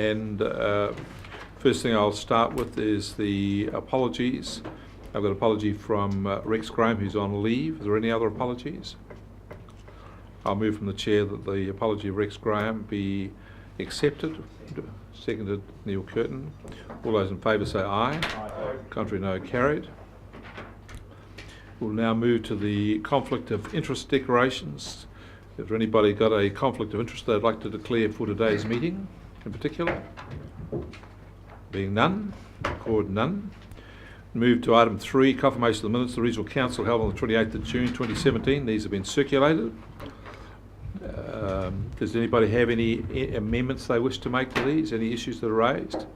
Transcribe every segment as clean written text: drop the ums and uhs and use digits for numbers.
and first thing I'll start with is the apologies. I've got an apology from Rex Graham, who's on leave. Is there any other apologies? I'll move from the chair that the apology of Rex Graham be accepted. Seconded, Neil Curtin. All those in favour say aye. Aye. Contrary, no. Carried. We'll now move to the conflict of interest declarations. If anybody got a conflict of interest they'd like to declare for today's meeting in particular? Being none, record none. Move to item 3, confirmation of the minutes of the Regional Council held on the 28th of June 2017. These have been circulated. Does anybody have any amendments they wish to make to these? Any issues that are raised?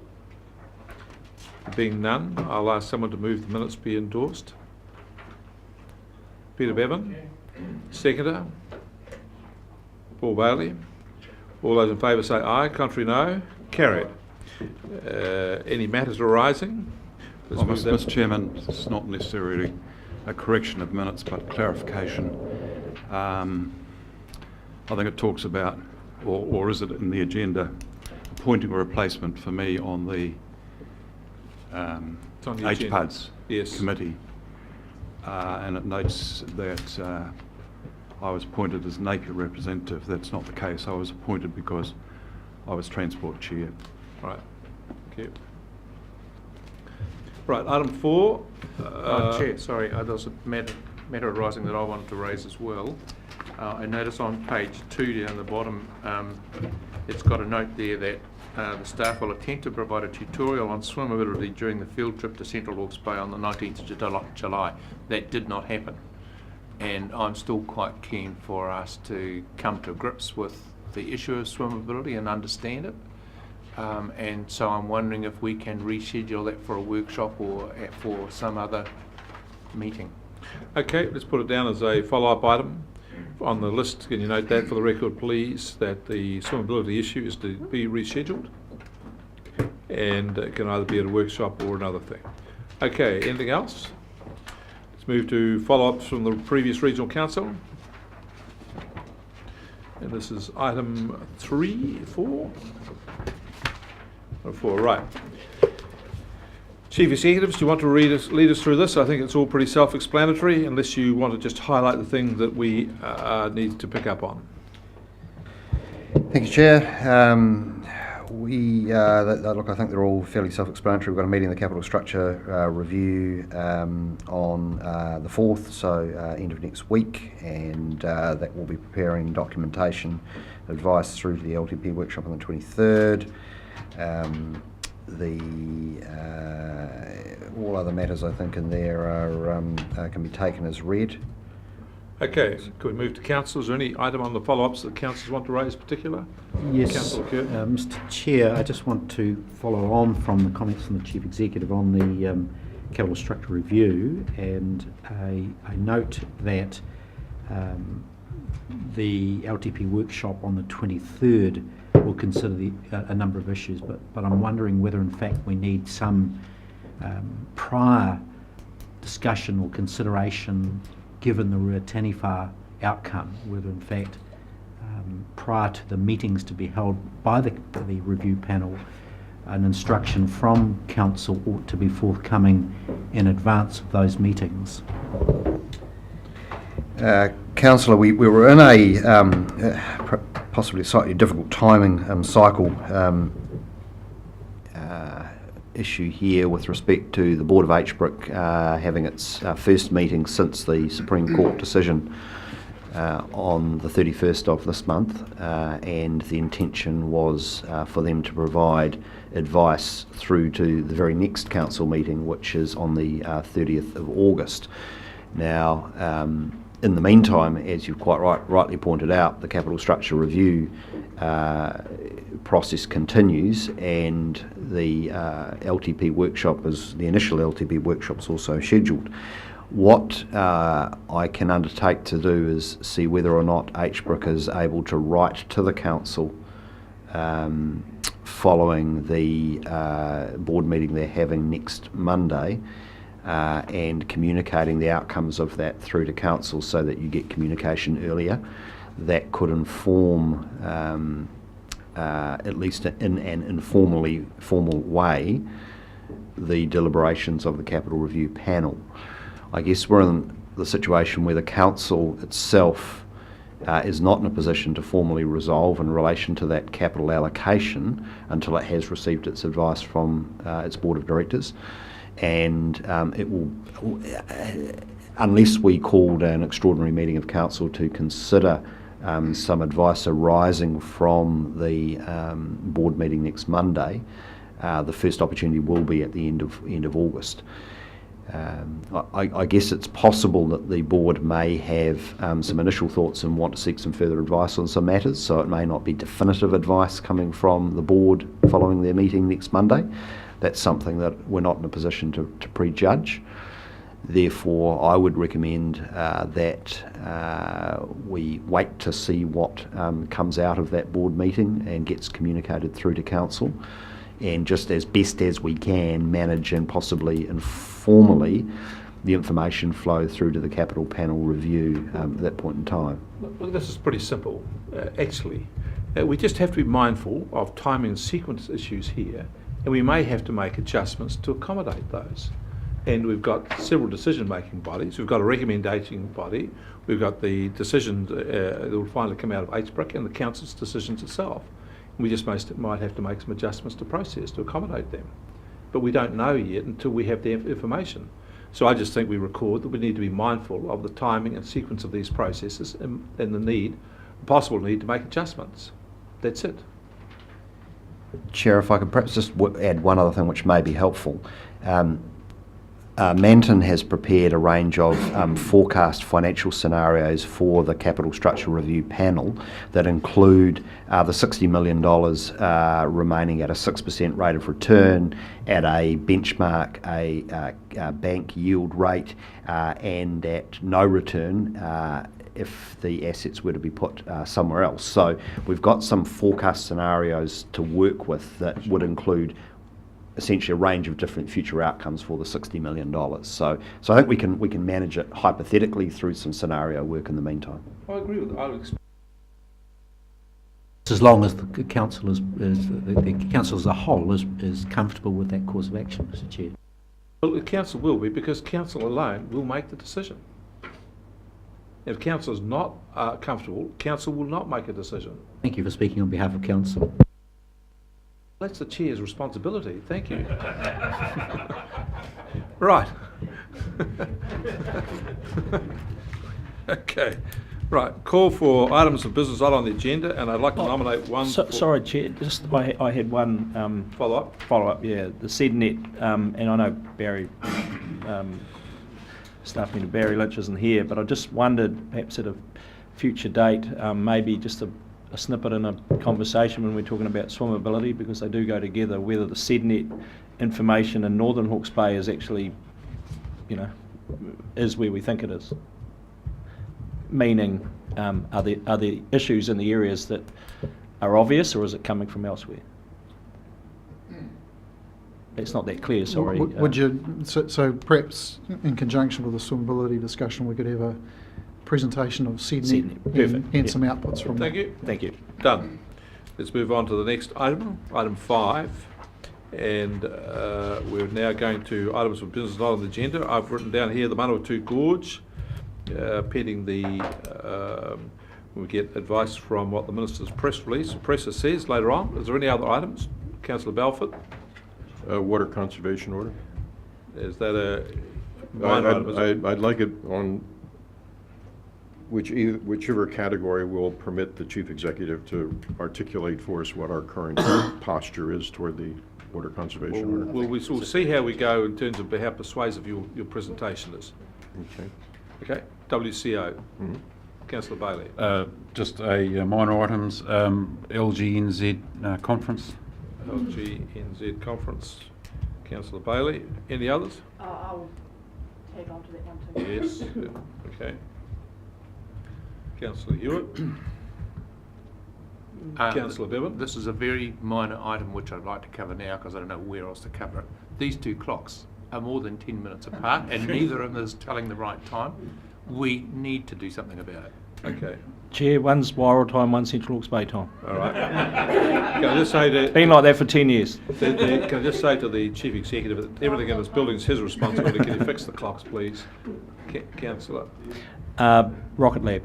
Being none, I'll ask someone to move the minutes be endorsed. Peter Bevan, seconder. Paul Bailey. All those in favour say aye. Contrary, no. Carried. Any matters arising? Mr. Chairman, it's not necessarily a correction of minutes but clarification. I think it talks about, or is it in the agenda, appointing a replacement for me on the HBRC committee, and it notes that I was appointed as NAPIA representative. That's not the case. I was appointed because I was transport chair. Right. Thank you. Right, item 4. Chair, sorry, there's a matter arising that I wanted to raise as well. I notice on page 2 down the bottom, it's got a note there that the staff will attempt to provide a tutorial on swimmability during the field trip to Central Hawke's Bay on the 19th of July. That did not happen, and I'm still quite keen for us to come to grips with the issue of swimmability and understand it. And so I'm wondering if we can reschedule that for a workshop or for some other meeting. Okay, let's put it down as a follow-up item on the list. Can you note that for the record, please, that the swimmability issue is to be rescheduled, and it can either be at a workshop or another thing. Okay, anything else? Let's move to follow-ups from the previous Regional Council. And this is item 3, 4? Or 4, right. Chief Executives, do you want to lead us through this? I think it's all pretty self-explanatory, unless you want to just highlight the things that we need to pick up on. Thank you, Chair. Look, I think they're all fairly self-explanatory. We've got a meeting, the capital structure review on the 4th, so end of next week, and that will be preparing documentation advice through to the LTP workshop on the 23rd. All other matters, I think, in there are can be taken as read. Okay, can we move to councillors? Is there any item on the follow-ups that councillors want to raise in particular? Yes, Mr. Chair, I just want to follow on from the comments from the Chief Executive on the capital structure review, and I note that the LTP workshop on the 23rd will consider a number of issues, but I'm wondering whether in fact we need some prior discussion or consideration, given the Ruataniwha outcome, whether in fact prior to the meetings to be held by the review panel, an instruction from Council ought to be forthcoming in advance of those meetings. Councillor, we were in a possibly slightly difficult timing cycle issue here with respect to the Board of HBRC having its first meeting since the Supreme Court decision on the 31st of this month, and the intention was for them to provide advice through to the very next council meeting, which is on the 30th of August. Now, in the meantime, as you've quite rightly pointed out, the capital structure review process continues, and the LTP workshop the initial LTP workshop is also scheduled. What I can undertake to do is see whether or not HBRC is able to write to the council following the board meeting they're having next Monday, and communicating the outcomes of that through to council so that you get communication earlier. That could inform at least in an formal way, the deliberations of the Capital Review panel. I guess we're in the situation where the council itself is not in a position to formally resolve in relation to that capital allocation until it has received its advice from its board of directors, and it will, unless we called an extraordinary meeting of council to consider some advice arising from the board meeting next Monday, the first opportunity will be at the end of August. I guess it's possible that the board may have some initial thoughts and want to seek some further advice on some matters, so it may not be definitive advice coming from the board following their meeting next Monday. That's something that we're not in a position to prejudge. Therefore, I would recommend that we wait to see what comes out of that board meeting and gets communicated through to council, and just as best as we can manage and possibly informally the information flow through to the capital panel review at that point in time. Look, this is pretty simple, actually. We just have to be mindful of timing and sequence issues here, and we may have to make adjustments to accommodate those. And we've got several decision-making bodies. We've got a recommendation body. We've got the decision that will finally come out of HBRC and the council's decisions itself. We just might have to make some adjustments to process to accommodate them. But we don't know yet until we have the information. So I just think we record that we need to be mindful of the timing and sequence of these processes and the possible need to make adjustments. That's it. Chair, if I could perhaps just add one other thing which may be helpful. Manton has prepared a range of forecast financial scenarios for the Capital Structure Review panel that include the $60 million remaining at a 6% rate of return, at a benchmark, a bank yield rate, and at no return if the assets were to be put somewhere else. So we've got some forecast scenarios to work with that would include essentially a range of different future outcomes for the $60 million. So I think we can manage it hypothetically through some scenario work in the meantime. I agree with that. As long as the council the council as a whole is comfortable with that course of action, Mr. Chair. Well, the council will be, because council alone will make the decision. If council is not comfortable, council will not make a decision. Thank you for speaking on behalf of council. That's the chair's responsibility. Thank you. Right. Okay. Right. Call for items of business not on the agenda, and I'd like to nominate one. Sorry, Chair. Just I had one follow up. Yeah, the SEDNet, and I know Barry, staff member Barry Lynch isn't here, but I just wondered, perhaps at a future date, maybe just a snippet in a conversation when we're talking about swimmability, because they do go together, whether the SEDNet information in Northern Hawke's Bay is actually, is where we think it is. Meaning, are there issues in the areas that are obvious, or is it coming from elsewhere? It's not that clear, sorry. Would you, so perhaps in conjunction with the swimmability discussion, we could have a presentation of SEDNet and some outputs from Thank that. you. Thank you. Done. Let's move on to the next item, item 5. And we're now going to items of business not on the agenda. I've written down here the Manawatu Gorge, pending the, we get advice from what the Minister's press release, presser says later on. Is there any other items? Councillor Balfour? Water conservation order. Is that a minor item? Is it? I'd like it on whichever category will permit the Chief Executive to articulate for us what our current posture is toward the water conservation order. Well, we'll see how we go in terms of how persuasive your presentation is. Okay. Okay, WCO. Mm-hmm. Councillor Bailey. Just a minor items, LGNZ conference. LGNZ conference. Councillor Bailey. Any others? I'll tag on to that one too. Yes. Okay. Councillor Hewitt. Councillor Bevan. This is a very minor item which I'd like to cover now because I don't know where else to cover it. These two clocks are more than 10 minutes apart and neither of them is telling the right time. We need to do something about it. Okay. Chair, one's Wairau time, one's Central Hawke's Bay time. All right. Can I just say It's been like that for 10 years. can I just say to the Chief Executive that everything in this building is his responsibility. Can you fix the clocks, please? Councillor. Rocket Lab.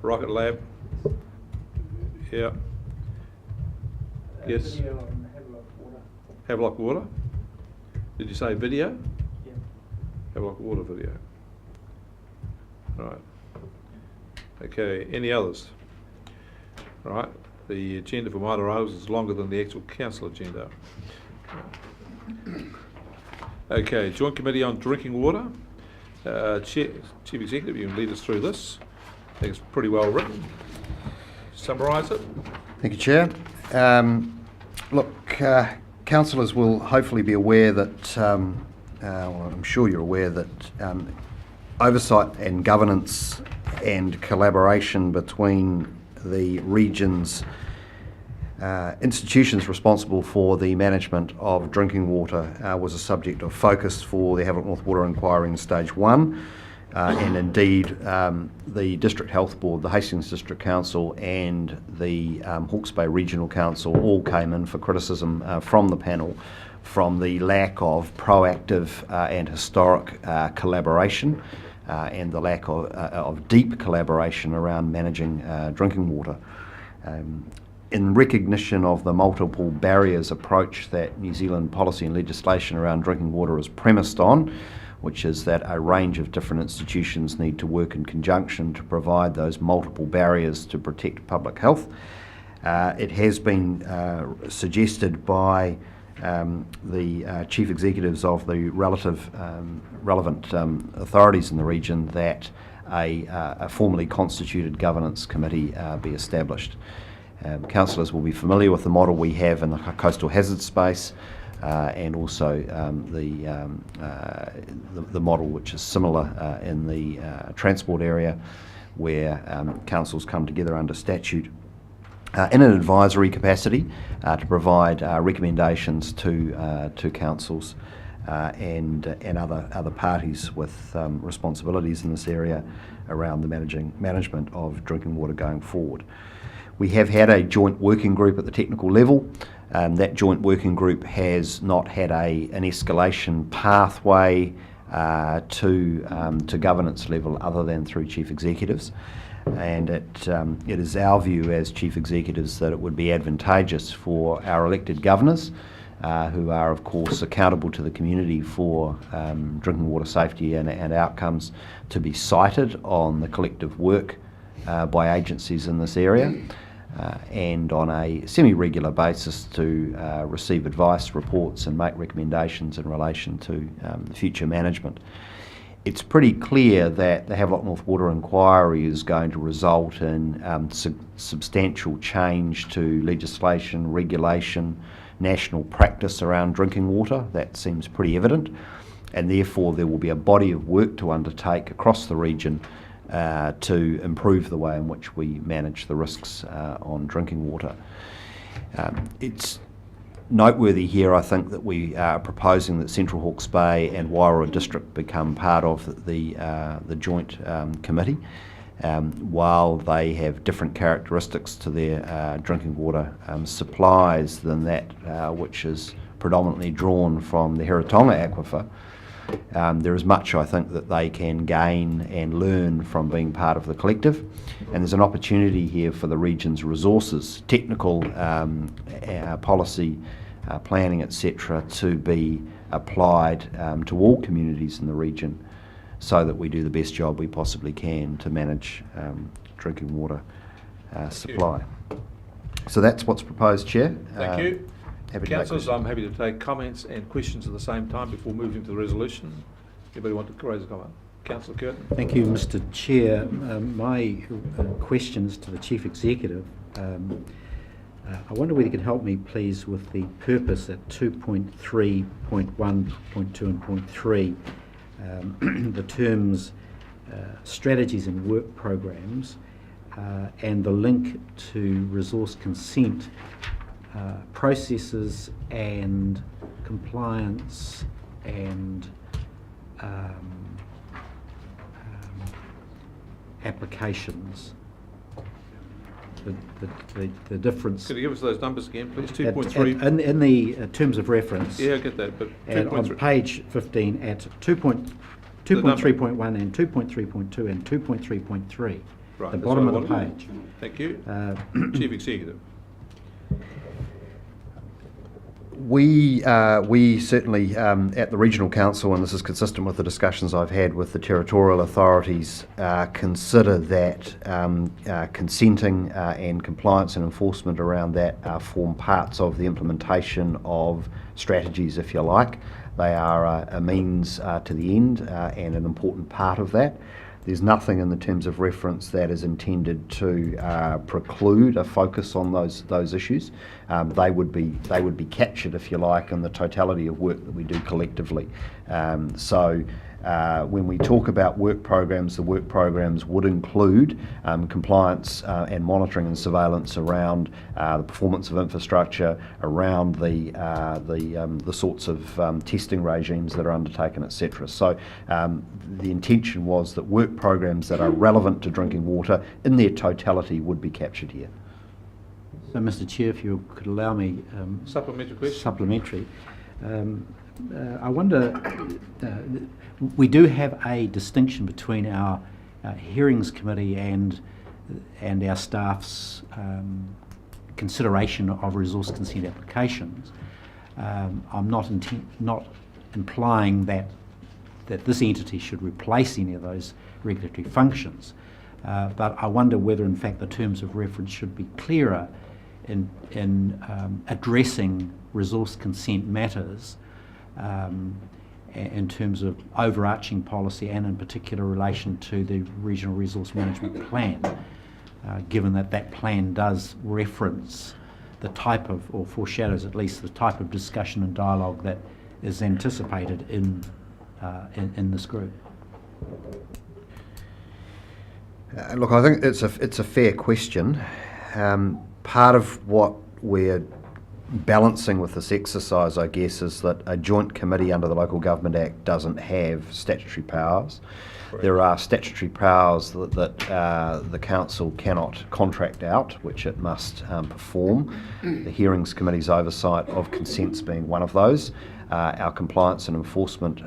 Rocket Lab. Yeah. Yes. Havelock Water. Did you say video? Yeah. Havelock Water video. Right. Okay, any others? Right, the agenda for Maori is longer than the actual council agenda. Okay, Joint Committee on Drinking Water. Chief Executive, you can lead us through this. I think it's pretty well written. Summarise it. Thank you, Chair. Look, councillors will hopefully be aware that, well, I'm sure you're aware that oversight and governance and collaboration between the region's institutions responsible for the management of drinking water was a subject of focus for the Havelock North Water Inquiry in Stage 1. And indeed, the District Health Board, the Hastings District Council and the Hawke's Bay Regional Council all came in for criticism from the panel from the lack of proactive and historic collaboration and the lack of deep collaboration around managing drinking water. In recognition of the multiple barriers approach that New Zealand policy and legislation around drinking water is premised on, which is that a range of different institutions need to work in conjunction to provide those multiple barriers to protect public health. It has been suggested by the chief executives of the relevant authorities in the region that a formally constituted governance committee be established. Councillors will be familiar with the model we have in the coastal hazard space, and also the model which is similar in the transport area, where councils come together under statute in an advisory capacity to provide recommendations to councils and other parties with responsibilities in this area around the management of drinking water going forward. We have had a joint working group at the technical level. That joint working group has not had an escalation pathway to governance level other than through chief executives. And it is our view as chief executives that it would be advantageous for our elected governors, who are of course accountable to the community for drinking water safety and outcomes, to be cited on the collective work by agencies in this area, and on a semi-regular basis to receive advice, reports and make recommendations in relation to the future management. It's pretty clear that the Havelock North Water Inquiry is going to result in substantial change to legislation, regulation, national practice around drinking water. That seems pretty evident, and therefore there will be a body of work to undertake across the region to improve the way in which we manage the risks on drinking water. It's noteworthy here, I think, that we are proposing that Central Hawke's Bay and Wairau District become part of the joint committee. While they have different characteristics to their drinking water supplies than that which is predominantly drawn from the Heritonga aquifer, there is much, I think, that they can gain and learn from being part of the collective, and there's an opportunity here for the region's resources, technical policy, planning, etc., to be applied to all communities in the region, so that we do the best job we possibly can to manage drinking water supply. So that's what's proposed, Chair. Thank you. Councillors, I'm happy to take comments and questions at the same time before moving to the resolution. Anybody want to raise a comment? Councillor Curtin. Thank you, Mr. Chair. My questions to the Chief Executive. I wonder whether you could help me, please, with the purpose at 2.3, point 1, point 2 and point 3. The terms strategies and work programs and the link to resource consent, processes and compliance and applications the difference. Could you give us those numbers again, please? At- 2.3. In the terms of reference. Yeah, I get that, but On 2.3. page 15 at 2.3.1 and 2.3.2 and 2.3.3. Right, The that's bottom what of the I wanted. page. Thank you. Chief Executive. We certainly, at the Regional Council, and this is consistent with the discussions I've had with the territorial authorities, consider that consenting and compliance and enforcement around that form parts of the implementation of strategies, if you like. They are a means to the end and an important part of that. There's nothing in the terms of reference that is intended to preclude a focus on those issues. They would be captured, if you like, in the totality of work that we do collectively. When we talk about work programs, the work programs would include compliance and monitoring and surveillance around the performance of infrastructure, around the sorts of testing regimes that are undertaken, etc. So the intention was that work programs that are relevant to drinking water in their totality would be captured here. So, Mr. Chair, if you could allow me Supplementary question. supplementary. I wonder, we do have a distinction between our hearings committee and our staff's consideration of resource consent applications. I'm not implying that this entity should replace any of those regulatory functions, but I wonder whether in fact the terms of reference should be clearer in addressing resource consent matters in terms of overarching policy and in particular relation to the Regional Resource Management Plan, given that plan does reference the type of, or foreshadows at least, the type of discussion and dialogue that is anticipated in this group. Look, I think it's a fair question. Part of what we're balancing with this exercise, I guess, is that a joint committee under the Local Government Act doesn't have statutory powers. Correct. There are statutory powers that the council cannot contract out, which it must perform. The hearings committee's oversight of consents being one of those. Our compliance and enforcement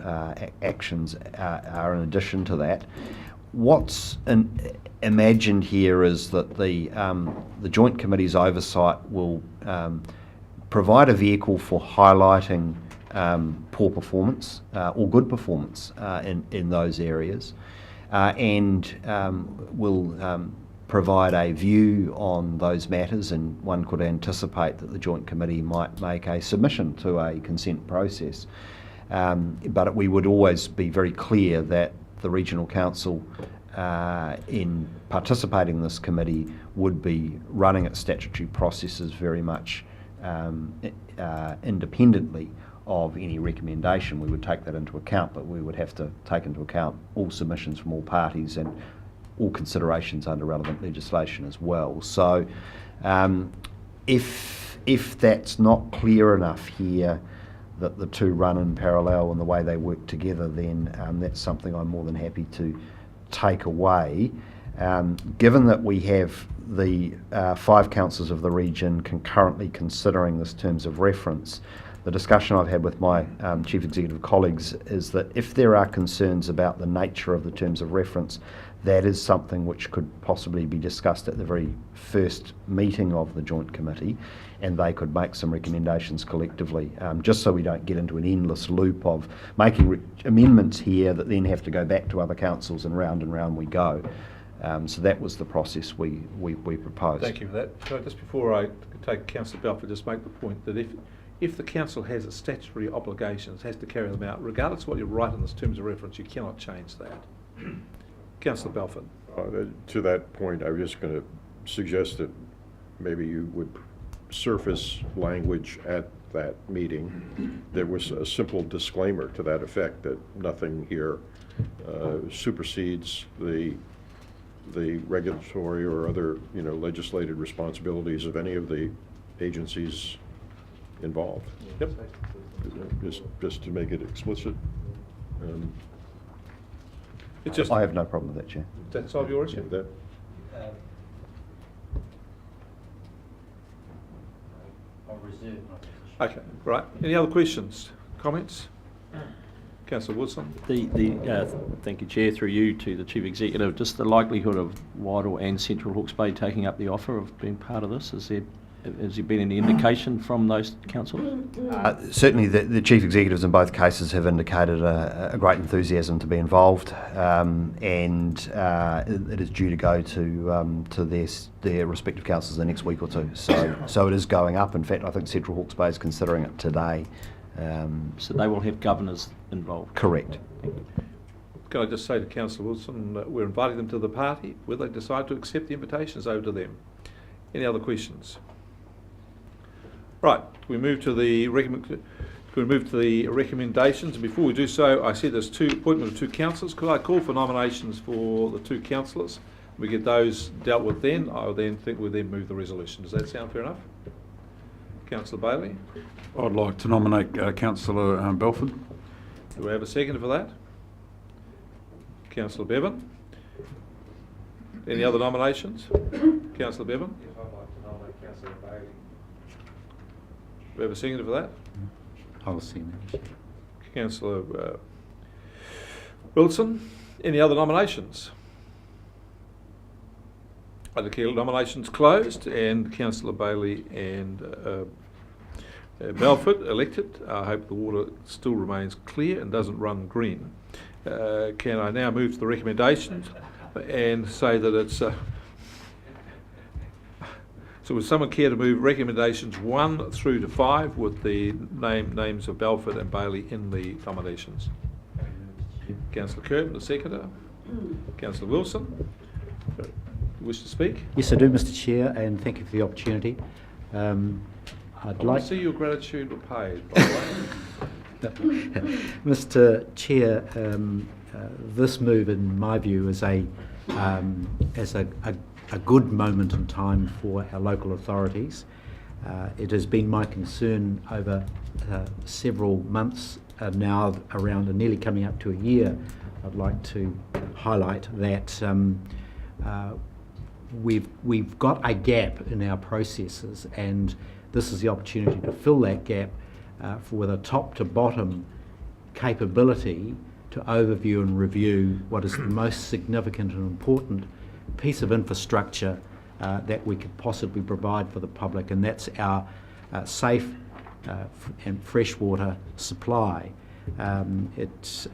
actions are in addition to that. What's imagined here is that the Joint Committee's oversight will provide a vehicle for highlighting poor performance or good performance in those areas, and will provide a view on those matters, and one could anticipate that the Joint Committee might make a submission to a consent process. But we would always be very clear that the Regional Council, in participating in this committee, would be running its statutory processes very much independently of any recommendation. We would take that into account, but we would have to take into account all submissions from all parties and all considerations under relevant legislation as well. So if that's not clear enough here, that the two run in parallel and the way they work together, then that's something I'm more than happy to take away. Given that we have the 5 councillors of the region concurrently considering this terms of reference, the discussion I've had with my Chief Executive colleagues is that if there are concerns about the nature of the terms of reference, that is something which could possibly be discussed at the very first meeting of the Joint Committee, and they could make some recommendations collectively, just so we don't get into an endless loop of making amendments here that then have to go back to other councils, and round we go. So that was the process we proposed. Thank you for that. So just before I take Councillor Belford, just make the point that if the council has its statutory obligations, has to carry them out, regardless of what you write in this terms of reference, you cannot change that. Councillor Belford. To that point, I was just going to suggest that maybe you would surface language at that meeting. There was a simple disclaimer to that effect, that nothing here supersedes the regulatory or other legislated responsibilities of any of the agencies involved. Yep. Just to make it explicit. It's just, I have no problem with that, Chair. does that solve your issue? Okay, right. Any other questions, comments? Councillor Woodson? Thank you, Chair, through you to the Chief Executive. Just the likelihood of Wairoa and Central Hawke's Bay taking up the offer of being part of this, has there been any indication from those councillors? Certainly the Chief Executives in both cases have indicated a great enthusiasm to be involved, and it is due to go to their respective councils the next week or two. So it is going up. In fact, I think Central Hawke's Bay is considering it today. So they will have governors involved? Correct. Can I just say to Councillor Wilson, we're inviting them to the party. Will they decide to accept the invitations, over to them. Any other questions? Right, we move to the recommendations. And before we do so, I see there's appointment of two councillors. Could I call for nominations for the two councillors? We get those dealt with then. I then think we'll then move the resolution. Does that sound fair enough? Councillor Bailey? I'd like to nominate Councillor Belford. Do we have a second for that? Councillor Bevan? Any other nominations? Councillor Bevan? Yes, I'd like to nominate Councillor Bailey. Do we have a second for that? I'll second that. Councillor Wilson? Any other nominations? I declare nominations closed, and Councillor Bailey and Belford elected. I hope the water still remains clear and doesn't run green. Can I now move to the recommendations and say that it's... so would someone care to move recommendations 1 through to 5 with the names of Belford and Bailey in the nominations? Councillor Curtin, the seconder. Councillor Wilson, you wish to speak? Yes, I do, Mr. Chair, and thank you for the opportunity. I'd like to see your gratitude repaid, by the way. Mr. Chair, this move, in my view, is a good moment in time for our local authorities. It has been my concern over several months now, around and nearly coming up to a year. I'd like to highlight that we've got a gap in our processes, and this is the opportunity to fill that gap with a top to bottom capability to overview and review what is the most significant and important piece of infrastructure that we could possibly provide for the public, and that's our safe and freshwater supply. It's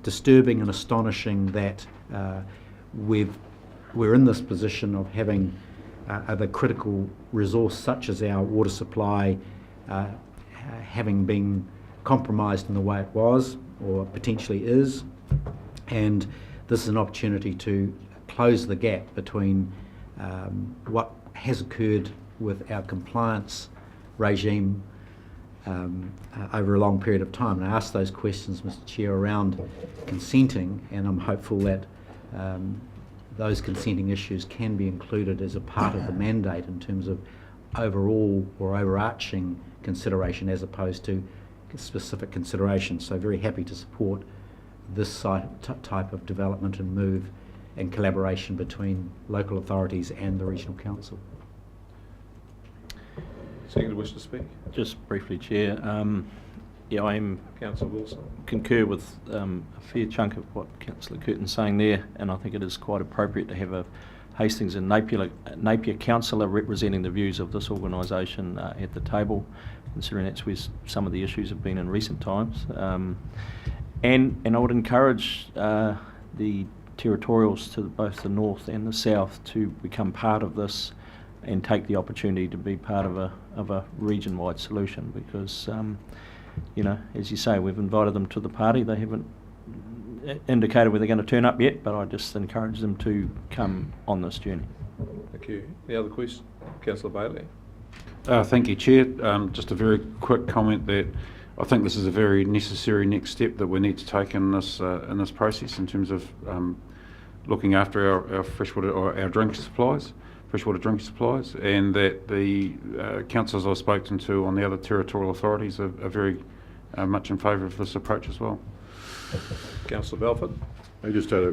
disturbing and astonishing that we're in this position of having a critical resource such as our water supply having been compromised in the way it was or potentially is, and this is an opportunity to close the gap between what has occurred with our compliance regime over a long period of time. And I asked those questions, Mr. Chair, around consenting, and I'm hopeful that those consenting issues can be included as a part of the mandate in terms of overall or overarching consideration as opposed to specific consideration. So very happy to support this type of development and move and collaboration between local authorities and the Regional Council. Second, wish to speak? Just briefly, Chair. Yeah, I am Councillor Wilson. Concur with a fair chunk of what Councillor Curtin's saying there, and I think it is quite appropriate to have a Hastings and Napier councillor representing the views of this organisation at the table, considering that's where some of the issues have been in recent times. And I would encourage the territorials to both the north and the south to become part of this and take the opportunity to be part of a region-wide solution, because you know, as you say, we've invited them to the party. They haven't indicated whether they're going to turn up yet, but I just encourage them to come on this journey. Thank you. Any other questions? Councillor Bailey. Thank you, Chair. Just a very quick comment that I think this is a very necessary next step that we need to take in this process in terms of looking after our freshwater or our drinking supplies, freshwater drinking supplies, and that the councillors I've spoken to on the other territorial authorities are very much in favour of this approach as well. Councillor Belford. I just had a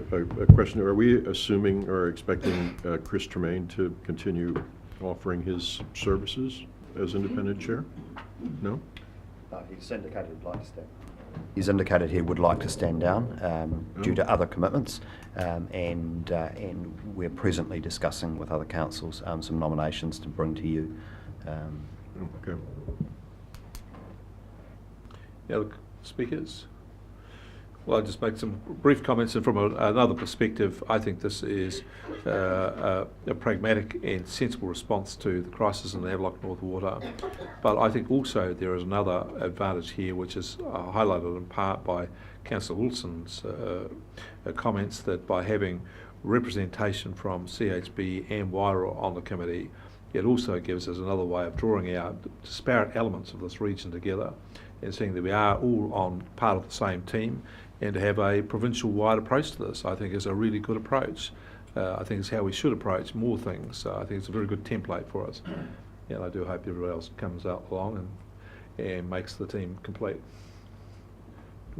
question. Are we assuming or expecting Chris Tremaine to continue offering his services? as independent chair? No? He's indicated he'd like to stand. He's indicated he would like to stand down due to other commitments, and we're presently discussing with other councils some nominations to bring to you. Okay. Any other speakers? Well, I'll just make some brief comments, and from another perspective, I think this is a pragmatic and sensible response to the crisis in the Havelock North Water. But I think also there is another advantage here, which is highlighted in part by Councillor Wilson's comments, that by having representation from CHB and Wairua on the committee, it also gives us another way of drawing out disparate elements of this region together and seeing that we are all on part of the same team, and to have a provincial-wide approach to this, I think, is a really good approach. I think it's how we should approach more things. I think it's a very good template for us. And I do hope everybody else comes out along and makes the team complete.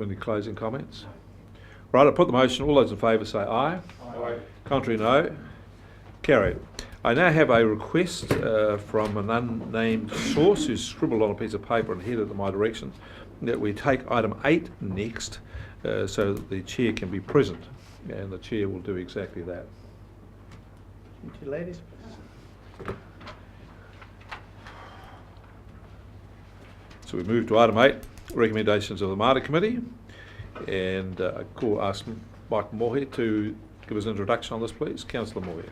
Any closing comments? Right, I put the motion. All those in favour say aye. Aye. Contrary, no. Carried. I now have a request from an unnamed source who's scribbled on a piece of paper and headed in my direction that we take item 8 next, so that the chair can be present, and the chair will do exactly that. Thank you, ladies. So we move to item 8, recommendations of the Maori Committee, and I ask Mike Mohe to give us an introduction on this, please. Councillor Mohe.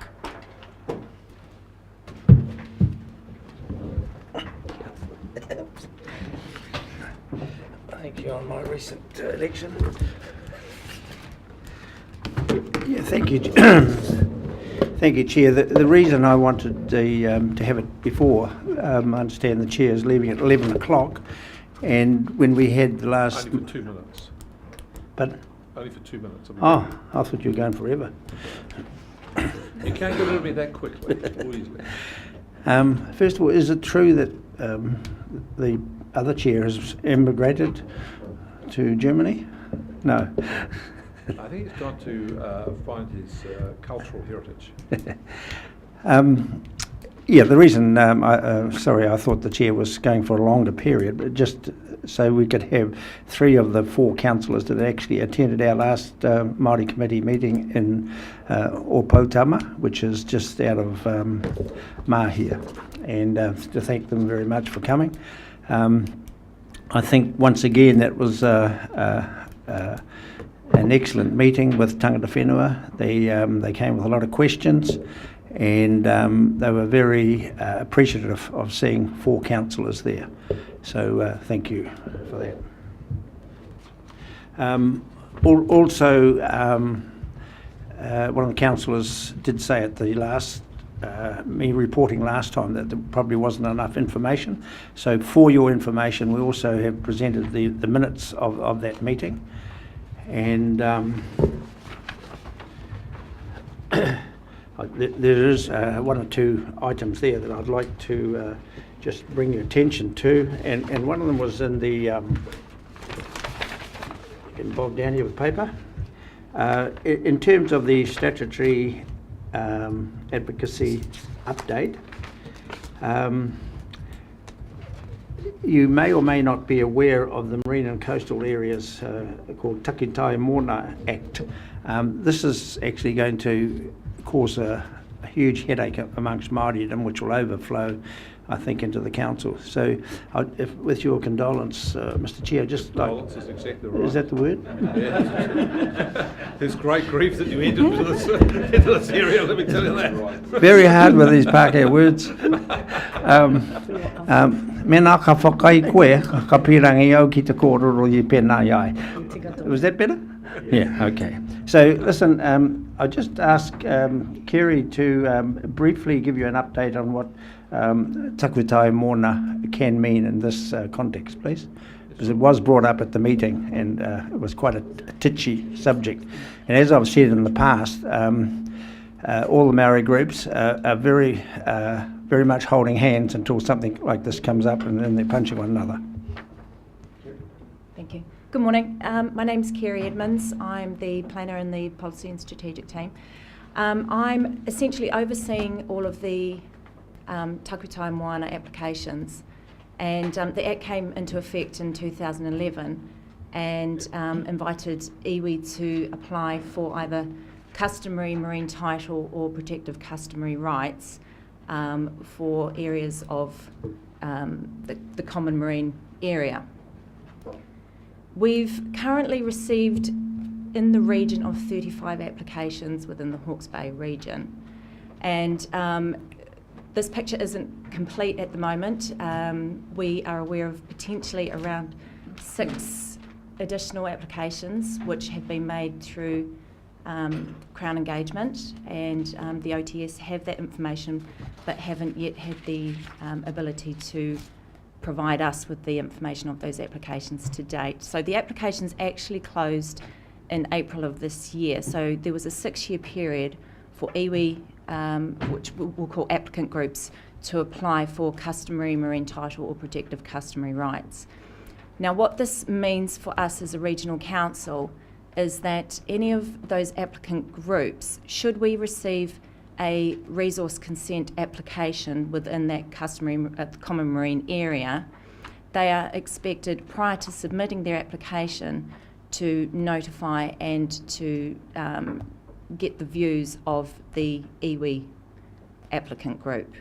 Thank you on my recent election. Yeah, thank you. Thank you, Chair. The reason I wanted to have it before, I understand the Chair is leaving at 11 o'clock, and when we had the last... Only for 2 minutes. But Only for 2 minutes. oh, I thought you were going forever. You can't get rid of me that quickly or easily. First of all, is it true that the other chair has emigrated to Germany? No. I think he's gone to find his cultural heritage. Yeah, the reason, sorry, I thought the chair was going for a longer period, but just so we could have 3 of the 4 councillors that actually attended our last Maori Committee meeting in Opotama, which is just out of Mahia, and to thank them very much for coming. I think once again that was an excellent meeting with tangata whenua. They came with a lot of questions, and they were very appreciative of seeing 4 councillors there. So thank you for that. Also, one of the councillors did say at the last me reporting last time that there probably wasn't enough information. So for your information, we also have presented the minutes of that meeting. And there is 1 or 2 items there that I'd like to just bring your attention to. And one of them was in the, getting bogged down here with paper. In terms of the statutory advocacy update, you may or may not be aware of the Marine and Coastal Areas called Takitai Mona Act. This is actually going to cause a huge headache amongst Māoridom, which will overflow, I think, into the council. So, with your condolence, Mr. Chair, just like... Condolence is exactly right. Is that the word? Yeah. There's great grief that you entered into this area, let me tell you that. Very hard with these Pākehā words. Mena ka whakai koe, ka pirangi au ki te kōrero I pēnā iai. Was that better? Yeah, okay. So, listen, I'll just ask Kerry to briefly give you an update on what takutai mona can mean in this context, please. Because it was brought up at the meeting, and it was quite a titchy subject. And as I've said in the past, all the Maori groups are very much holding hands until something like this comes up, and then they're punching one another. Thank you. Good morning. My name's Kerry Edmonds. I'm the planner in the policy and strategic team. I'm essentially overseeing all of the takutai moana applications. And the Act came into effect in 2011 and invited iwi to apply for either customary marine title or protective customary rights for areas of the common marine area. We've currently received in the region of 35 applications within the Hawke's Bay region. And this picture isn't complete at the moment. We are aware of potentially around 6 additional applications which have been made through Crown engagement, and the OTS have that information but haven't yet had the ability to provide us with the information of those applications to date. So the applications actually closed in April of this year. So there was a 6-year period for iwi, which we'll call applicant groups, to apply for customary marine title or protective customary rights. Now what this means for us as a regional council is that any of those applicant groups, should we receive a resource consent application within that customary common marine area, they are expected prior to submitting their application to notify and to get the views of the iwi applicant group,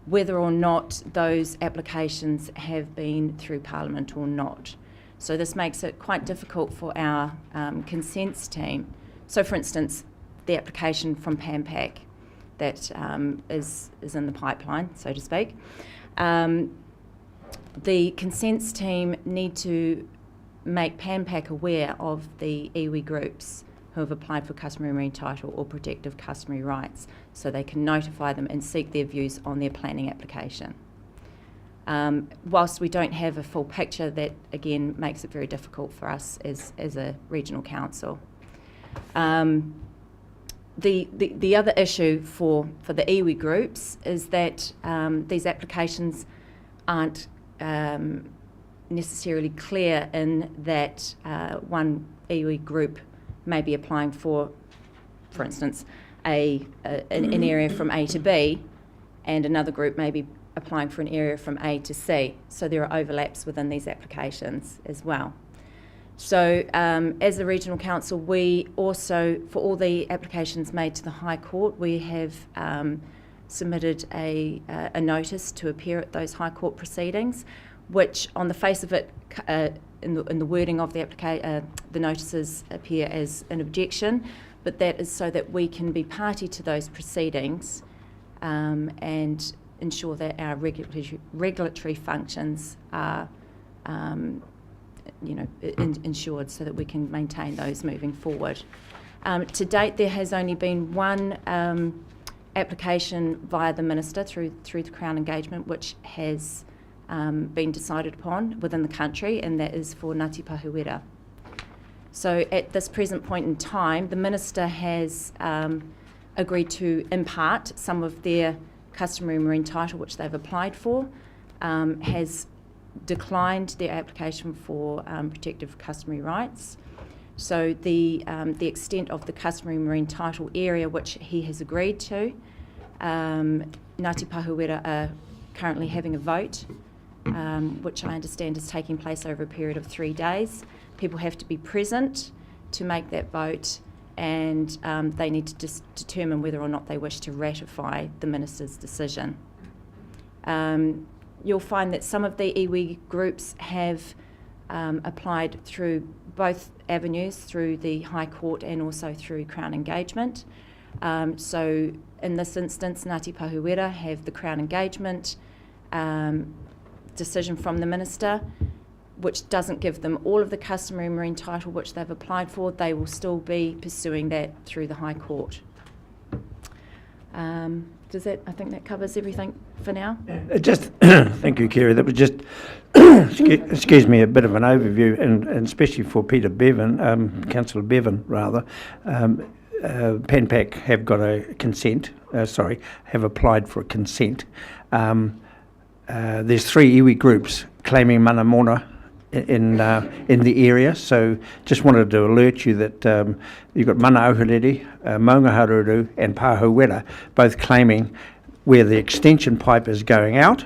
whether or not those applications have been through Parliament or not. So this makes it quite difficult for our consents team. So for instance, the application from PAMPAC that is in the pipeline, so to speak. The consents team need to make PAMPAC aware of the iwi groups who have applied for customary marine title or protective customary rights, so they can notify them and seek their views on their planning application. Whilst we don't have a full picture, that again makes it very difficult for us as a regional council. The other issue for the iwi groups is that these applications aren't necessarily clear in that one iwi group may be applying for instance, an area from A to B, and another group may be applying for an area from A to C. So there are overlaps within these applications as well. So as a regional council, we also, for all the applications made to the High Court, we have submitted a notice to appear at those High Court proceedings, which on the face of it, in the wording of the notices appear as an objection, but that is so that we can be party to those proceedings and ensure that our regulatory functions are ensured, so that we can maintain those moving forward. To date, there has only been one application via the Minister through the Crown engagement, which has been decided upon within the country, and that is for Ngāti Pahuera. So at this present point in time, the Minister has agreed to impart some of their customary marine title which they've applied for, has declined their application for protective customary rights. So the extent of the customary marine title area which he has agreed to, Ngāti Pahuera are currently having a vote, which I understand is taking place over a period of 3 days. People have to be present to make that vote, and they need to determine whether or not they wish to ratify the Minister's decision. You'll find that some of the iwi groups have applied through both avenues, through the High Court and also through Crown engagement. So in this instance, Ngāti Pahuera have the Crown engagement decision from the Minister, which doesn't give them all of the customary marine title which they've applied for. They will still be pursuing that through the High Court. I think that covers everything for now. Just, thank you, Kerry. That was just, excuse me, a bit of an overview, and especially for Peter Bevan, Councillor Bevan, rather. PANPAC have got a consent, have applied for a consent. There's 3 iwi groups claiming mana mona in the area, so just wanted to alert you that you've got mana Ahuriri, Maunga Haruru and Pahuera both claiming where the extension pipe is going out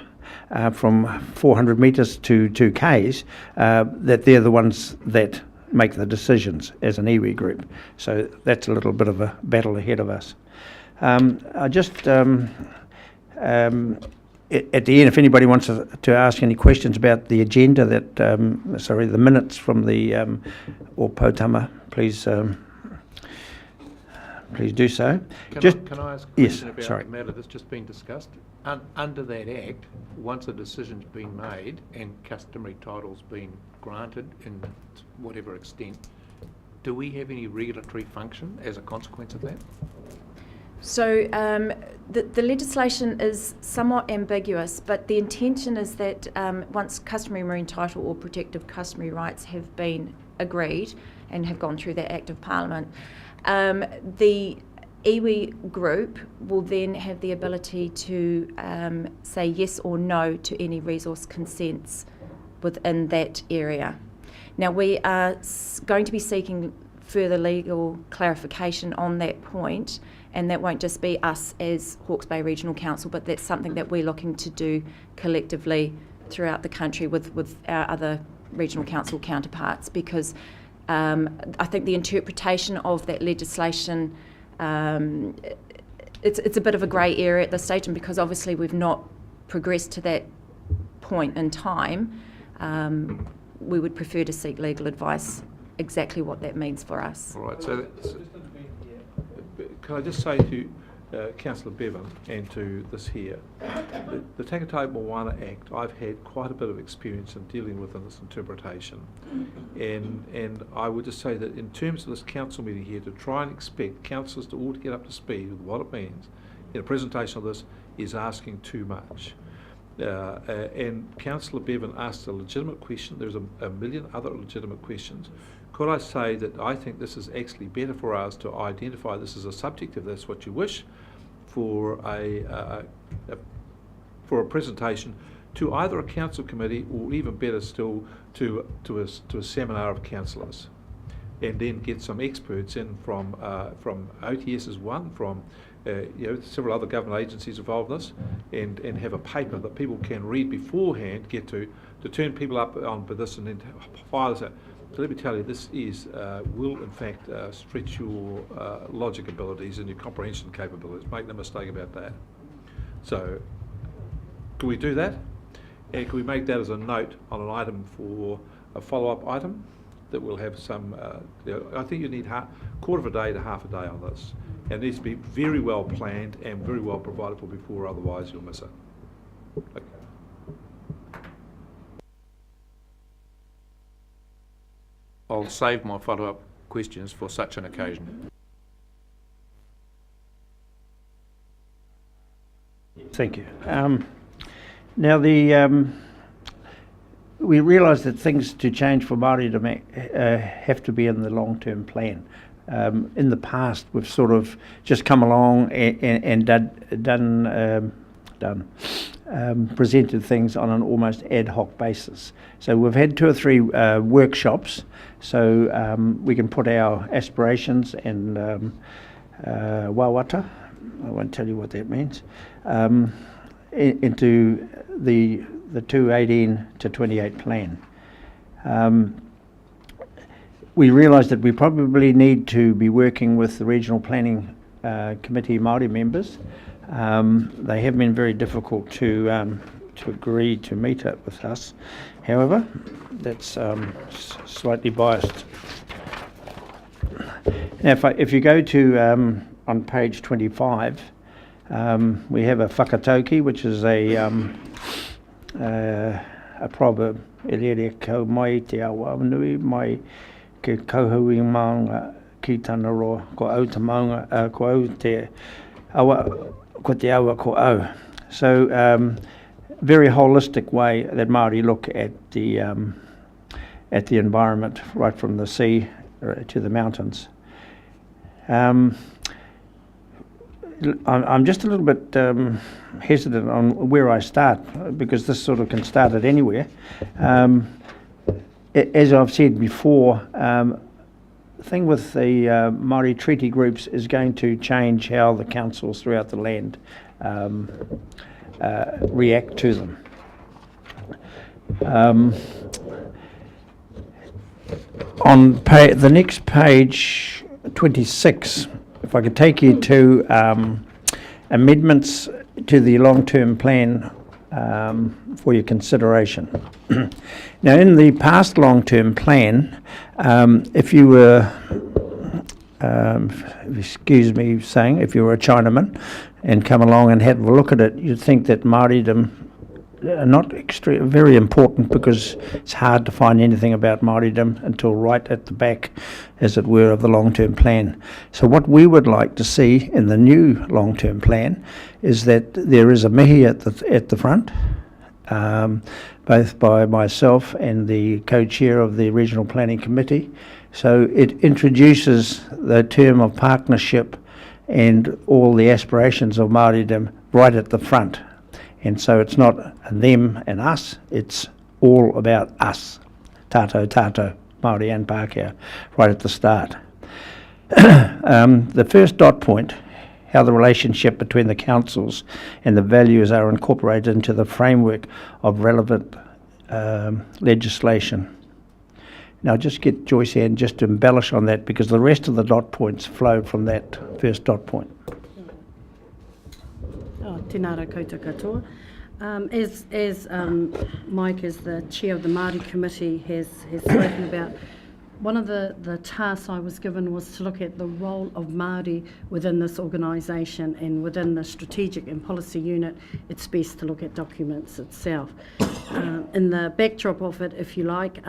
from 400 metres to 2 Ks, that they're the ones that make the decisions as an iwi group. So that's a little bit of a battle ahead of us. I just, at the end, if anybody wants to ask any questions about the agenda, that the minutes from the or potama, please do so. Can I ask a Yes, question about sorry. the matter that's just been discussed? Under that Act, once a decision's been made and customary title's been granted in whatever extent, do we have any regulatory function as a consequence of that? So the legislation is somewhat ambiguous, but the intention is that once customary marine title or protective customary rights have been agreed and have gone through that Act of Parliament, the iwi group will then have the ability to say yes or no to any resource consents within that area. Now, we are going to be seeking further legal clarification on that point, and that won't just be us as Hawke's Bay Regional Council, but that's something that we're looking to do collectively throughout the country with our other regional council counterparts, because I think the interpretation of that legislation, it's a bit of a grey area at this stage, and because obviously we've not progressed to that point in time, we would prefer to seek legal advice exactly what that means for us. All right, so can I just say to Councillor Bevan and to this here, the Tangatahi Moana Act, I've had quite a bit of experience in dealing with in this interpretation, and I would just say that in terms of this council meeting here, to try and expect councillors to all get up to speed with what it means in a presentation of this is asking too much. And Councillor Bevan asked a legitimate question. There's a million other legitimate questions. Could I say that I think this is actually better for us to identify this as a subject, if that's what you wish, for a presentation to either a council committee or even better still to a seminar of councillors, and then get some experts in from OTS is one, from several other government agencies involved in this, and have a paper that people can read beforehand, get to turn people up on this and then file this out. So let me tell you, this is will in fact stretch your logic abilities and your comprehension capabilities. Make no mistake about that. So, can we do that? And can we make that as a note on an item for a follow-up item that will have some? I think you need quarter of a day to half a day on this, and it needs to be very well planned and very well provided for before. Otherwise, you'll miss it. Okay. I'll save my follow-up questions for such an occasion. Thank you. Now, we realise that things to change for Māori have to be in the long-term plan. In the past, we've sort of just come along and presented things on an almost ad hoc basis. So we've had 2 or 3 workshops, so we can put our aspirations and wawata, I won't tell you what that means, into the 2018 to 28 plan. We realised that we probably need to be working with the Regional Planning Committee Māori members. They have been very difficult to agree to meet up with us. However, that's slightly biased. Now, if you go to on page 25, we have a whakatauki, which is a proverb. E rere kau mai te awa nui mai ke kauhui maunga ki tana roa ko au te maunga ko au te awa ko te awa ko au. So very holistic way that Māori look at the environment, right from the sea to the mountains. I'm just a little bit hesitant on where I start, because this sort of can start at anywhere. As I've said before, the thing with the Māori treaty groups is going to change how the councils throughout the land react to them. On the next page, 26, if I could take you to amendments to the long-term plan for your consideration. Now, in the past long-term plan, if you were, excuse me saying, if you were a Chinaman and come along and had a look at it, you'd think that Māoridom are not very important, because it's hard to find anything about Māoridom until right at the back, as it were, of the long-term plan. So what we would like to see in the new long-term plan is that there is a mihi at the front, both by myself and the co-chair of the Regional Planning Committee. So it introduces the term of partnership and all the aspirations of Māoridom right at the front. And so it's not them and us, it's all about us. Tātou, tātou, Māori and Pākehā, right at the start. The first dot point, how the relationship between the councils and the values are incorporated into the framework of relevant legislation. Now just get Joyce Ann just to embellish on that, because the rest of the dot points flow from that first dot point. Tēnā rā koutou katoa. As Mike, as the chair of the Maori Committee, has spoken about, one of the tasks I was given was to look at the role of Māori within this organisation, and within the strategic and policy unit, it's best to look at documents itself. In the backdrop of it, if you like,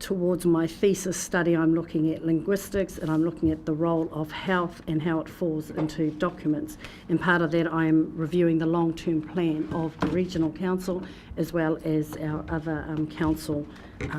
towards my thesis study, I'm looking at linguistics, and I'm looking at the role of health and how it falls into documents. And part of that, I am reviewing the long-term plan of the Regional Council, as well as our other council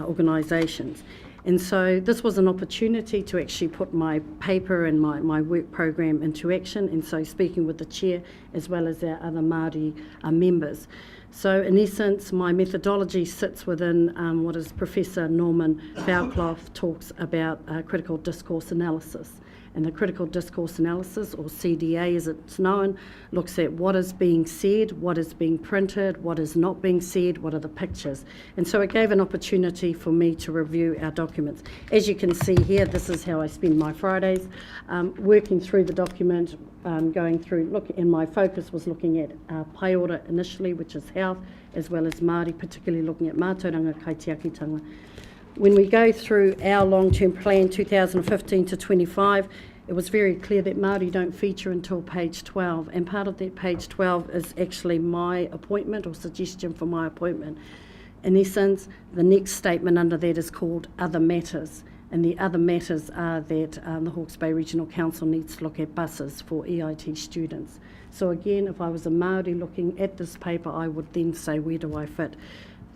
organisations. And so this was an opportunity to actually put my paper and my work program into action, and so speaking with the chair as well as our other Māori members. So in essence, my methodology sits within what is Professor Norman Fairclough talks about critical discourse analysis. And the critical discourse analysis, or CDA as it's known, looks at what is being said, what is being printed, what is not being said, what are the pictures. And so it gave an opportunity for me to review our documents. As you can see here, this is how I spend my Fridays, working through the document, going through, and my focus was looking at pai ora initially, which is health, as well as Māori, particularly looking at mātauranga kaitiakitanga. When we go through our long-term plan 2015 to 25, it was very clear that Māori don't feature until page 12, and part of that page 12 is actually my appointment, or suggestion for my appointment. In essence, the next statement under that is called Other Matters, and the other matters are that the Hawke's Bay Regional Council needs to look at buses for EIT students. So again, if I was a Māori looking at this paper, I would then say, where do I fit?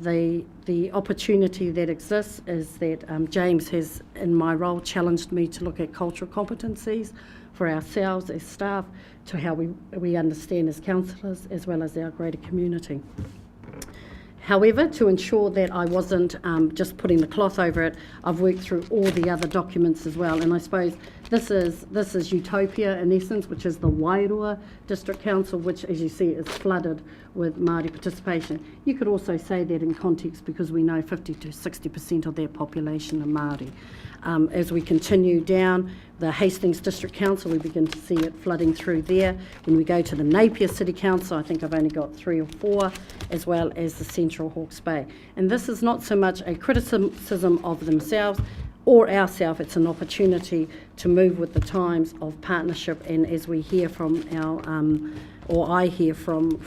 The opportunity that exists is that James has, in my role, challenged me to look at cultural competencies for ourselves as staff, to how we understand as councillors, as well as our greater community. However, to ensure that I wasn't just putting the cloth over it, I've worked through all the other documents as well. And I suppose this is utopia in essence, which is the Wairua District Council, which, as you see, is flooded with Māori participation. You could also say that in context, because we know 50 to 60% of their population are Māori. As we continue down the Hastings District Council, we begin to see it flooding through there. When we go to the Napier City Council, I think I've only got 3 or 4, as well as the Central Hawke's Bay. And this is not so much a criticism of themselves or ourselves, it's an opportunity to move with the times of partnership. And as we hear from our I hear from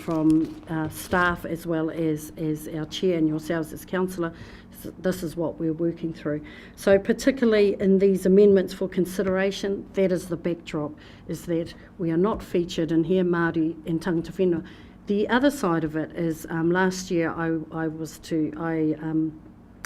staff, as well as our chair and yourselves as councillor, this is what we're working through. So particularly in these amendments for consideration, that is the backdrop, is that we are not featured in here, Māori and tangata whenua. The other side of it is last year I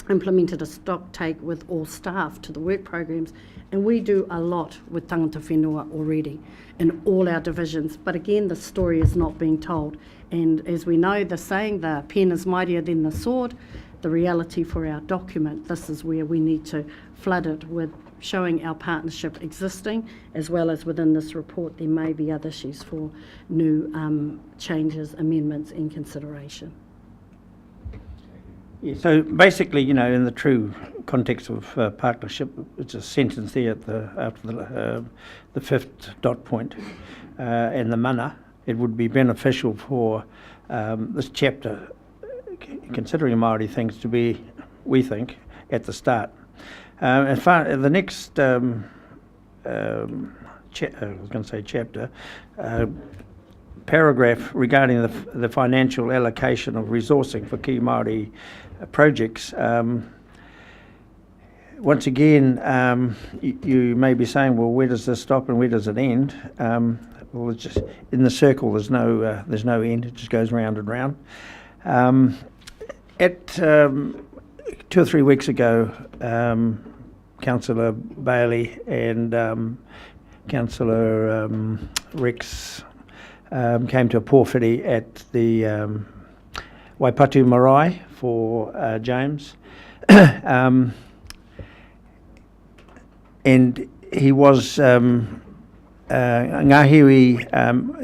implemented a stock take with all staff to the work programs, and we do a lot with tangata whenua already in all our divisions. But again, the story is not being told. And as we know, the saying, the pen is mightier than the sword. the reality for our document, this is where we need to flood it with showing our partnership existing, as well as within this report there may be other issues for new changes, amendments in consideration. Yeah, so basically, you know, in the true context of partnership, it's a sentence there at after the fifth dot point, and the mana. It would be beneficial for this chapter, considering Māori things, to be, we think, at the start. As far the next, I was going to say chapter, paragraph regarding the financial allocation of resourcing for key Māori projects. Once again, you may be saying, well, where does this stop and where does it end? Well, it's just in the circle. There's no end. It just goes round and round. At 2 or 3 weeks ago, Councillor Bailey and Councillor Rex came to a pōwhiri at the Waipatu Muriwai for James. And he was Ngahiwi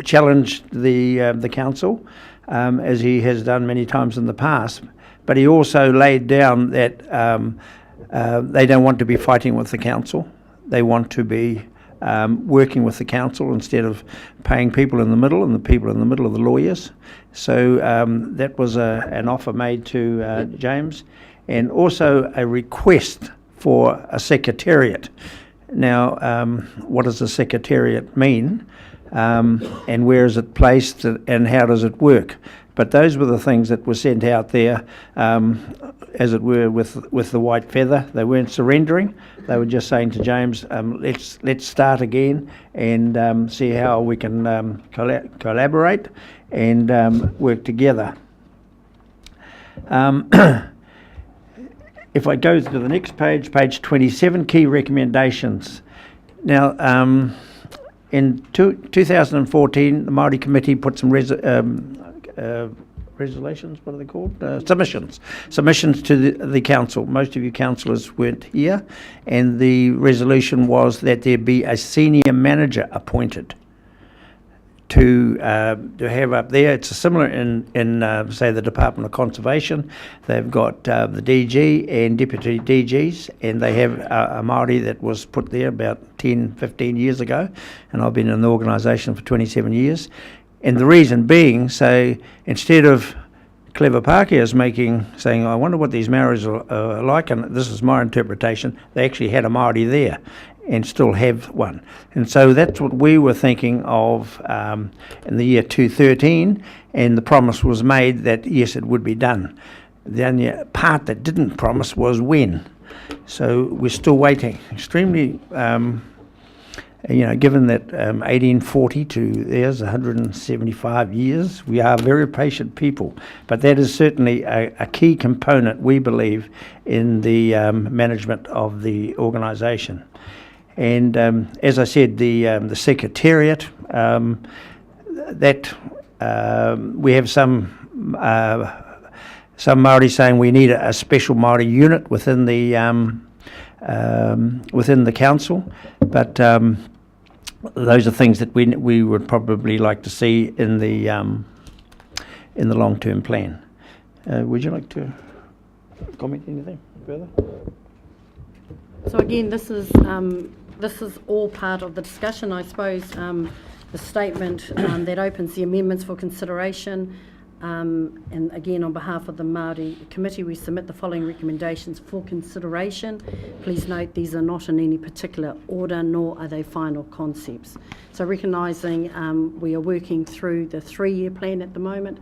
challenged the council, as he has done many times in the past, but he also laid down that they don't want to be fighting with the council. They want to be working with the council instead of paying people in the middle, and the people in the middle are the lawyers. So that was an offer made to James, and also a request for a secretariat. Now, what does a secretariat mean, and where is it placed, and how does it work? But those were the things that were sent out there, as it were, with the white feather. They weren't surrendering. They were just saying to James, let's start again and see how we can collaborate and work together. If I go to the next page, page 27, key recommendations. Now, in 2014, the Maori Committee put some resolutions, what are they called? Submissions to the council. Most of you councillors weren't here, and the resolution was that there be a senior manager appointed to have up there. It's similar in say the Department of Conservation. They've got the DG and deputy DGs, and they have a Māori that was put there about 10, 15 years ago, and I've been in the organisation for 27 years. And the reason being, so instead of clever Pākehās saying, I wonder what these Maoris are like, and this is my interpretation, they actually had a Māori there and still have one. And so that's what we were thinking of in the year 2013, and the promise was made that yes, it would be done. The only part that didn't promise was when. So we're still waiting. Extremely, given that 1840 to there's 175 years, we are very patient people. But that is certainly a key component, we believe, in the management of the organisation. And as I said, the secretariat, that we have some Māori saying we need a special Māori unit within the council, but those are things that we would probably like to see in the long-term plan. Would you like to comment anything further? So again, this is all part of the discussion, I suppose. The statement that opens the amendments for consideration, and again on behalf of the Maori Committee, we submit the following recommendations for consideration. Please note these are not in any particular order, nor are they final concepts. So recognising we are working through the 3-year plan at the moment,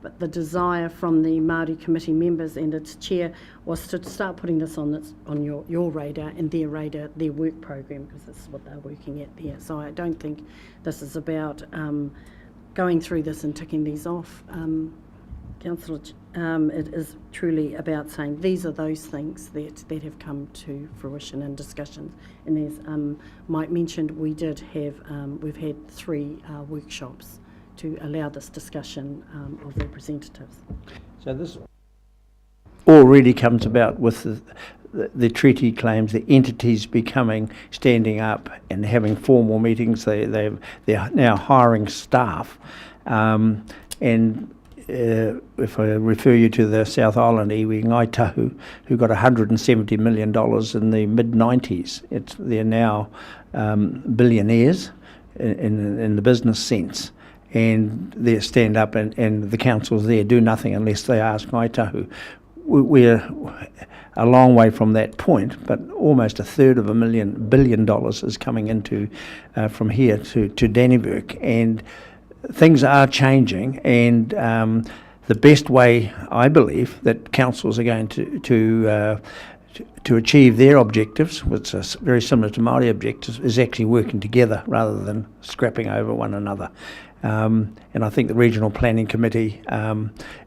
but the desire from the Maori Committee members and its chair was to start putting this on your radar and their radar, their work program, because this is what they're working at there. So I don't think this is about going through this and ticking these off, Councillor. It is truly about saying these are those things that have come to fruition in discussions. And as Mike mentioned, we've had 3 workshops to allow this discussion of representatives. So this already comes about with the treaty claims, the entities standing up and having formal meetings. They're now hiring staff, and if I refer you to the South Island iwi Ngai Tahu, who got $170 million in the mid-90s. They're now billionaires in the business sense, and they stand up, and the councils there do nothing unless they ask Ngai Tahu. We're a long way from that point, but almost $1/3 billion is coming into from here to Dannevirke, and things are changing. And the best way, I believe, that councils are going to achieve their objectives, which are very similar to Māori objectives, is actually working together rather than scrapping over one another. And I think the Regional Planning Committee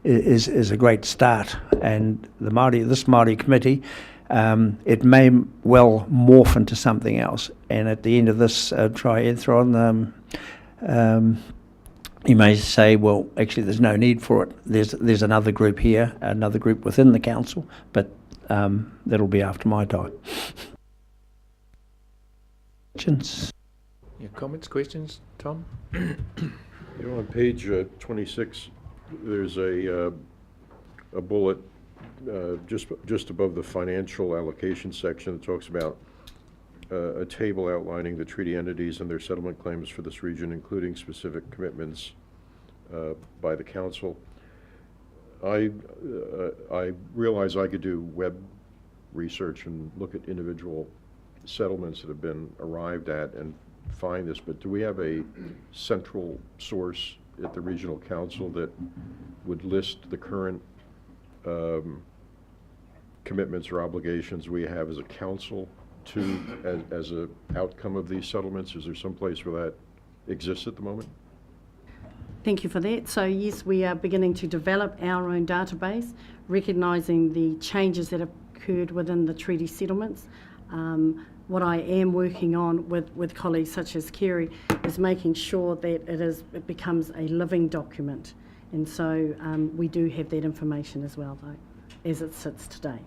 is a great start. And this Maori Committee, it may well morph into something else. And at the end of this triathlon, you may say, well, actually, there's no need for it. There's another group here, another group within the council, but that'll be after my time. Yeah, comments, questions, Tom? You know, on page 26, there's a bullet just above the financial allocation section that talks about a table outlining the treaty entities and their settlement claims for this region, including specific commitments by the council. I realize I could do web research and look at individual settlements that have been arrived at and find this, but do we have a central source at the regional council that would list the current commitments or obligations we have as a council as a outcome of these settlements? Is there some place where that exists at the moment? Thank you for that. So yes, we are beginning to develop our own database, recognising the changes that have occurred within the treaty settlements. What I am working on with colleagues such as Kerry is making sure that it becomes a living document. And so we do have that information as well, though, as it sits today.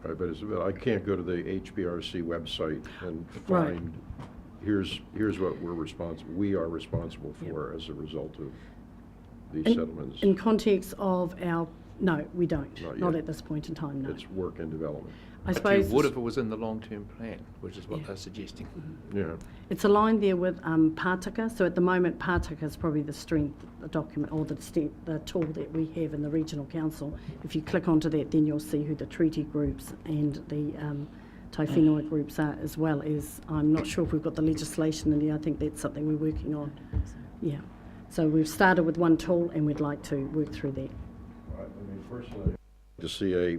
Right, but I can't go to the HBRC website and Right. find, here's what we are responsible for as a result of these settlements. In context of no, we don't. Not Not yet. at this point in time, no. It's work and development. I But suppose you would if it was in the long-term plan, which is what Yeah. they're suggesting. Yeah. it's aligned there with pātaka. So at the moment, pātaka is probably the strength, the document, or the tool that we have in the regional council. If you click onto that, then you'll see who the treaty groups and the Tai Whenua groups are, as well as, I'm not sure if we've got the legislation in there. I think that's something we're working on. Yeah. So we've started with one tool and we'd like to work through that. I mean, personally, to see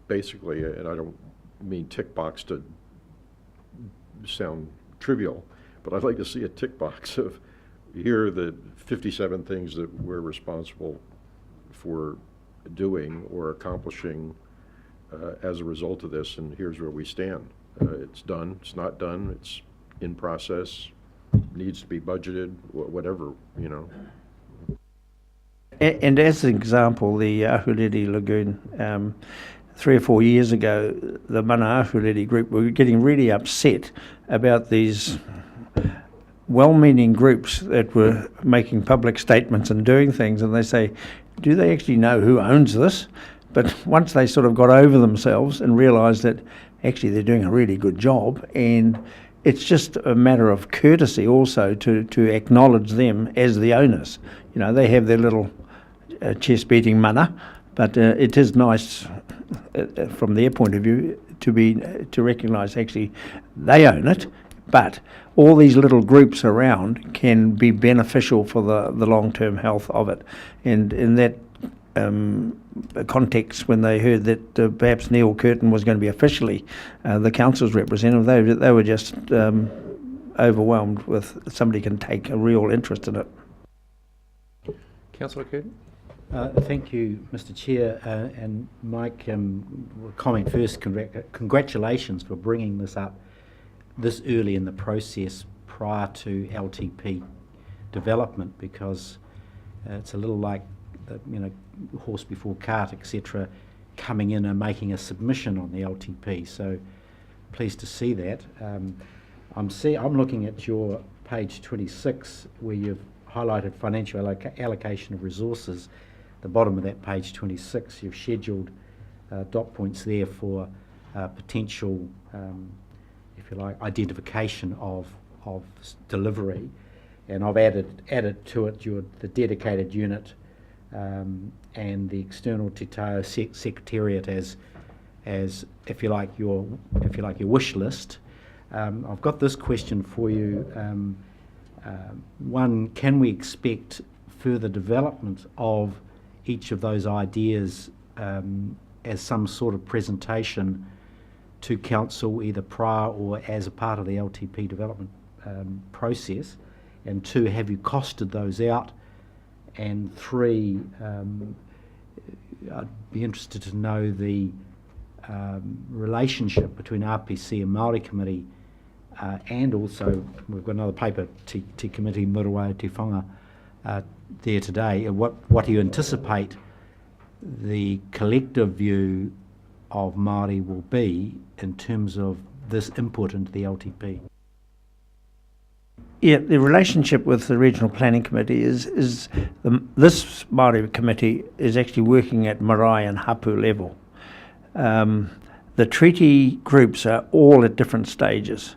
basically, and I don't mean tick box to sound trivial, but I'd like to see a tick box of here are the 57 things that we're responsible for doing or accomplishing as a result of this, and here's where we stand. It's done, it's not done, it's in process, needs to be budgeted, whatever, you know. And as an example, the Ahuriri Lagoon, 3 or 4 years ago, the Mana Ahuriri group were getting really upset about these well-meaning groups that were making public statements and doing things, and they say, do they actually know who owns this? But once they sort of got over themselves and realised that actually they're doing a really good job, and it's just a matter of courtesy also to acknowledge them as the owners. You know, they have their little chest-beating mana, but it is nice from their point of view to recognise actually they own it, but all these little groups around can be beneficial for the long-term health of it. And in that context, when they heard that perhaps Neil Curtin was going to be officially the council's representative, they were just overwhelmed with somebody can take a real interest in it. Councillor Curtin? Thank you, Mr. Chair, and Mike, comment first, congratulations for bringing this up this early in the process prior to LTP development, because it's a little like, horse before cart, etc. coming in and making a submission on the LTP. So pleased to see that. I'm looking at your page 26 where you've highlighted financial allocation of resources. The bottom of that page 26, you've scheduled dot points there for potential, if you like, identification of delivery, and I've added to it the dedicated unit and the external Te Tao Secretariat as if you like your wish list. I've got this question for you. One, can we expect further development of each of those ideas as some sort of presentation to council, either prior or as a part of the LTP development process? And two, have you costed those out? And three, I'd be interested to know the relationship between RPC and Maori Committee, and also we've got another paper, Te Committee Muriwai Te Whanga, there today. What do you anticipate the collective view of Māori will be in terms of this input into the LTP? Yeah, the relationship with the Regional Planning Committee is this Maori Committee is actually working at marae and hapu level. The treaty groups are all at different stages.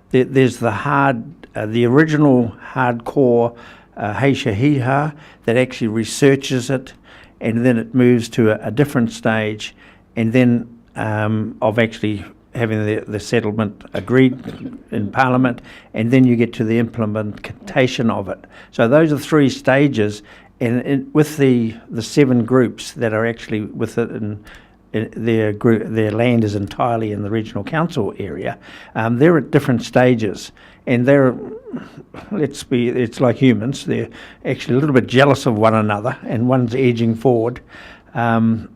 There's the original hardcore Heisha that actually researches it, and then it moves to a different stage, and then of actually having the settlement agreed in Parliament, and then you get to the implementation of it. So those are three stages, and with the 7 groups that are actually with it, and their land is entirely in the regional council area. They're at different stages, and it's like humans. They're actually a little bit jealous of one another, and one's edging forward. I'm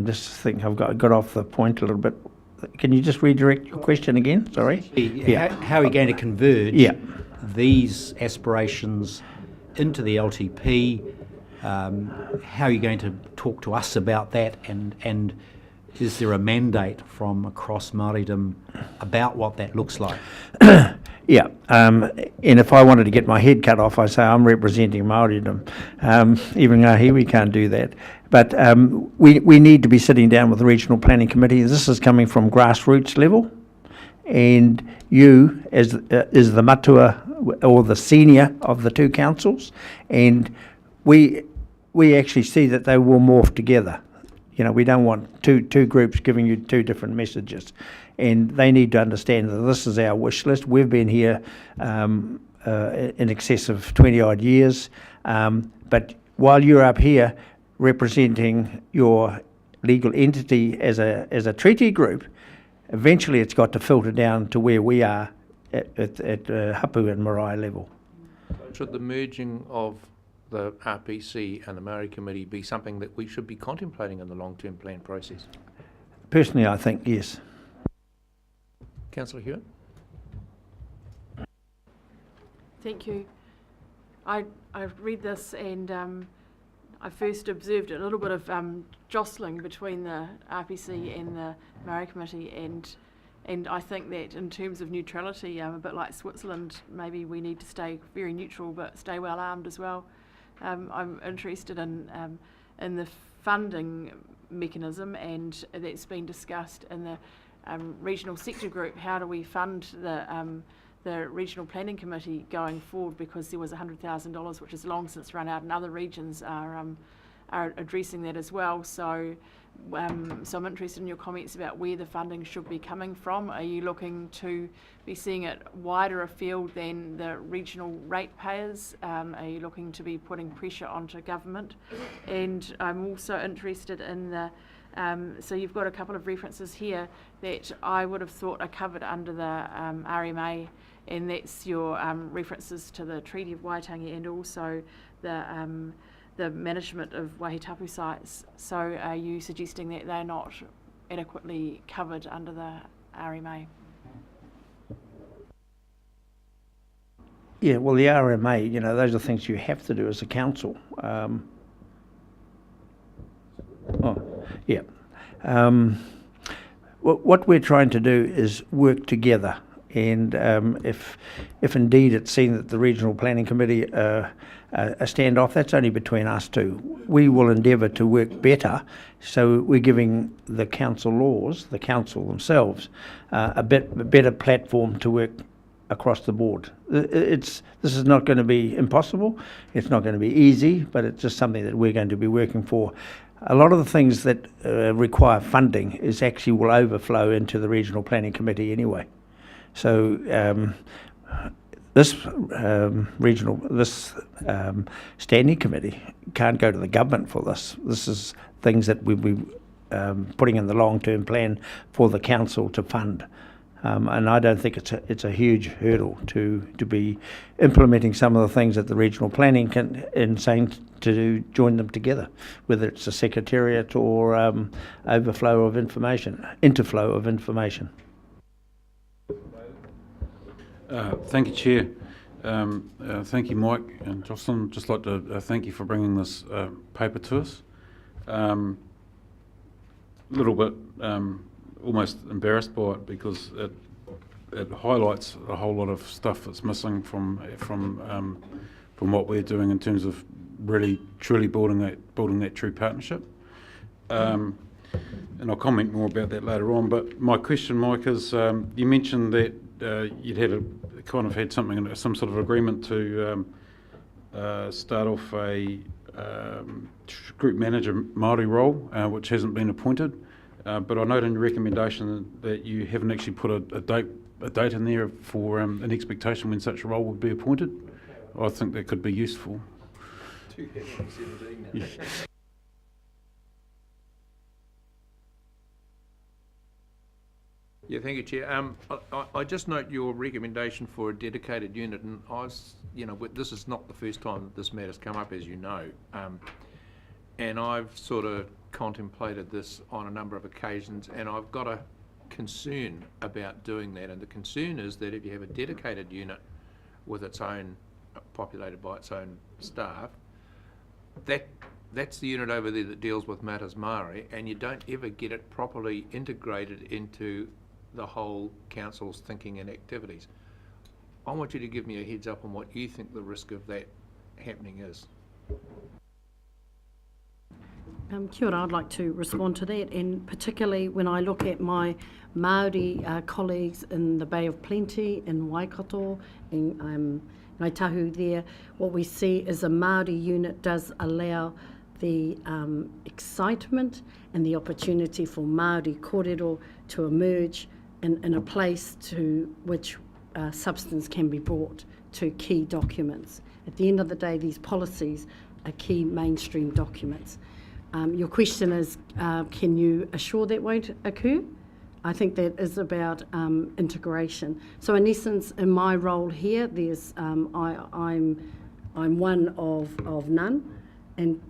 just thinking I've got off the point a little bit. Can you just redirect your question again? Sorry. How are you going to converge these aspirations into the LTP? How are you going to talk to us about that, and is there a mandate from across Māoridom about what that looks like? Yeah, and if I wanted to get my head cut off, I say I'm representing Māoridom. Even though here we can't do that. But we need to be sitting down with the Regional Planning Committee. This is coming from grassroots level, and you as the matua or the senior of the 2 councils, and we actually see that they will morph together. You know, we don't want two groups giving you 2 different messages, and they need to understand that this is our wish list. We've been here in excess of 20 odd years, but while you're up here representing your legal entity as a treaty group, eventually it's got to filter down to where we are at hapu and marae level. Should the merging of the RPC and the Maori Committee be something that we should be contemplating in the long-term plan process? Personally, I think yes. Councillor Hewitt? Thank you. I read this, and I first observed a little bit of jostling between the RPC and the Maori Committee, and I think that in terms of neutrality, a bit like Switzerland, maybe we need to stay very neutral but stay well armed as well. I'm interested in the funding mechanism, and that's been discussed in the regional sector group. How do we fund the Regional Planning Committee going forward, because there was $100,000 which has long since run out, and other regions are addressing that as well. So I'm interested in your comments about where the funding should be coming from. Are you looking to be seeing it wider afield than the regional ratepayers? Are you looking to be putting pressure onto government? And I'm also interested in the so you've got a couple of references here that I would have thought are covered under the RMA, and that's your references to the Treaty of Waitangi and also the management of wahitapu sites. So are you suggesting that they're not adequately covered under the RMA? Yeah, well, the RMA, those are things you have to do as a council. Yeah. What we're trying to do is work together, and if indeed it's seen that the Regional Planning Committee a standoff, that's only between us two. We will endeavour to work better, so we're giving the council laws, the council themselves, a better platform to work across the board. This is not going to be impossible, it's not going to be easy, but it's just something that we're going to be working for. A lot of the things that require funding is actually will overflow into the Regional Planning Committee anyway. So this standing committee can't go to the government for this. This is things that we'll be putting in the long-term plan for the council to fund. And I don't think it's a huge hurdle to be implementing some of the things that the regional planning and saying to join them together, whether it's a secretariat or interflow of information. Thank you, Chair. Thank you, Mike and Jocelyn. Just like to thank you for bringing this paper to us. A little bit almost embarrassed by it because it highlights a whole lot of stuff that's missing from what we're doing in terms of really truly building that true partnership. And I'll comment more about that later on. But my question, Mike, is you mentioned that you'd had some sort of agreement to start off a group manager Maori role, which hasn't been appointed. But I note in your recommendation that you haven't actually put a date in there for an expectation when such a role would be appointed. I think that could be useful. Yeah, thank you, Chair. I just note your recommendation for a dedicated unit, and this is not the first time that this matter's come up, as you know, and I've sort of contemplated this on a number of occasions, and I've got a concern about doing that, and the concern is that if you have a dedicated unit with its own, populated by its own staff, that's the unit over there that deals with matters Maori, and you don't ever get it properly integrated into the whole council's thinking and activities. I want you to give me a heads up on what you think the risk of that happening is. Kia ora, I'd like to respond to that, and particularly when I look at my Maori colleagues in the Bay of Plenty, in Waikato, in Ngāi Tahu there, what we see is a Maori unit does allow the excitement and the opportunity for Maori kōrero to emerge in a place to which substance can be brought to key documents. At the end of the day, these policies are key mainstream documents. Your question is, can you assure that won't occur? I think that is about integration. So in essence, in my role here, there's I'm one of none,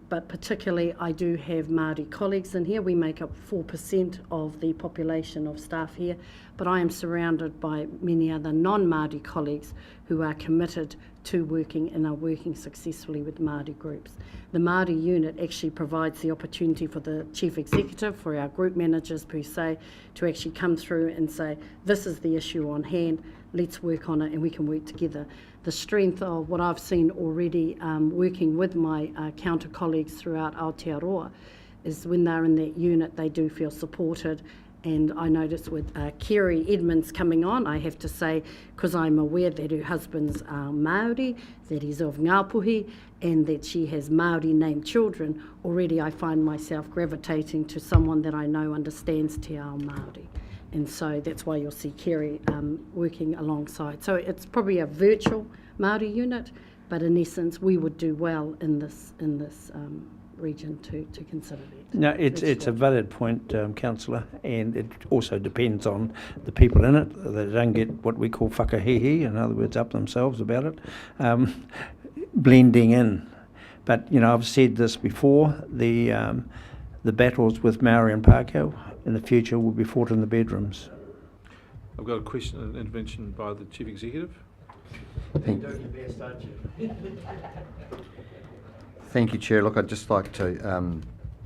but particularly I do have Māori colleagues in here. We make up 4% of the population of staff here, but I am surrounded by many other non-Māori colleagues who are committed to working and are working successfully with Māori groups. The Māori unit actually provides the opportunity for the Chief Executive, for our group managers per se, to actually come through and say, this is the issue on hand, let's work on it and we can work together. The strength of what I've seen already working with my counter colleagues throughout Aotearoa is when they're in that unit, they do feel supported. And I noticed with Kerry Edmonds coming on, I have to say, because I'm aware that her husband's Māori, that he's of Ngāpuhi, and that she has Māori named children, already I find myself gravitating to someone that I know understands Te Ao Māori. And so that's why you'll see Kerry working alongside. So it's probably a virtual Māori unit, but in essence, we would do well in this region to consider that. No, it's a valid point, Councillor, and it also depends on the people in it. They don't get what we call whakahihi, in other words, up themselves about it, blending in. But, I've said this before, the battles with Maori and Pākehā in the future will be fought in the bedrooms. I've got a question, an intervention by the Chief Executive. Thank you, Chair. Look, I'd just like to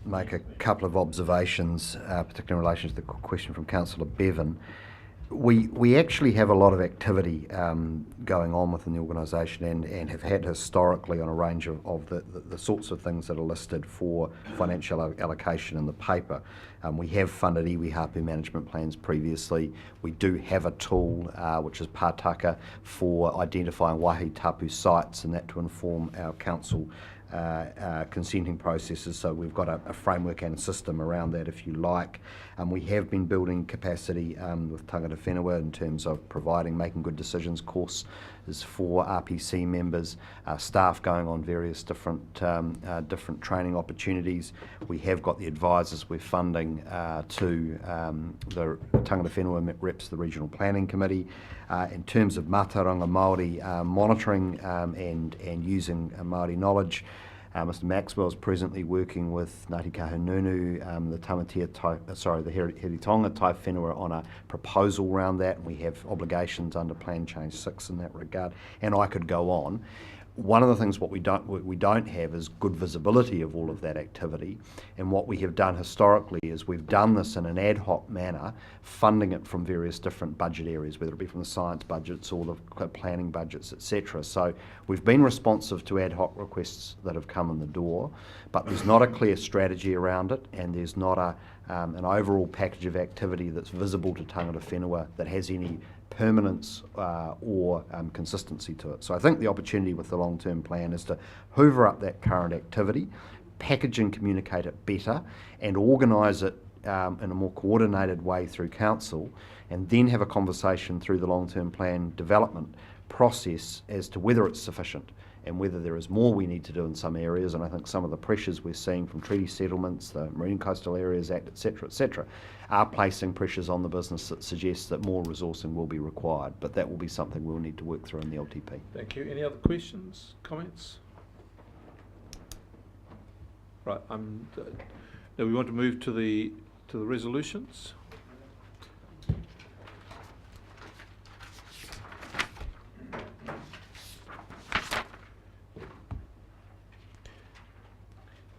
make a couple of observations, particularly in relation to the question from Councillor Bevan. We actually have a lot of activity going on within the organisation and have had historically on a range of the sorts of things that are listed for financial allocation in the paper. We have funded iwi hapu management plans previously. We do have a tool which is pātaka for identifying wāhi tapu sites, and that to inform our council consenting processes, so we've got a framework and a system around that, if you like. We have been building capacity with tangata whenua in terms of making good decisions courses for RPC members, staff going on various different training opportunities. We have got the advisors we're funding to the tangata whenua reps of the Regional Planning Committee. In terms of Mātauranga Māori monitoring and using Māori knowledge, Mr Maxwell is presently working with Ngāti Kahungunu, the the Heritonga Tai Whenua on a proposal around that, and we have obligations under Plan Change 6 in that regard, and I could go on. One of the things what we don't have is good visibility of all of that activity, and what we have done historically is we've done this in an ad hoc manner, funding it from various different budget areas, whether it be from the science budgets or the planning budgets, etc. So we've been responsive to ad hoc requests that have come in the door, but there's not a clear strategy around it, and there's not an overall package of activity that's visible to tangata whenua that has any permanence or consistency to it. So I think the opportunity with the long-term plan is to hoover up that current activity, package and communicate it better, and organise it in a more coordinated way through council, and then have a conversation through the long-term plan development process as to whether it's sufficient and whether there is more we need to do in some areas. And I think some of the pressures we're seeing from treaty settlements, the Marine Coastal Areas Act, etc., are placing pressures on the business that suggests that more resourcing will be required. But that will be something we'll need to work through in the LTP. Thank you. Any other questions, comments? Right. Now we want to move to the resolutions.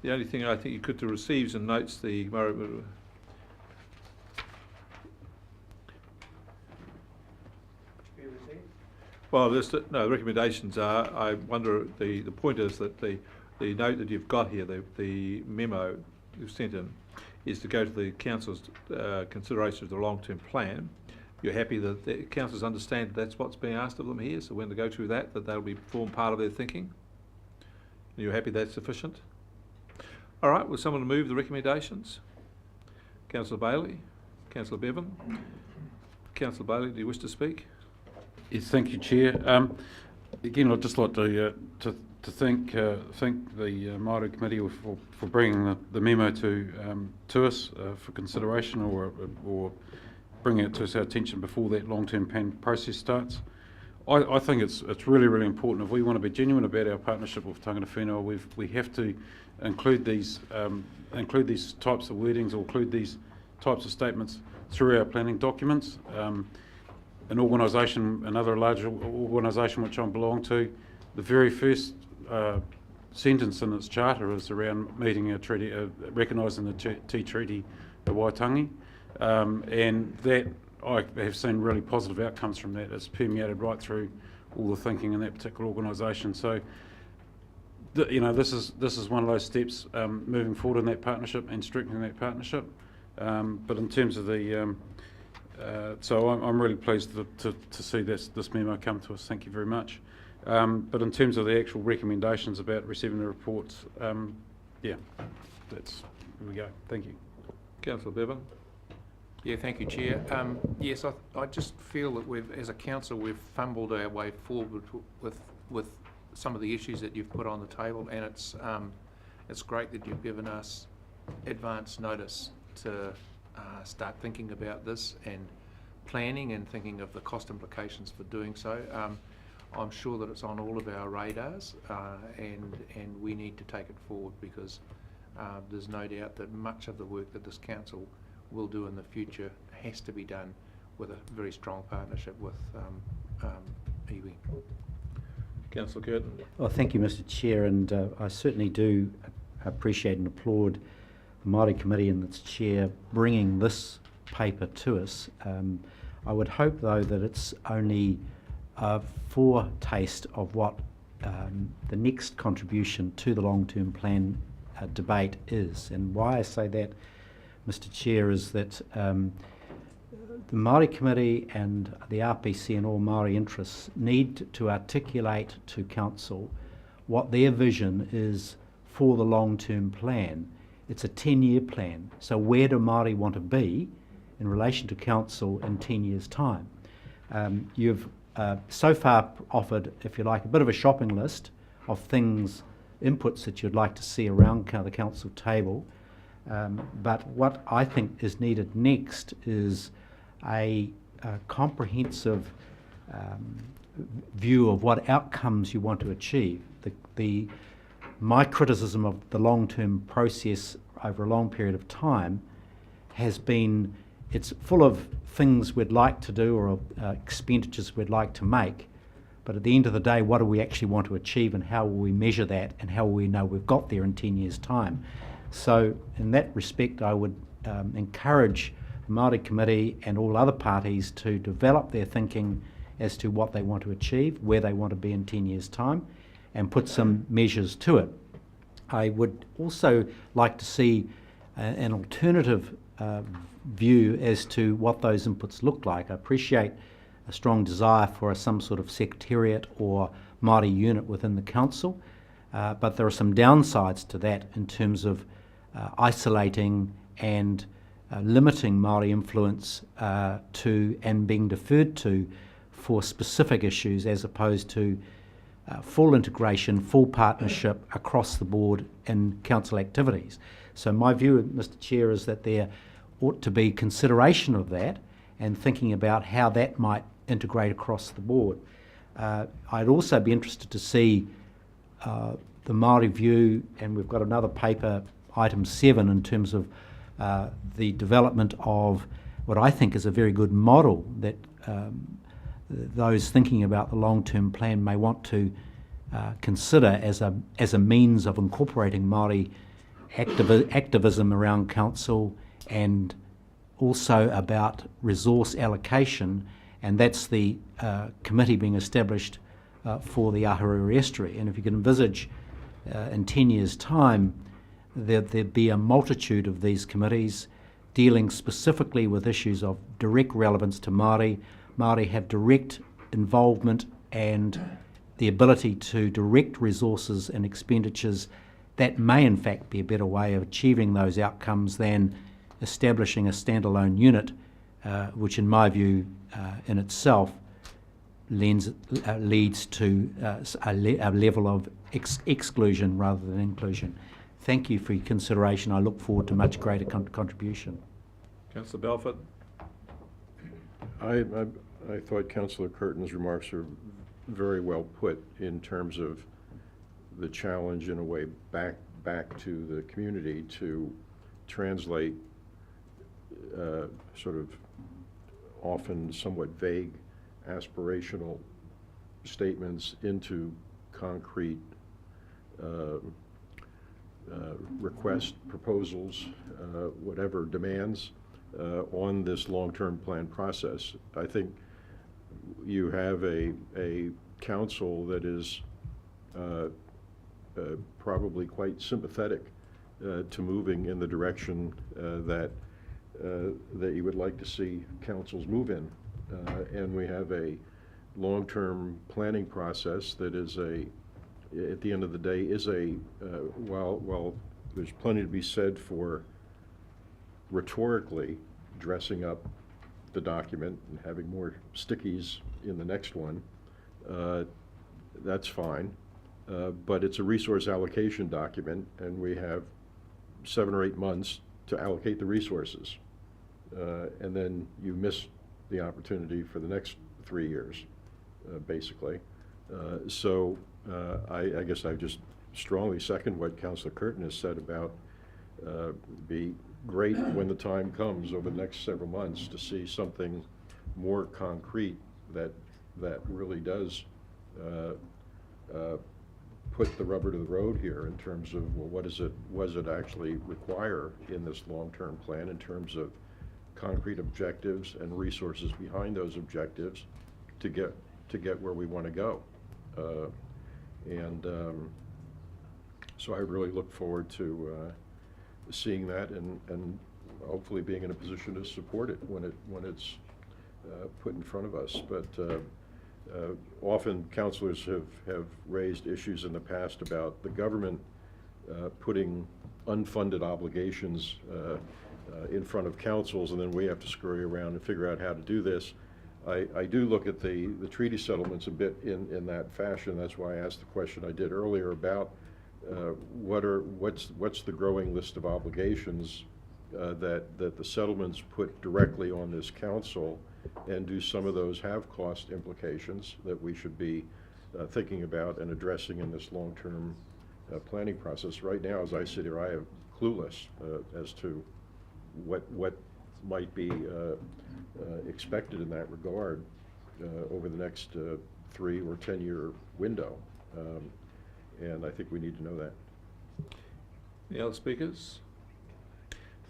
The only thing I think you could to receives and notes the well, no, recommendations are, I wonder, the point is that the note that you've got here, the memo you've sent in, is to go to the council's consideration of the long-term plan. You're happy that the councillors understand that's what's being asked of them here, so when they go through that that'll form part of their thinking? And you're happy that's sufficient? All right, will someone move the recommendations? Councillor Bailey, Councillor Bevan. Councillor Bailey, do you wish to speak? Yes, thank you, Chair. Again, I'd just like to thank the Maori Committee for bringing the memo to us for consideration, or bringing it to our attention before that long-term plan process starts. I think it's really, really important. If we want to be genuine about our partnership with tangata whenua, we have to include these types of wordings, or include these types of statements through our planning documents. An organisation, another large organisation which I belong to, the very first sentence in its charter is around meeting a treaty, recognising the Tea Treaty of Waitangi, and that I have seen really positive outcomes from that. It's permeated right through all the thinking in that particular organisation. So, this is one of those steps moving forward in that partnership and strengthening that partnership. But in terms of the, so I'm really pleased to see this memo come to us. Thank you very much. But in terms of the actual recommendations about receiving the reports, yeah, here we go. Thank you. Councillor Bevan. Yeah, thank you, Chair. Yes, I just feel that as a council, we've fumbled our way forward with some of the issues that you've put on the table, and it's great that you've given us advance notice to start thinking about this and planning and thinking of the cost implications for doing so. I'm sure that it's on all of our radars, and we need to take it forward, because there's no doubt that much of the work that this council will do in the future has to be done with a very strong partnership with iwi. Councillor Curtin. Well, thank you, Mr. Chair, and I certainly do appreciate and applaud the Maori Committee and its chair bringing this paper to us. I would hope, though, that it's only a foretaste of what the next contribution to the long-term plan debate is. And why I say that, Mr. Chair, is that the Maori Committee and the RPC and all Maori interests need to articulate to Council what their vision is for the long-term plan. It's a 10-year plan. So where do Maori want to be in relation to Council in 10 years' time? You've so far offered, if you like, a bit of a shopping list of things, inputs that you'd like to see around the Council table. But what I think is needed next is a comprehensive view of what outcomes you want to achieve. My criticism of the long-term process over a long period of time has been it's full of things we'd like to do or expenditures we'd like to make, but at the end of the day, what do we actually want to achieve and how will we measure that and how will we know we've got there in 10 years' time? So in that respect, I would encourage the Maori Committee and all other parties to develop their thinking as to what they want to achieve, where they want to be in 10 years' time, and put some measures to it. I would also like to see an alternative view as to what those inputs look like. I appreciate a strong desire for some sort of secretariat or Māori unit within the council, but there are some downsides to that in terms of isolating and limiting Māori influence to and being deferred to for specific issues as opposed to full integration, full partnership across the board in council activities. So my view, Mr. Chair, is that there ought to be consideration of that and thinking about how that might integrate across the board. I'd also be interested to see the Māori view, and we've got another paper, item 7, in terms of the development of what I think is a very good model that those thinking about the long-term plan may want to consider as a means of incorporating Māori activism around council and also about resource allocation, and that's the committee being established for the Ahuriri Estuary. And if you can envisage in 10 years' time there'd be a multitude of these committees dealing specifically with issues of direct relevance to Māori. Māori have direct involvement and the ability to direct resources and expenditures. That may in fact be a better way of achieving those outcomes than establishing a standalone unit, which in my view in itself leads to a level of exclusion rather than inclusion. Thank you for your consideration. I look forward to much greater contribution. Councillor Belford. I thought Councillor Curtin's remarks are very well put in terms of the challenge, in a way, back to the community to translate sort of often somewhat vague aspirational statements into concrete requests, proposals, whatever demands on this long-term plan process. I think you have a council that is probably quite sympathetic to moving in the direction that you would like to see councils move in. And we have a long-term planning process that is at the end of the day, is while there's plenty to be said for rhetorically dressing up the document and having more stickies in the next one, that's fine. But it's a resource allocation document, and we have 7 or 8 months to allocate the resources. And then you miss the opportunity for the next 3 years, basically. So I guess I just strongly second what Councillor Curtin has said about be great when the time comes over the next several months to see something more concrete that really does put the rubber to the road here in terms of, well, what does it actually require in this long-term plan in terms of concrete objectives and resources behind those objectives to get where we want to go. So I really look forward to seeing that and hopefully being in a position to support it when it's put in front of us. But often councillors have raised issues in the past about the government putting unfunded obligations in front of councils, and then we have to scurry around and figure out how to do this. I do look at the treaty settlements a bit in that fashion. That's why I asked the question I did earlier about what's the growing list of obligations that the settlements put directly on this council, and do some of those have cost implications that we should be thinking about and addressing in this long-term planning process. Right now, as I sit here, I am clueless as to what might be expected in that regard over the next 3 or 10 year window, and I think we need to know that. Any other speakers?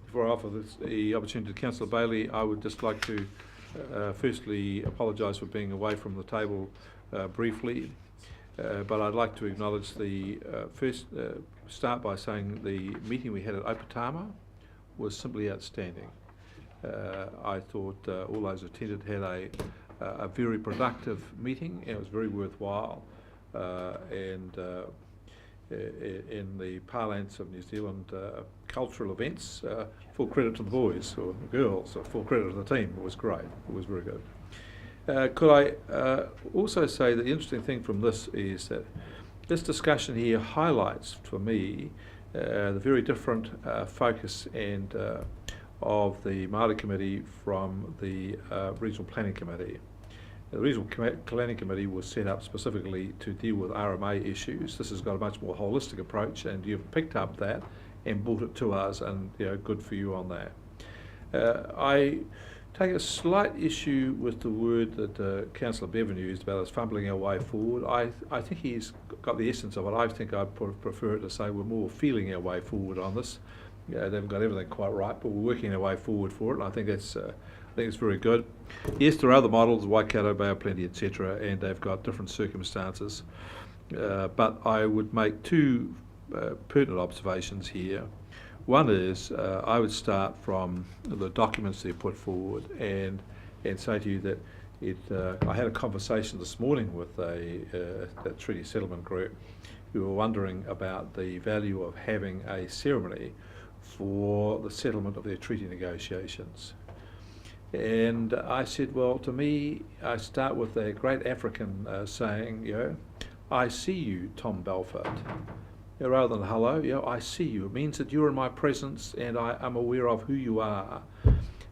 Before I offer the opportunity to Councillor Bailey, I would just like to firstly apologise for being away from the table briefly, but I'd like to acknowledge the start by saying the meeting we had at Opatama was simply outstanding. I thought all those attended had a very productive meeting, and it was very worthwhile. And in the parlance of New Zealand cultural events, full credit to the boys or the girls, or full credit to the team. It was great. It was very good. Could I also say that the interesting thing from this is that this discussion here highlights for me the very different focus and of the Maori Committee from the Regional Planning Committee. The Regional Planning Committee was set up specifically to deal with RMA issues. This has got a much more holistic approach, and you've picked up that and brought it to us, and good for you on that. I take a slight issue with the word that Councillor Bevan used about us fumbling our way forward. I think he's got the essence of it. I think I'd prefer it to say we're more feeling our way forward on this. They haven't got everything quite right, but we're working our way forward for it, and I think that's it's very good. Yes, there are other models, Waikato, Bay of Plenty, etc., and they've got different circumstances. But I would make 2 pertinent observations here. One is I would start from the documents they put forward and say to you that I had a conversation this morning with a treaty settlement group who were wondering about the value of having a ceremony for the settlement of their treaty negotiations. And I said, well, to me, I start with a great African saying, I see you, Tom Belford. Rather than hello, I see you. It means that you're in my presence and I am aware of who you are.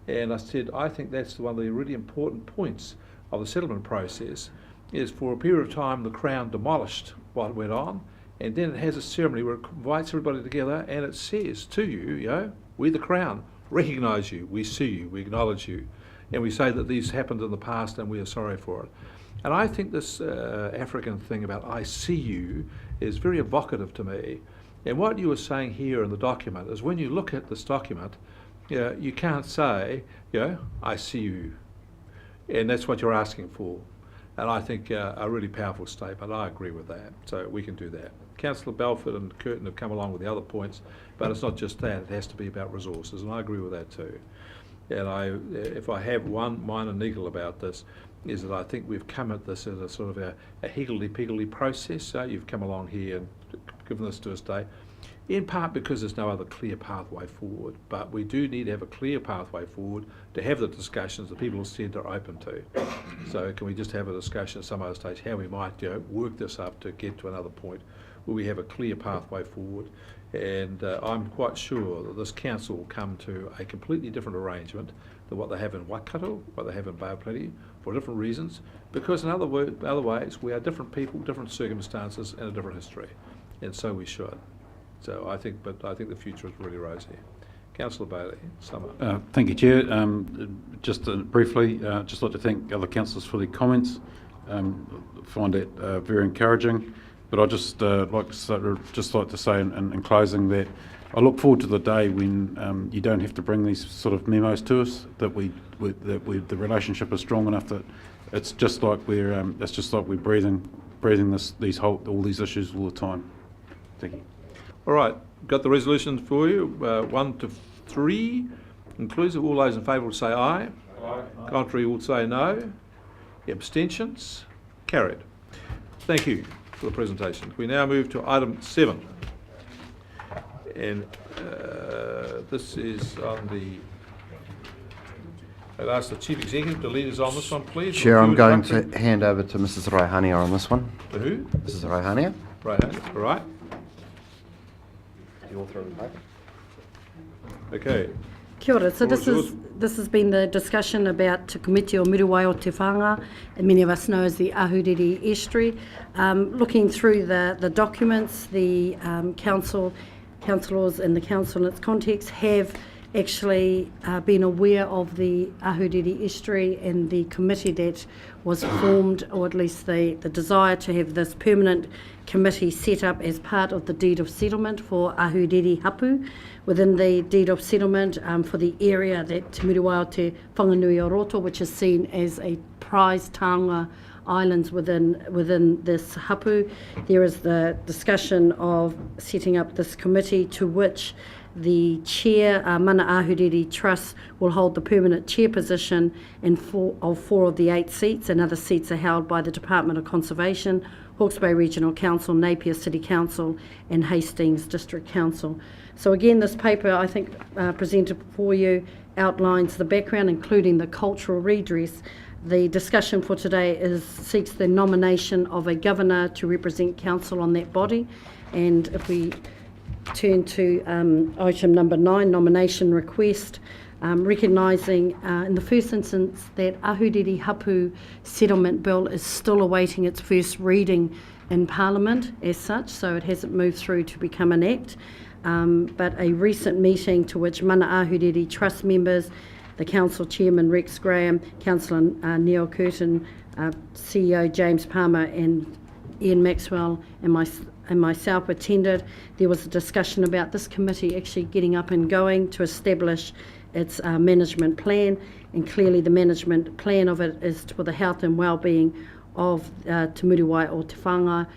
And I said, I think that's one of the really important points of the settlement process, is for a period of time the Crown demolished what went on, and then it has a ceremony where it invites everybody together and it says to you, we the Crown recognise you, we see you, we acknowledge you, and we say that these happened in the past and we are sorry for it. And I think this African thing about I see you is very evocative to me. And what you were saying here in the document is when you look at this document, you can't say, I see you. And that's what you're asking for. And I think a really powerful statement. I agree with that. So we can do that. Councillor Belford and Curtin have come along with the other points, but it's not just that. It has to be about resources, and I agree with that too. And if I have one minor niggle about this, is that I think we've come at this as a sort of a higgledy-piggledy process. You've come along here and given this to us today, in part because there's no other clear pathway forward. But we do need to have a clear pathway forward to have the discussions that people have said they're open to. So can we just have a discussion at some other stage how we might work this up to get to another point where we have a clear pathway forward. And I'm quite sure that this council will come to a completely different arrangement than what they have in Waikato, what they have in Bay of Plenty, for different reasons, because in other ways we are different people, different circumstances and a different history, and so we should. So I think the future is really rosy. Councillor Bailey, summer. Thank you, Chair. Just briefly, just like to thank other councillors for their comments. Find it very encouraging. But I'd just like to say in closing that I look forward to the day when you don't have to bring these sort of memos to us. That the relationship is strong enough that it's just like we're breathing all these issues all the time. Thank you. All right, got the resolutions for you. 1 to 3, inclusive. All those in favour will say aye. Aye. Contrary will say no. Abstentions? Carried. Thank you for the presentation. We now move to item 7. And this is on the... I'd ask the Chief Executive to lead us on this one, please. Chair, I'm going to hand over to Mrs. Raihania on this one. To who? Mrs. Raihania. Raihania, all right. The author of the paper. Okay. Kia ora. So this has been the discussion about Te Komiti o Muriwai o Te Whanga, and many of us know as the Ahuriri Estuary. Looking through the documents, the councillors and the council in its context have actually been aware of the Ahuriri Estuary and the committee that was formed, or at least the desire to have this permanent committee set up as part of the deed of settlement for Ahuriri Hapu. Within the deed of settlement for the area that Te Muriwai o Te Whanganui o Roto, which is seen as a prize taonga islands within this hapu, there is the discussion of setting up this committee to which the chair, Mana Ahuriri Trust, will hold the permanent chair position in 4 of the 8 seats, and other seats are held by the Department of Conservation, Hawke's Bay Regional Council, Napier City Council and Hastings District Council. So again, this paper, I think, presented for you outlines the background, including the cultural redress. The discussion for today seeks the nomination of a governor to represent council on that body. And if we turn to item number 9, nomination request, recognising in the first instance that Ahuriri Hapu Settlement Bill is still awaiting its first reading in Parliament as such, so it hasn't moved through to become an act. But a recent meeting to which Mana Ahuriri Trust members, the Council Chairman Rex Graham, Councillor Neil Curtin, CEO James Palmer and Ian Maxwell and myself attended, there was a discussion about this committee actually getting up and going to establish its management plan, and clearly the management plan of it is for the health and well-being of Te Muriwai o Te Whanga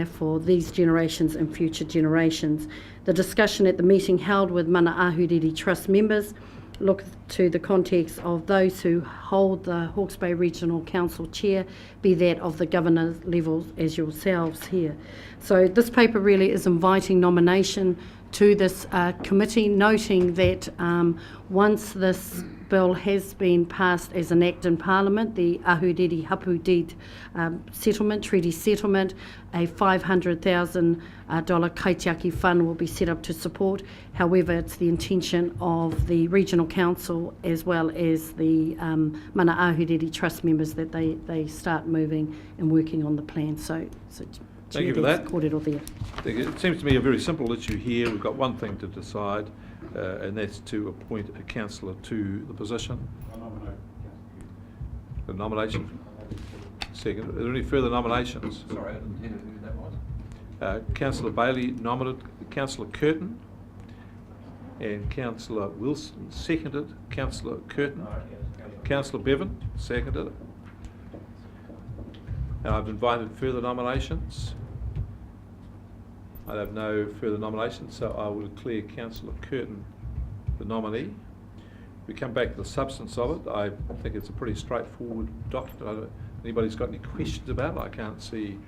for these generations and future generations. The discussion at the meeting held with Mana Ahuriri Trust members look to the context of those who hold the Hawke's Bay Regional Council chair, be that of the governor levels as yourselves here. So this paper really is inviting nomination to this committee, noting that once this bill has been passed as an act in Parliament, the Ahuriri Hapu Deed Treaty Settlement, a $500,000 kaitiaki fund will be set up to support. However, it's the intention of the Regional Council as well as the Mana Ahuriri Trust members that they start moving and working on the plan. So thank you for that. There. It seems to me a very simple issue here. We've got one thing to decide, and that's to appoint a councillor to the position. The nomination. Second. Are there any further nominations? Sorry, I didn't hear who that was. Councillor Bailey nominated Councillor Curtin, and Councillor Wilson seconded Councillor Curtin. Councillor Bevan seconded it. And I've invited further nominations. I have no further nominations, so I will declare Councillor Curtin the nominee. We come back to the substance of it. I think it's a pretty straightforward document. I don't know if anybody's got any questions about it. I can't see,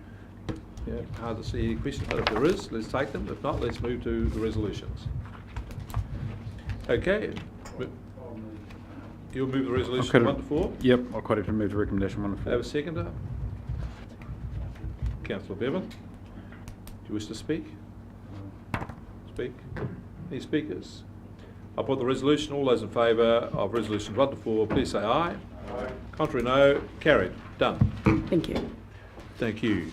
hard to see any questions, but if there is, let's take them. If not, let's move to the resolutions. Okay. You'll move the resolution 1 to 4? Yep, I'll quite happy to move the recommendation 1 to 4. Have a seconder? Councillor Bevan, do you wish to speak? Speak. Any speakers? I'll put the resolution. All those in favour of resolution 1 to 4, please say aye. Aye. Contrary, no. Carried. Done. Thank you. Thank you.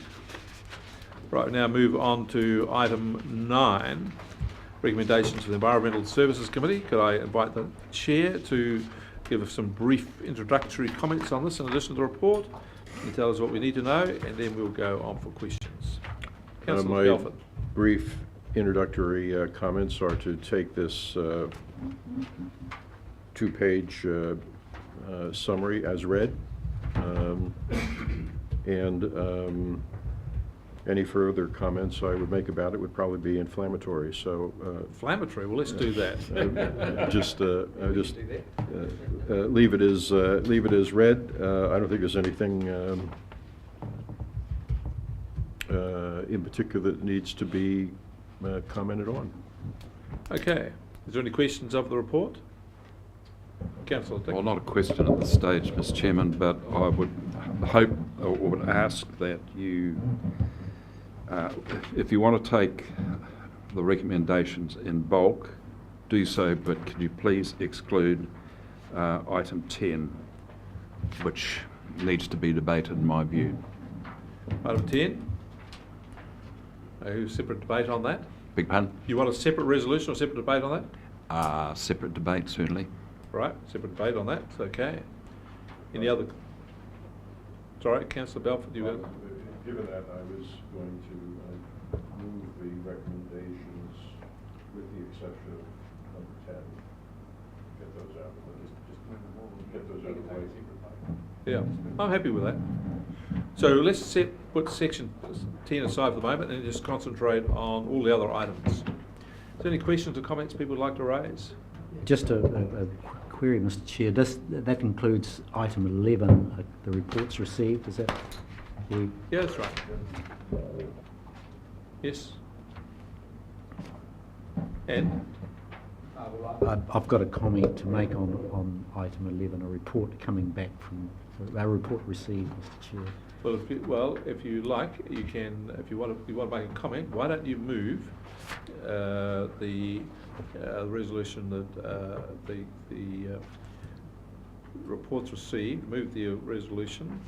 Right, we now move on to item 9, recommendations for the Environmental Services Committee. Could I invite the Chair to give us some brief introductory comments on this in addition to the report, and tell us what we need to know, and then we'll go on for questions. Councillor My Belford. brief introductory comments are to take this two-page summary as read, and any further comments I would make about it would probably be inflammatory. So Inflammatory, well, let's do that. just leave it as read. I don't think there's anything in particular that needs to be commented on. Okay. Is there any questions of the report? Councillor Dick. Well, not a question at this stage, Mr. Chairman, but I would hope or would ask that you, if you want to take the recommendations in bulk, do so, but can you please exclude item 10, which needs to be debated in my view. Item 10. Separate debate on that? Big pardon? You want a separate resolution or separate debate on that? Separate debate, certainly. Right, separate debate on that. It's okay. Any other? Sorry, Councillor Belford, you got? Given that, I was going to move the recommendations with the exception of number 10. Get those out. Just get those out of the way. Yeah, I'm happy with that. So let's put section 10 aside for the moment and just concentrate on all the other items. Is there any questions or comments people would like to raise? Just a query, Mr. Chair. That includes item 11, the reports received. Is that? Yeah, that's right. Yes. And? I've got a comment to make on item 11, a report coming back from a report received, Mr. Chair. Well, if you like, you can. If you want to make a comment, why don't you move the resolution that the reports received? Move the resolution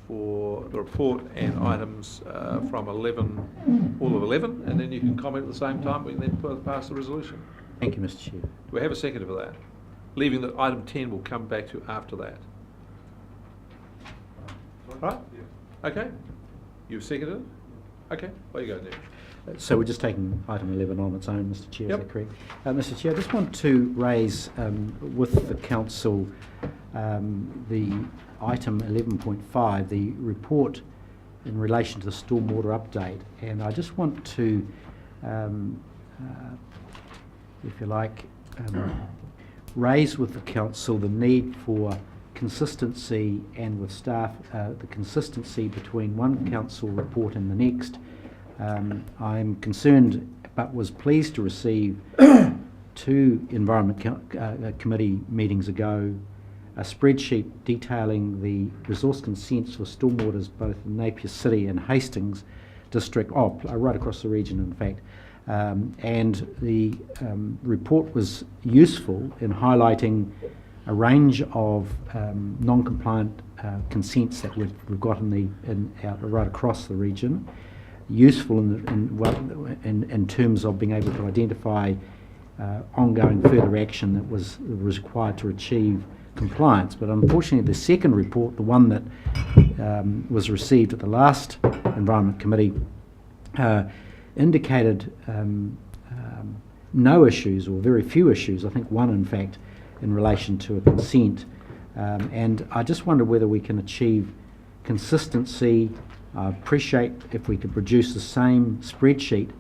for the report and items from 11, all of 11, and then you can comment at the same time. We can then pass the resolution. Thank you, Mr. Chair. Do we have a second for that? Leaving that item 10 will come back to after that. Right? Okay. You've seconded it? Okay. Well, you go there. So we're just taking item 11 on its own, Mr. Chair, Yep. is that correct? Mr. Chair, I just want to raise with the Council the item 11.5, the report in relation to the stormwater update. And I just want to, if you like, raise with the Council the need for consistency and with staff, the consistency between one Council report and the next. I'm concerned but was pleased to receive two Environment Committee meetings ago a spreadsheet detailing the resource consents for stormwaters both in Napier City and Hastings district, right across the region in fact. And the report was useful in highlighting a range of non-compliant consents that we've got right across the region. Useful in terms of being able to identify ongoing further action that was required to achieve compliance. But unfortunately, the second report, the one that was received at the last Environment Committee, indicated no issues or very few issues. I think one, in fact, in relation to a consent. And I just wonder whether we can achieve consistency. I appreciate if we could produce the same spreadsheet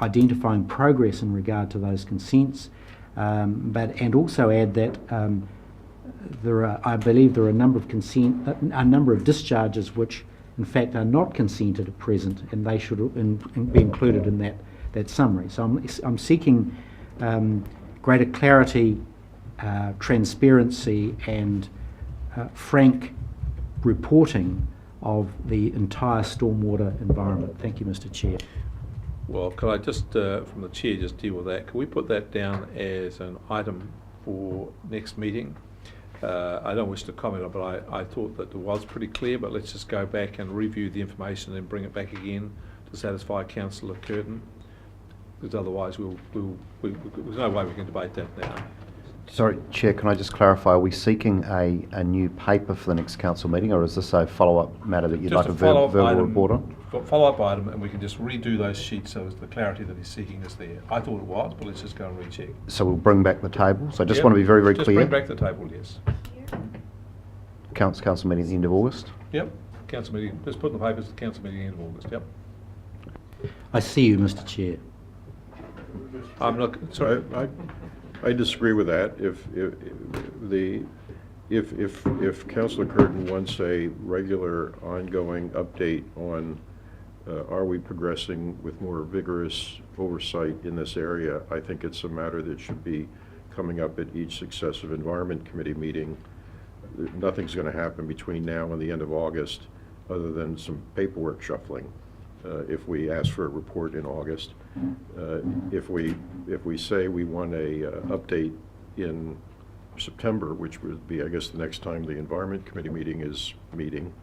identifying progress in regard to those consents, and also add that I believe there are a number of discharges which in fact are not consented at present, and they should be included in that summary. So I'm seeking greater clarity, transparency and frank reporting of the entire stormwater environment. Thank you, Mr. Chair. Well, could I just, from the Chair, just deal with that? Can we put that down as an item for next meeting? I don't wish to comment on it, but I thought that it was pretty clear, but let's just go back and review the information and bring it back again to satisfy Councillor Curtin, because otherwise there's no way we can debate that now. Sorry, Chair, can I just clarify, are we seeking a new paper for the next council meeting, or is this a follow-up matter that you'd Just like a follow-up verbal item, report on? Follow-up item, and we can just redo those sheets so as the clarity that he's seeking is there. I thought it was, but let's just go and recheck. So we'll bring back the table. So I just Yep. want to be very, very Just clear. bring back the table, yes. Council meeting at the end of August. Yep, council meeting, just put in the papers at the council meeting end of August, yep. I see you, Mr Chair. I'm not, sorry. I disagree with that. If Councillor Curtin wants a regular, ongoing update on are we progressing with more vigorous oversight in this area, I think it's a matter that should be coming up at each successive Environment Committee meeting. Nothing's going to happen between now and the end of August other than some paperwork shuffling. If we ask for a report in August, if we say we want a update in September, which would be, I guess, the next time the Environment Committee meeting is meeting,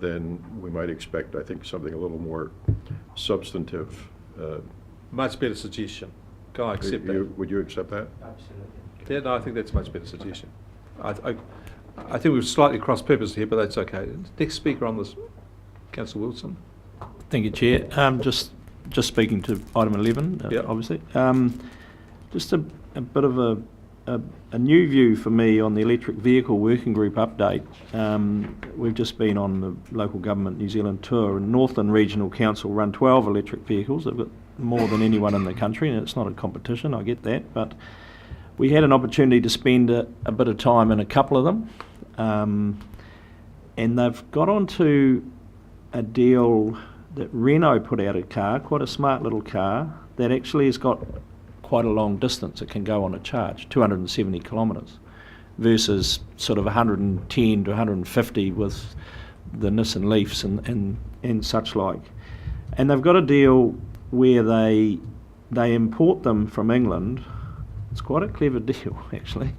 then we might expect, I think, something a little more substantive. Much better suggestion. Can I accept that? Would you accept that? Yeah, no, I think that's a much better suggestion. I think we've slightly crossed purposes here, but that's okay. Next speaker on this, Councillor Wilson. Thank you, Chair. Just speaking to item 11, Yep. obviously. Just a bit of a new view for me on the electric vehicle working group update. We've just been on the local government New Zealand tour, and Northland Regional Council run 12 electric vehicles. They've got more than anyone in the country, and it's not a competition, I get that, but we had an opportunity to spend a bit of time in a couple of them, and they've got onto a deal that Renault put out a car, quite a smart little car, that actually has got quite a long distance. It can go on a charge, 270 kilometres, versus sort of 110 to 150 with the Nissan Leafs and such like. And they've got a deal where they import them from England. It's quite a clever deal, actually.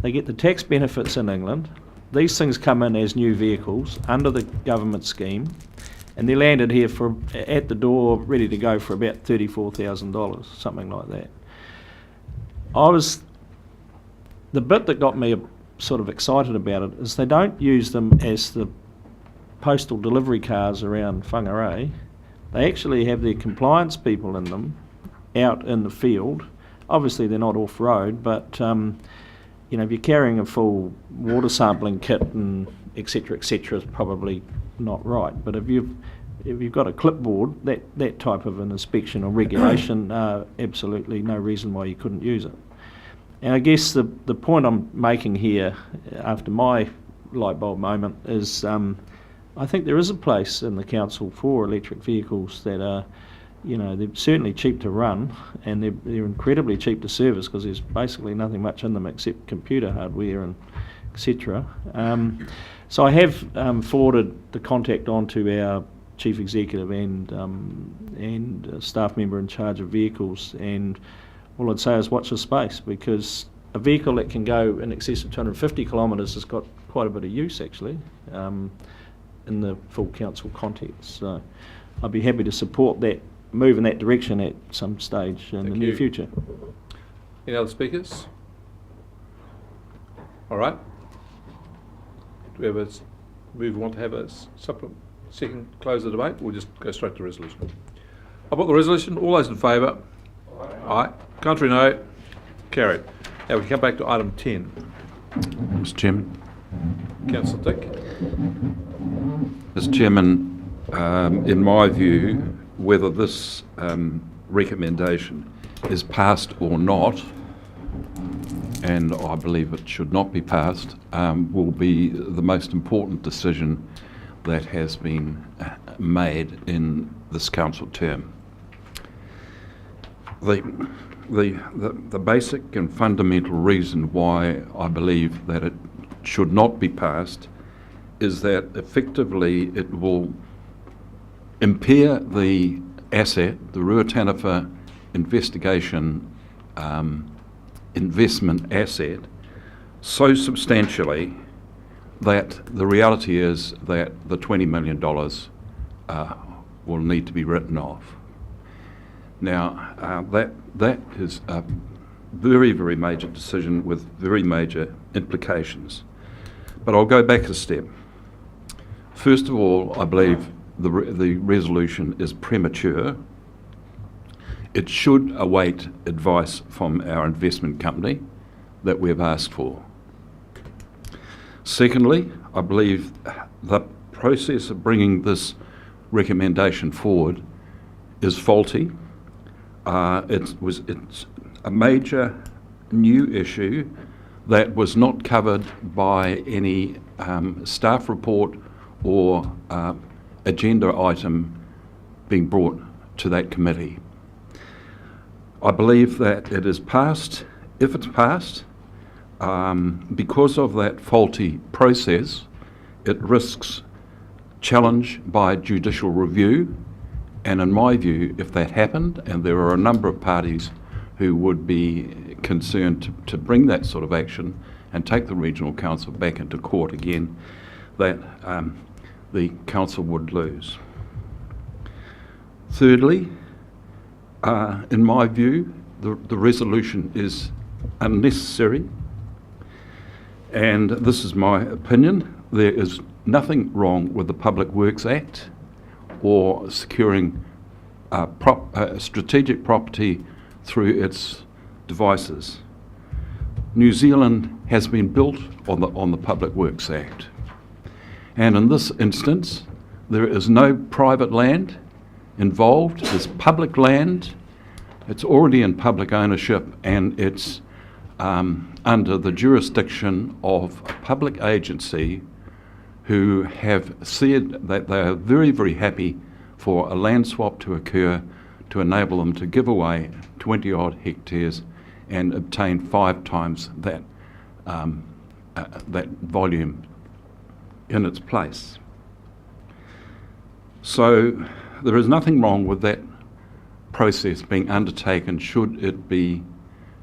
They get the tax benefits in England. These things come in as new vehicles under the government scheme, and they're landed here at the door, ready to go for about $34,000, something like that. The bit that got me sort of excited about it is they don't use them as the postal delivery cars around Whanga. They actually have their compliance people in them out in the field. Obviously they're not off-road, but you know, if you're carrying a full water sampling kit and et cetera, is probably not right. But if you've got a clipboard, that type of an inspection or regulation, absolutely no reason why you couldn't use it. And I guess the point I'm making here, after my light bulb moment, is I think there is a place in the council for electric vehicles that are, you know, they're certainly cheap to run, and they're incredibly cheap to service because there's basically nothing much in them except computer hardware and etc. So I have forwarded the contact on to our chief executive and staff member in charge of vehicles, and all I'd say is watch the space, because a vehicle that can go in excess of 250 kilometres has got quite a bit of use actually in the full council context. So I'd be happy to support that move in that direction at some stage in the near future. Any other speakers? All right. Do we have a move? We want to have a second close the debate? We'll just go straight to resolution. I'll put the resolution. All those in favour? Aye. Contrary, no. Carried. Now we can come back to item 10. Mr. Chairman. Councillor Dick. Mr. Chairman, in my view, whether this recommendation is passed or not, and I believe it should not be passed, will be the most important decision that has been made in this council term. The basic and fundamental reason why I believe that it should not be passed is that effectively it will impair the asset, the Ruataniwha investigation investment asset, so substantially that the reality is that the $20 million will need to be written off. Now, that is a very, very major decision with very major implications. But I'll go back a step. First of all, I believe the resolution is premature. It should await advice from our investment company that we've asked for. Secondly, I believe the process of bringing this recommendation forward is faulty. It's a major new issue that was not covered by any staff report or agenda item being brought to that committee. I believe that it is passed. If it's passed, because of that faulty process, it risks challenge by judicial review. And in my view, if that happened, and there are a number of parties who would be concerned to bring that sort of action and take the regional council back into court again, that the council would lose. Thirdly, in my view, the resolution is unnecessary, and this is my opinion. There is nothing wrong with the Public Works Act or securing strategic property through its devices. New Zealand has been built on the Public Works Act, and in this instance, there is no private land involved. There's public land. It's already in public ownership, and it's under the jurisdiction of a public agency who have said that they are very, very happy for a land swap to occur to enable them to give away 20 odd hectares and obtain 5 times that volume in its place. So there is nothing wrong with that process being undertaken should it be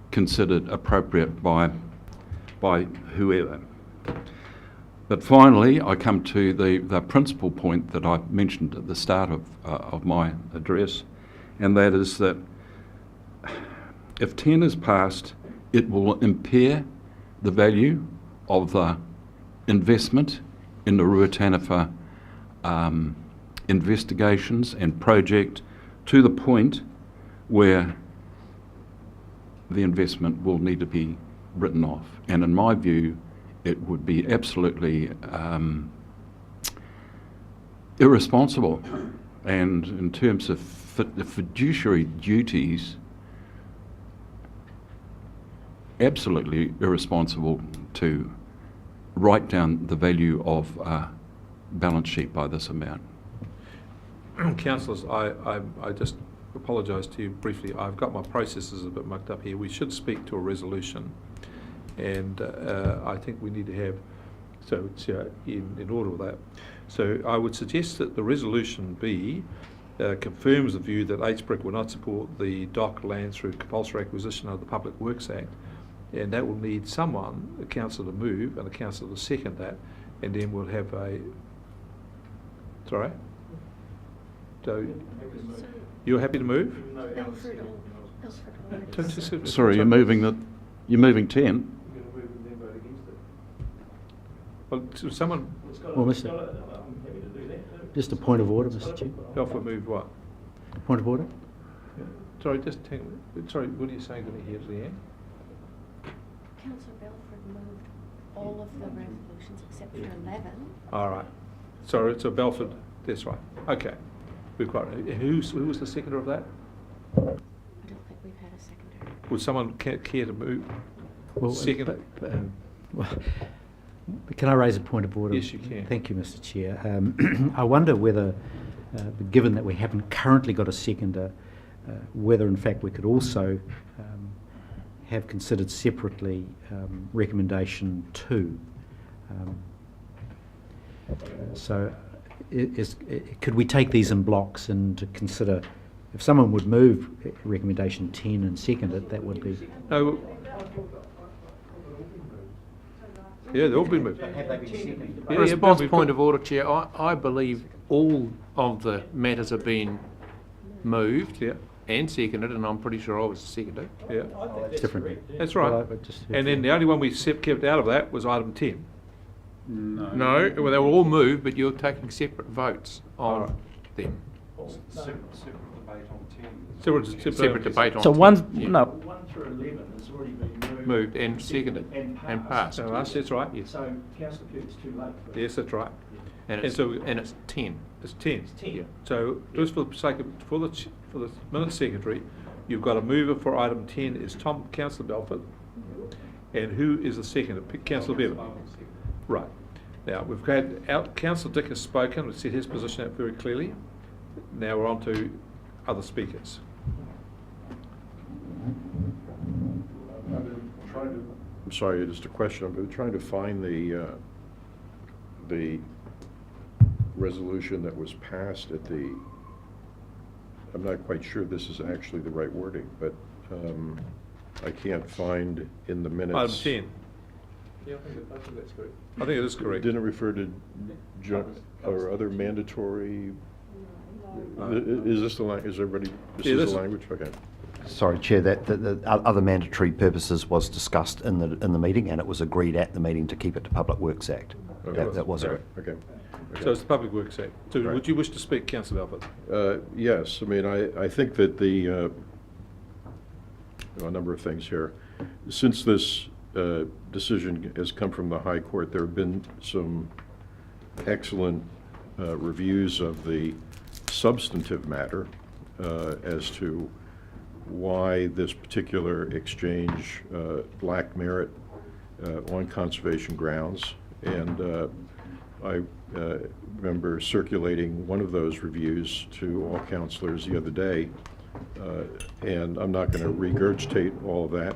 considered appropriate by whoever. But finally, I come to the principal point that I mentioned at the start of my address, and that is that if 10 is passed, it will impair the value of the investment in the Ruataniwha investigations and project to the point where the investment will need to be written off. And in my view, it would be absolutely irresponsible, and in terms of the fiduciary duties, absolutely irresponsible to write down the value of a balance sheet by this amount. Councillors, I just apologise to you briefly. I've got my processes a bit mucked up here. We should speak to a resolution, and I think we need to have, so it's in order with that. So I would suggest that the resolution B confirms the view that HBRC will not support the dock land through compulsory acquisition of the Public Works Act, and that will need someone, a councillor to move and a councillor to second that, and then we'll have a, sorry? So you're happy to move? Sorry, you're moving 10. Well, someone. Well, Mr. Just a point of order, Mr. Chair. Belfort moved what? Point of order. Sorry, just sorry. What are you saying to me here, Leanne? Councillor Belford moved all of the resolutions except for 11. All right. Sorry, so Belford. That's right. Okay. We've got. Who was the seconder of that? I don't think we've had a seconder. Would someone care to move? Well, second. Can I raise a point of order? Yes, you can. Thank you, Mr. Chair. I wonder whether, given that we haven't currently got a seconder, whether in fact we could also have considered separately recommendation 2. So could we take these in blocks and consider, if someone would move recommendation 10 and second it, that would be... No. Yeah, they've all been moved. Have they been seconded? Yeah, Response point of order, Chair. I believe all of the matters are being moved, yeah, and seconded, and I'm pretty sure I was seconded. Yeah, Different. that's right. Well, I just heard And then that. the only one we kept out of that was item 10. No, well, they were all moved, but you're taking separate votes on Alright. them. Separate Debate on So 10, one's, yeah. no, 1 through 11 has already been Moved and seconded and and passed. So that's right. Yes. So Councillor Kirk's too late for Yes, that's right. And And so- it's 10. It's 10. 10. Yeah. So just for the sake of, for the minute secretary, you've got a mover for item 10 is Councillor Belford. And who is the second? Councillor Bevan. Right. Now, we've had, Councillor Dick has spoken, we've set his position out very clearly. Now we're on to other speakers. I'm sorry, just a question. I've been trying to find the resolution that was passed at the, I'm not quite sure this is actually the right wording, but I can't find in the minutes. Item 10. Yeah, I think that's correct. I think it is correct. Didn't it refer to or other mandatory? Is this the language? Is everybody? This Yeah, is this- the language. Okay. Sorry, Chair, that the other mandatory purposes was discussed in the meeting, and it was agreed at the meeting to keep it to Public Works Act. Okay. That was it. Okay. So it's the Public Works Act. So Right. would you wish to speak, Councillor Belford? Yes, I mean, I think that a number of things here. Since this decision has come from the High Court, there have been some excellent reviews of the substantive matter as to why this particular exchange lacked merit on conservation grounds. And I remember circulating one of those reviews to all councillors the other day, and I'm not going to regurgitate all of that,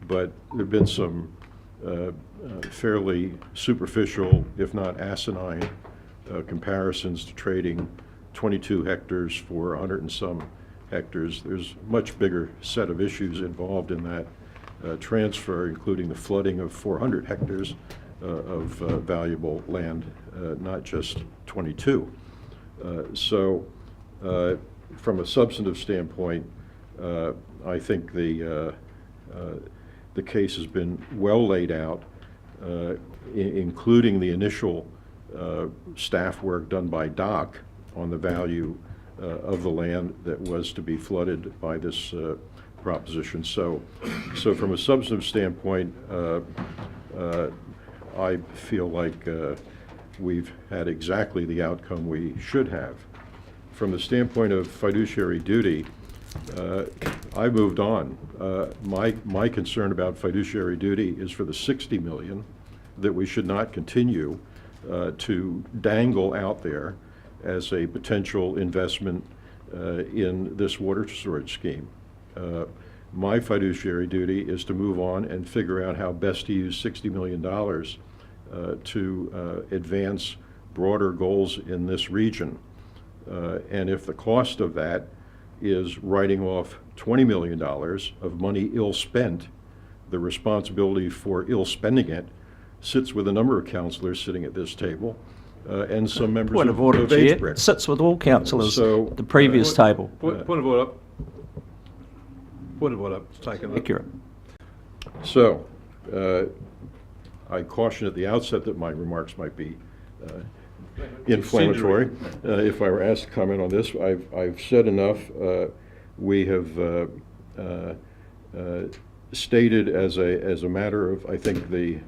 but there have been some fairly superficial, if not asinine, comparisons to trading 22 hectares for 100 and some hectares. There's a much bigger set of issues involved in that transfer, including the flooding of 400 hectares of valuable land, not just 22. So from a substantive standpoint, I think the case has been well laid out, including the initial staff work done by DOC on the value of the land that was to be flooded by this proposition. So from a substantive standpoint, I feel like we've had exactly the outcome we should have. From the standpoint of fiduciary duty, I moved on. My concern about fiduciary duty is for the 60 million that we should not continue to dangle out there as a potential investment in this water storage scheme. My fiduciary duty is to move on and figure out how best to use $60 million to advance broader goals in this region. And if the cost of that is writing off $20 million of money ill spent, the responsibility for ill spending it sits with a number of councillors sitting at this table and some members point of order, Chair. HBRC. It sits with all councillors So, at the previous table. Point of order. Point of order. It's taken. Accurate. So, I caution at the outset that my remarks might be inflammatory. If I were asked to comment on this, I've said enough. We have stated as a matter of, I think, the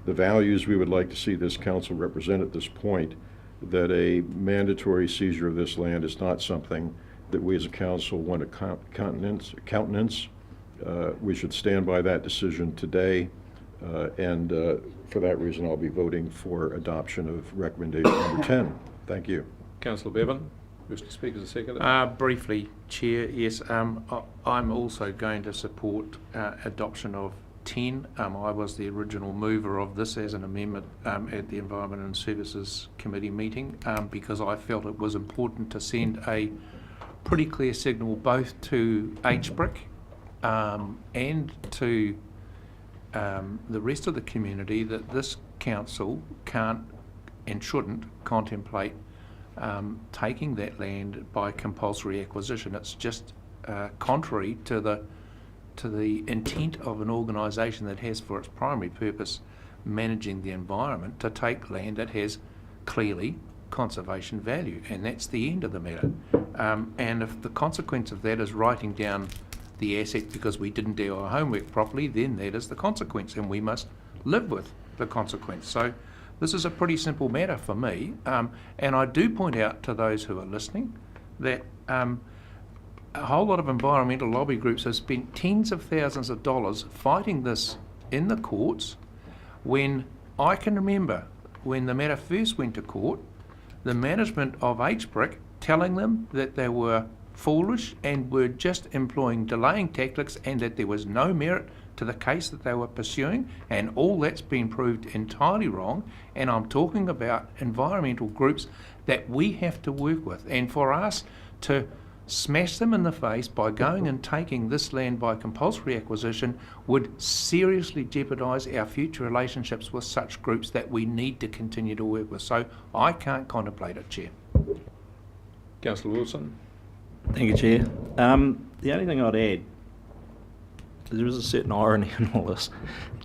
values we would like to see this council represent at this point, that a mandatory seizure of this land is not something that we as a council want to countenance. We should stand by that decision today, and for that reason I'll be voting for adoption of recommendation number 10. Thank you. Councillor Bevan, wish to speak as a second? Briefly, Chair, yes, I'm also going to support adoption of 10. I was the original mover of this as an amendment at the Environment and Services Committee meeting because I felt it was important to send a pretty clear signal both to HBRC and to the rest of the community that this council can't and shouldn't contemplate taking that land by compulsory acquisition. It's just contrary to the intent of an organisation that has for its primary purpose managing the environment to take land that has clearly conservation value, and that's the end of the matter. And if the consequence of that is writing down the asset because we didn't do our homework properly, then that is the consequence, and we must live with the consequence. So this is a pretty simple matter for me, and I do point out to those who are listening that a whole lot of environmental lobby groups have spent tens of thousands of dollars fighting this in the courts, when I can remember when the matter first went to court, the management of HBRC telling them that they were foolish and were just employing delaying tactics and that there was no merit to the case that they were pursuing, and all that's been proved entirely wrong. And I'm talking about environmental groups that we have to work with, and for us to smash them in the face by going and taking this land by compulsory acquisition would seriously jeopardise our future relationships with such groups that we need to continue to work with. So I can't contemplate it, Chair. Councillor Wilson. Thank you, Chair. The only thing I'd add, there is a certain irony in all this.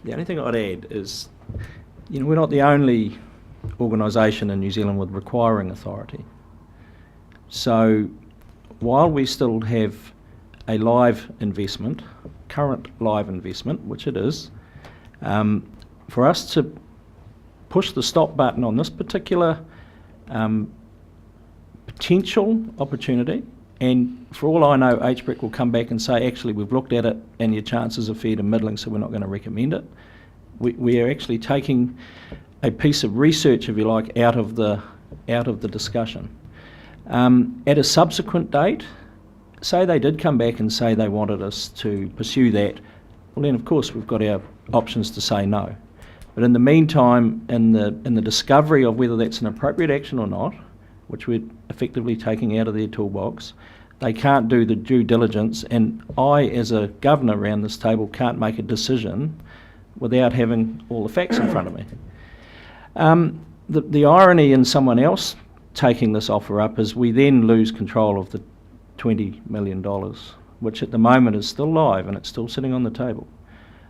The only thing I'd add is, we're not the only organisation in New Zealand with requiring authority. So while we still have a live investment, current live investment, which it is, for us to push the stop button on this particular potential opportunity, and for all I know, HBRC will come back and say, actually, we've looked at it and your chances are fair to middling, so we're not going to recommend it. We are actually taking a piece of research, if you like, out of the discussion. At a subsequent date, say they did come back and say they wanted us to pursue that, well then of course we've got our options to say no. But in the meantime, in the discovery of whether that's an appropriate action or not, which we're effectively taking out of their toolbox, they can't do the due diligence, and I, as a governor around this table, can't make a decision without having all the facts in front of me. The irony in someone else taking this offer up is we then lose control of the $20 million, which at the moment is still live and it's still sitting on the table.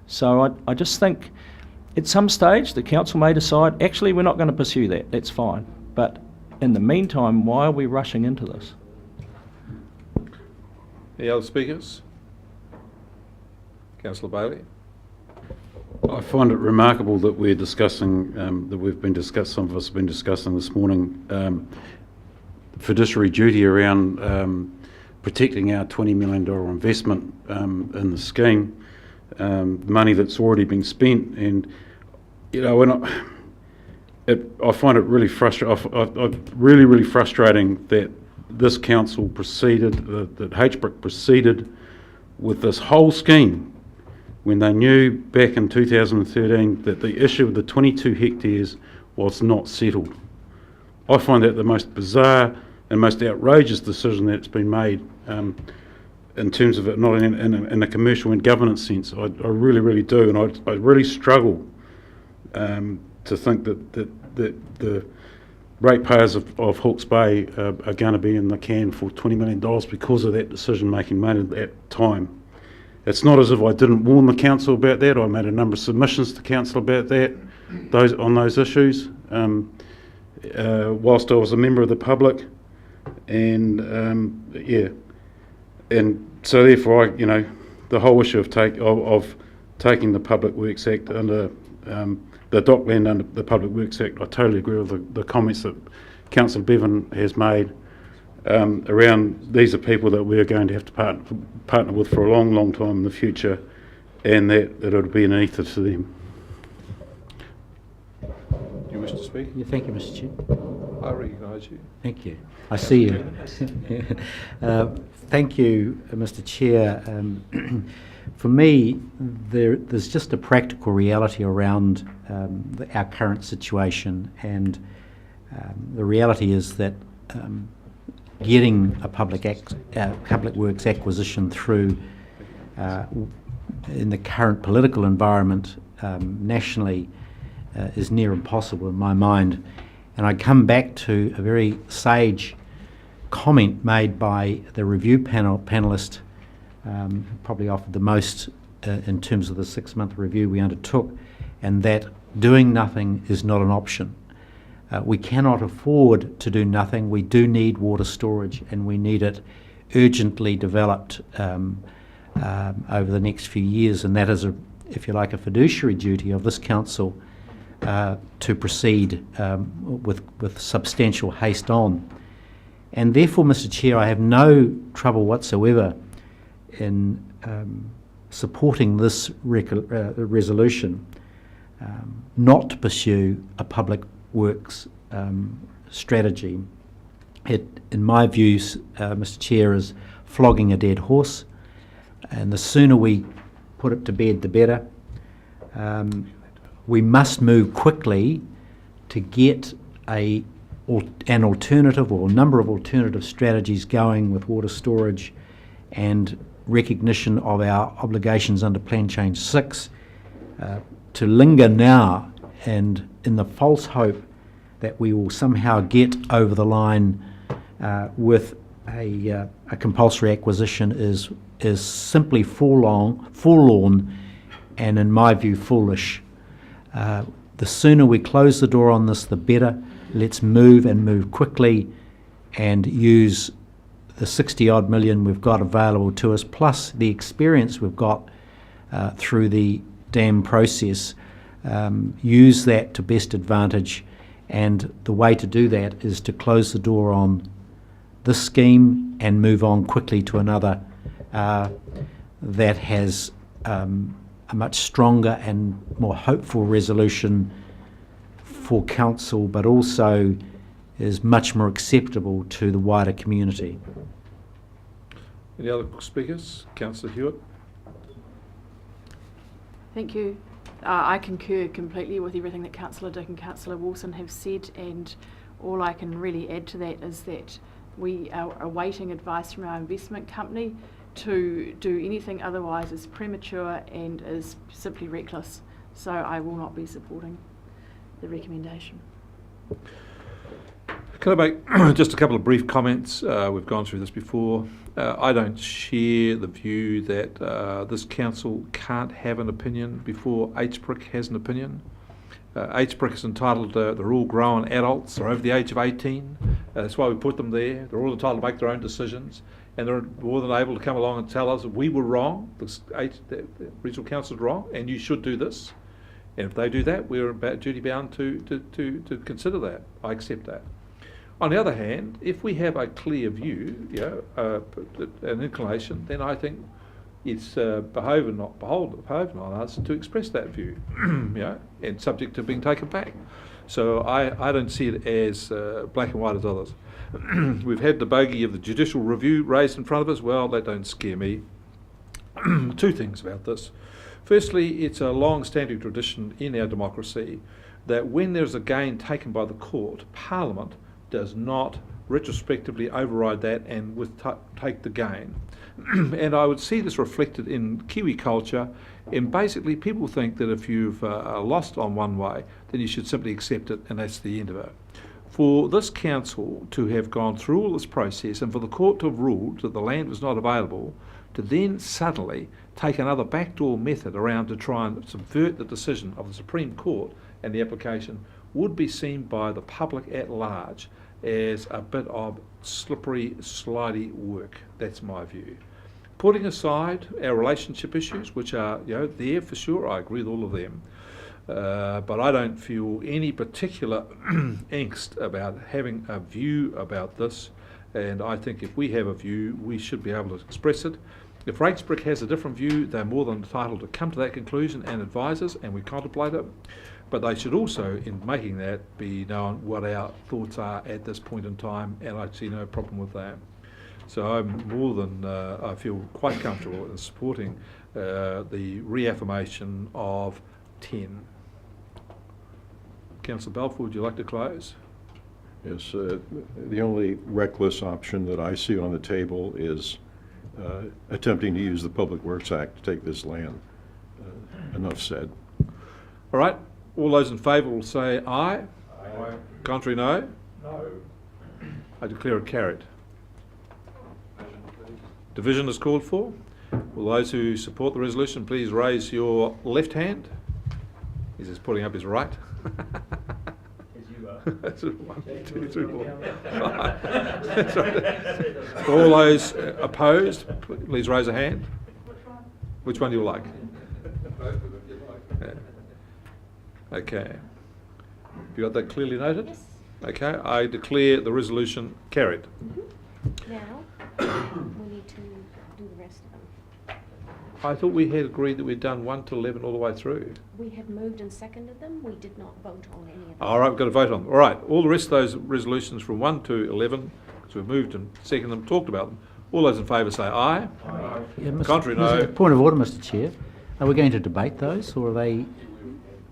So I just think at some stage the council may decide, actually we're not going to pursue that, that's fine. But in the meantime, why are we rushing into this? Any other speakers? Councillor Bailey. I find it remarkable that we're discussing, some of us have been discussing this morning, fiduciary duty around protecting our $20 million investment in the scheme, money that's already been spent, and I find it really really frustrating that this council proceeded, that HBRC proceeded with this whole scheme when they knew back in 2013 that the issue of the 22 hectares was not settled. I find that the most bizarre and most outrageous decision that's been made in terms of it, not in a commercial and governance sense. I really, really do, and I really struggle to think that the ratepayers of Hawke's Bay are going to be in the can for $20 million because of that decision making made at that time. It's not as if I didn't warn the council about that. I made a number of submissions to council about that, on those issues, whilst I was a member of the public, and and so therefore the whole issue of taking the Public Works Act under the dockland under the Public Works Act, I totally agree with the comments that Councillor Bevan has made around these are people that we're going to have to partner with for a long, long time in the future, and that it'll be an ether to them. Do you wish to speak? Yeah, thank you, Mr. Chair. I recognise you. Thank you. I see you. Thank you, Mr. Chair. For me, there's just a practical reality around our current situation, and the reality is that getting a public works acquisition through in the current political environment nationally is near impossible in my mind. And I come back to a very sage comment made by the review panelist probably offered the most in terms of the 6-month review we undertook, and that doing nothing is not an option. We cannot afford to do nothing. We do need water storage, and we need it urgently developed over the next few years, and that is, if you like, a fiduciary duty of this council to proceed with substantial haste on. And therefore, Mr Chair, I have no trouble whatsoever in supporting this resolution not to pursue a public works strategy. It, in my views, Mr Chair, is flogging a dead horse, and the sooner we put it to bed, the better. We must move quickly to get an alternative or a number of alternative strategies going with water storage and recognition of our obligations under Plan Change 6. To linger now and in the false hope that we will somehow get over the line with a compulsory acquisition is simply forlorn and, in my view, foolish. The sooner we close the door on this, the better. Let's move and move quickly and use the 60-odd million we've got available to us, plus the experience we've got through the dam process. Use that to best advantage, and the way to do that is to close the door on this scheme and move on quickly to another that has a much stronger and more hopeful resolution for council, but also is much more acceptable to the wider community. Any other speakers? Councillor Hewitt. Thank you. I concur completely with everything that Councillor Dick and Councillor Wilson have said, and all I can really add to that is that we are awaiting advice from our investment company. To do anything otherwise is premature and is simply reckless. So I will not be supporting the recommendation. Can I make just a couple of brief comments? We've gone through this before. I don't share the view that this council can't have an opinion before HBRC has an opinion. HBRC is entitled, they're all grown adults, they're over the age of 18. That's why we put them there. They're all entitled to make their own decisions, and they're more than able to come along and tell us that we were wrong, the regional council is wrong, and you should do this. And if they do that, we're duty bound to consider that. I accept that. On the other hand, if we have a clear view, an inclination, then I think it's behoving on us to express that view, and subject to being taken back. So I don't see it as black and white as others. We've had the bogey of the judicial review raised in front of us. Well, that don't scare me. Two things about this. Firstly, it's a long-standing tradition in our democracy that when there's a gain taken by the court, Parliament does not retrospectively override that and take the gain. And I would see this reflected in Kiwi culture, and basically people think that if you've lost on one way, then you should simply accept it and that's the end of it. For this council to have gone through all this process and for the court to have ruled that the land was not available, to then suddenly take another backdoor method around to try and subvert the decision of the Supreme Court and the application would be seen by the public at large as a bit of slippery, slidey work. That's my view. Putting aside our relationship issues, which are there for sure, I agree with all of them, but I don't feel any particular angst about having a view about this, and I think if we have a view, we should be able to express it. If HBRC has a different view, they're more than entitled to come to that conclusion and advise us, and we contemplate it. But they should also, in making that, be known what our thoughts are at this point in time, and I see no problem with that. So I'm more than, I feel quite comfortable in supporting the reaffirmation of 10. Councillor Balfour, would you like to close? Yes, the only reckless option that I see on the table is attempting to use the Public Works Act to take this land. Enough said. All right. All those in favour will say aye. Aye. Contrary, no? No. I declare it carried. Division is called for. Will those who support the resolution please raise your left hand? He's just putting up his right. That's it. 1, 2, 3, 4, 5. That's right. All those opposed, please raise a hand. Which one do you like? Yeah. Okay. Have you got that clearly noted? Yes. Okay, I declare the resolution carried. Now, we need to do the rest of them. I thought we had agreed that we'd done 1 to 11 all the way through. We had moved and seconded them. We did not vote on any of them. All right, we've got to vote on them. All right, all the rest of those resolutions from 1 to 11, because we've moved and seconded them, talked about them. All those in favour say aye. Yeah, Contrary, no. Point of order, Mr Chair. Are we going to debate those, or are they...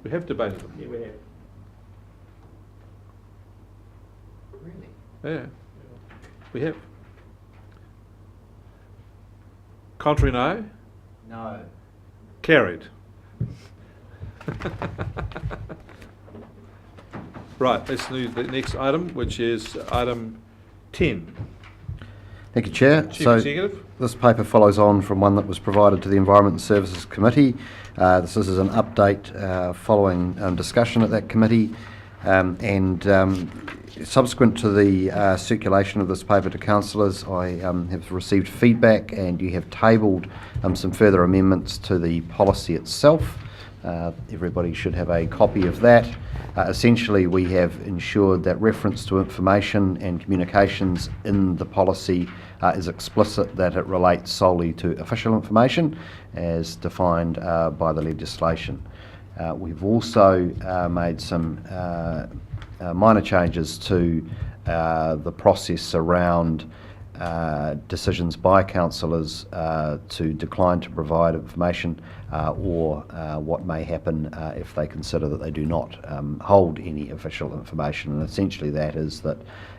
We have debated them. Yeah, we have. Yeah, we have. Contrary, no. No. Carried. Right, let's move to the next item, which is item 10. Thank you, Chair. Chief Executive. This paper follows on from one that was provided to the Environment and Services Committee. This is an update following discussion at that committee, and subsequent to the circulation of this paper to councillors, I have received feedback, and you have tabled some further amendments to the policy itself. Everybody should have a copy of that. Essentially, we have ensured that reference to information and communications in the policy is explicit, that it relates solely to official information as defined by the legislation. We've also made some minor changes to the process around decisions by councillors to decline to provide information or what may happen if they consider that they do not hold any official information. And essentially that is that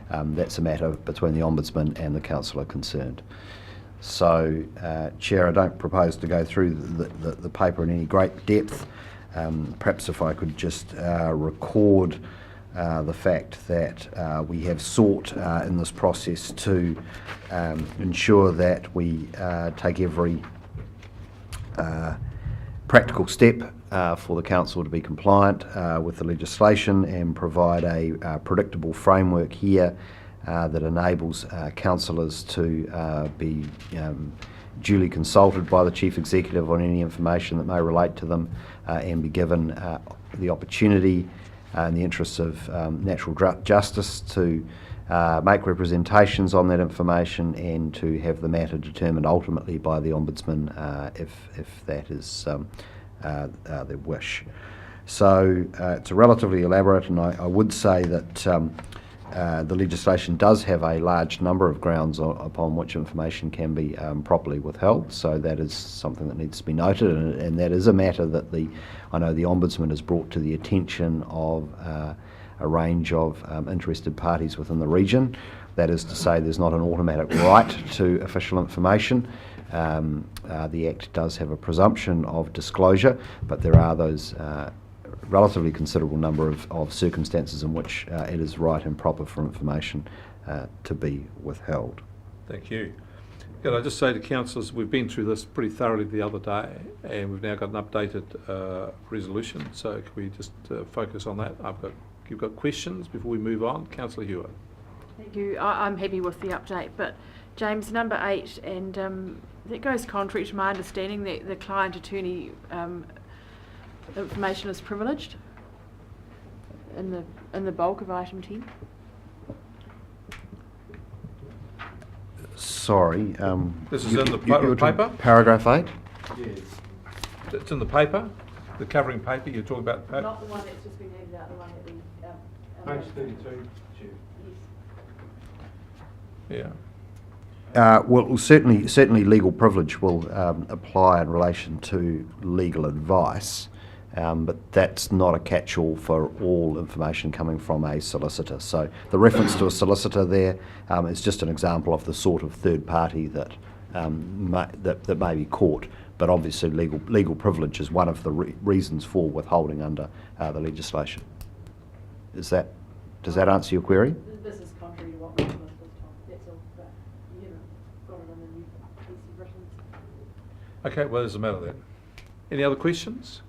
that's a matter between the Ombudsman and the councillor concerned. So, Chair, I don't propose to go through the paper in any great depth. Perhaps if I could just record the fact that we have sought in this process to ensure that we take every practical step for the Council to be compliant with the legislation and provide a predictable framework here that enables councillors to be duly consulted by the Chief Executive on any information that may relate to them and be given the opportunity in the interests of natural justice to make representations on that information and to have the matter determined ultimately by the Ombudsman if that is their wish. So it's a relatively elaborate, and I would say that the legislation does have a large number of grounds upon which information can be properly withheld, so that is something that needs to be noted, and that is a matter that I know the Ombudsman has brought to the attention of a range of interested parties within the region. That is to say, there's not an automatic right to official information. The Act does have a presumption of disclosure, but there are those relatively considerable number of circumstances in which it is right and proper for information to be withheld. Thank you. Can I just say to councillors, we've been through this pretty thoroughly the other day, and we've now got an updated resolution, so can we just focus on that? You've got questions before we move on? Councillor Hewitt. Thank you. I'm happy with the update, but James, number 8, and that goes contrary to my understanding that the client attorney information is privileged in the bulk of item 10. Sorry. This is in the paper? Paragraph 8? Yes. It's in the paper? The covering paper you're talking about? Not the one that's just been handed out, the one that we... Page 32, Chair. Yes. Yeah. Well, certainly legal privilege will apply in relation to legal advice, but that's not a catch-all for all information coming from a solicitor. So the reference to a solicitor there is just an example of the sort of third party that may be caught. But obviously legal privilege is one of the reasons for withholding under the legislation. Does that answer your query? This is contrary to what we was this time, that's all, but you haven't got it in the new piece of written. Okay, well, there's a matter then. Any other questions?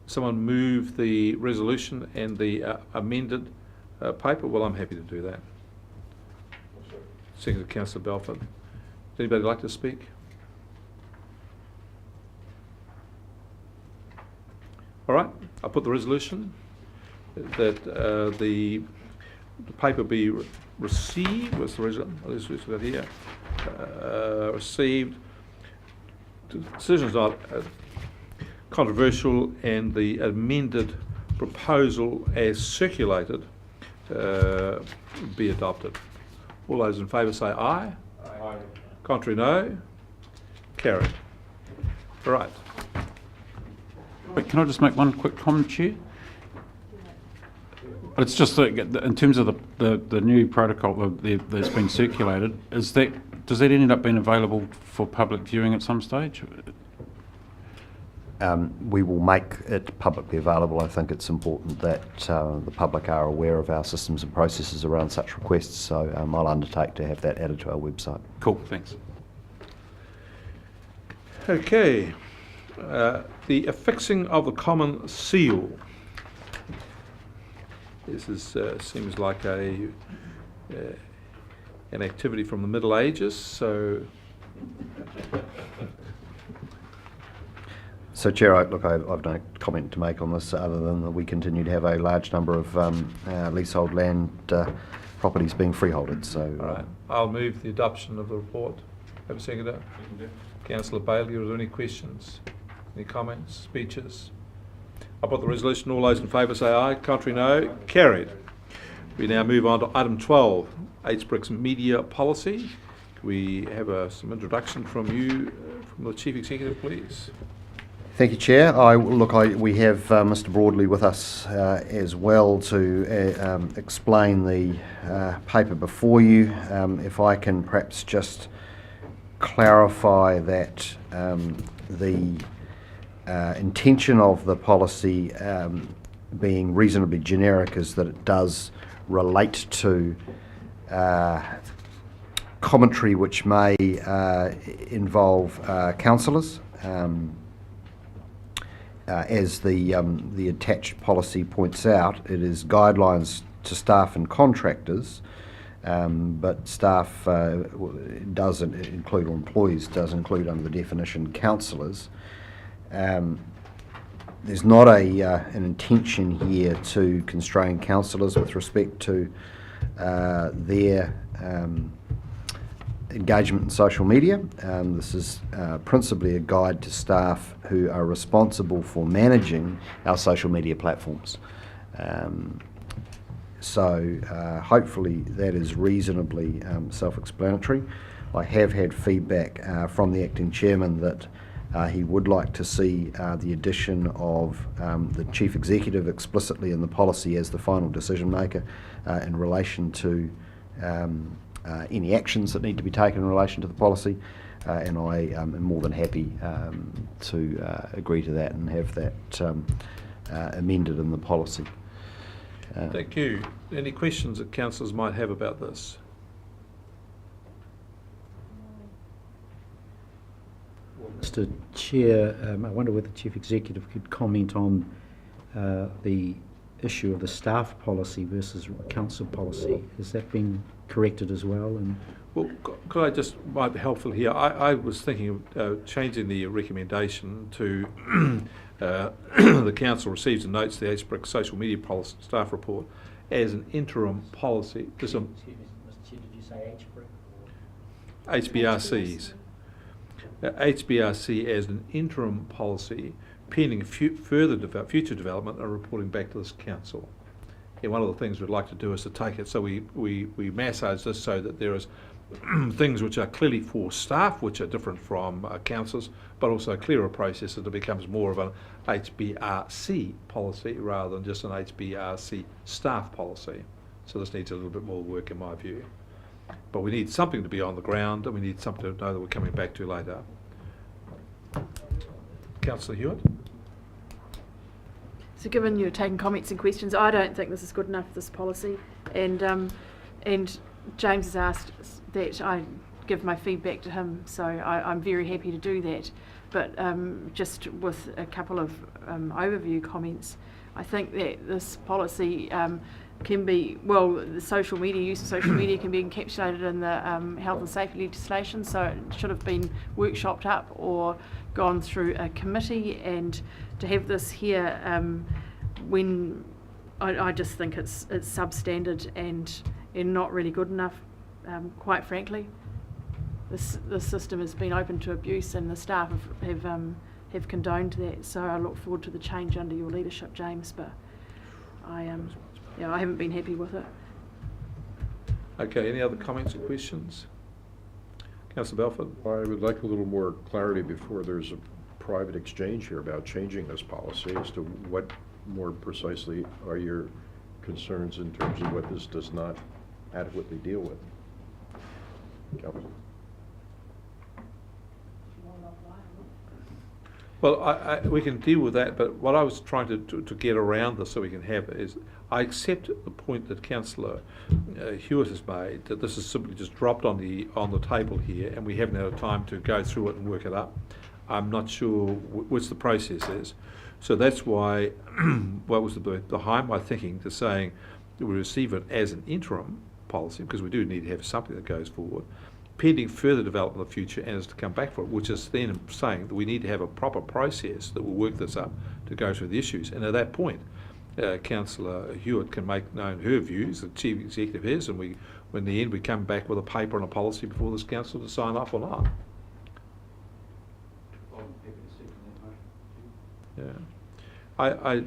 Someone move the resolution and the amended paper? Well, I'm happy to do that. Second to Councillor Belford. Does anybody like to speak? All right, I'll put the resolution that the paper be received. What's the resolution got here? Received. Decisions not controversial, and the amended proposal as circulated be adopted. All those in favour say aye. Aye. Contrary, no. Carried. Right. Wait, can I just make one quick comment, Chair? But it's just that in terms of the new protocol that's been circulated, does that end up being available for public viewing at some stage? We will make it publicly available. I think it's important that the public are aware of our systems and processes around such requests, so I'll undertake to have that added to our website. Cool, thanks. Okay. The affixing of the common seal. This is seems like an activity from the Middle Ages. So, Chair, I've no comment to make on this other than that we continue to have a large number of leasehold land properties being freeholded. So, all right, I'll move the adoption of the report. Have a seconder. Councillor Bailey, are there any questions? Any comments, speeches? I'll put the resolution. All those in favour say aye. Contrary, no. Carried. We now move on to item 12, HBRC's media policy. Can we have some introduction from you, from the Chief Executive, please? Thank you, Chair. We have Mr. Broadley with us as well to explain the paper before you. If I can perhaps just clarify that the intention of the policy being reasonably generic is that it does relate to commentary which may involve councillors. As the attached policy points out, it is guidelines to staff and contractors, but staff doesn't include, or employees does include under the definition councillors. There's not an intention here to constrain councillors with respect to their engagement in social media. This is principally a guide to staff who are responsible for managing our social media platforms. So hopefully that is reasonably self-explanatory. I have had feedback from the acting chairman that he would like to see the addition of the chief executive explicitly in the policy as the final decision maker in relation to any actions that need to be taken in relation to the policy, and I am more than happy to agree to that and have that amended in the policy. Thank you. Any questions that councillors might have about this? Mr. Chair, I wonder whether the Chief Executive could comment on the issue of the staff policy versus council policy. Has that been corrected as well? And well, could I just, might be helpful here. I was thinking of changing the recommendation to the council receives and notes the HBRC social media policy staff report as an interim policy. Excuse me, Mr. Chair, did you say HBRCs. HBRC as an interim policy pending future development and reporting back to this council. And one of the things we'd like to do is to take it, so we massage this so that there is things which are clearly for staff, which are different from councillors, but also a clearer process that it becomes more of an HBRC policy rather than just an HBRC staff policy. So this needs a little bit more work in my view. But we need something to be on the ground, and we need something to know that we're coming back to later. Councillor Hewitt? So given you're taking comments and questions, I don't think this is good enough, this policy. And James has asked that I give my feedback to him, so I'm very happy to do that. But just with a couple of overview comments, I think that this policy can be, well, the social media, use of social media can be encapsulated in the health and safety legislation, so it should have been workshopped up or gone through a committee, and to have this here when I just think it's substandard and not really good enough, quite frankly. This system has been open to abuse, and the staff have condoned that. So I look forward to the change under your leadership, James. But I haven't been happy with it. Okay. Any other comments or questions? Councillor Belford. I would like a little more clarity before there's a private exchange here about changing this policy as to what more precisely are your concerns in terms of what this does not adequately deal with. Councillor. Well, we can deal with that, but what I was trying to get around this so we can have it is, I accept the point that Councillor Hewitt has made, that this is simply just dropped on the table here, and we haven't had time to go through it and work it up. I'm not sure which the process is. So that's why, what was behind my thinking to saying that we receive it as an interim policy, because we do need to have something that goes forward, pending further development in the future, and is to come back for it, which is then saying that we need to have a proper process that will work this up to go through the issues. And at that point, Councillor Hewitt can make known her views, the Chief Executive is, and in the end we come back with a paper and a policy before this Council to sign off or not. Yeah.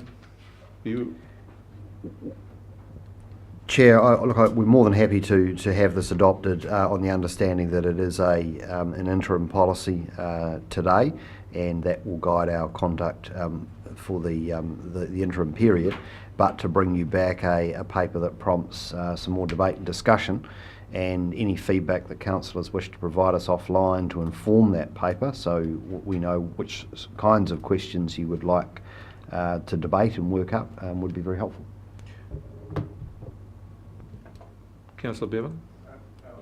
You... Chair, we're more than happy to have this adopted on the understanding that it is an interim policy today, and that will guide our conduct for the interim period, but to bring you back a paper that prompts some more debate and discussion, and any feedback that councillors wish to provide us offline to inform that paper, so we know which kinds of questions you would like to debate and work up, would be very helpful. Councillor Bevan?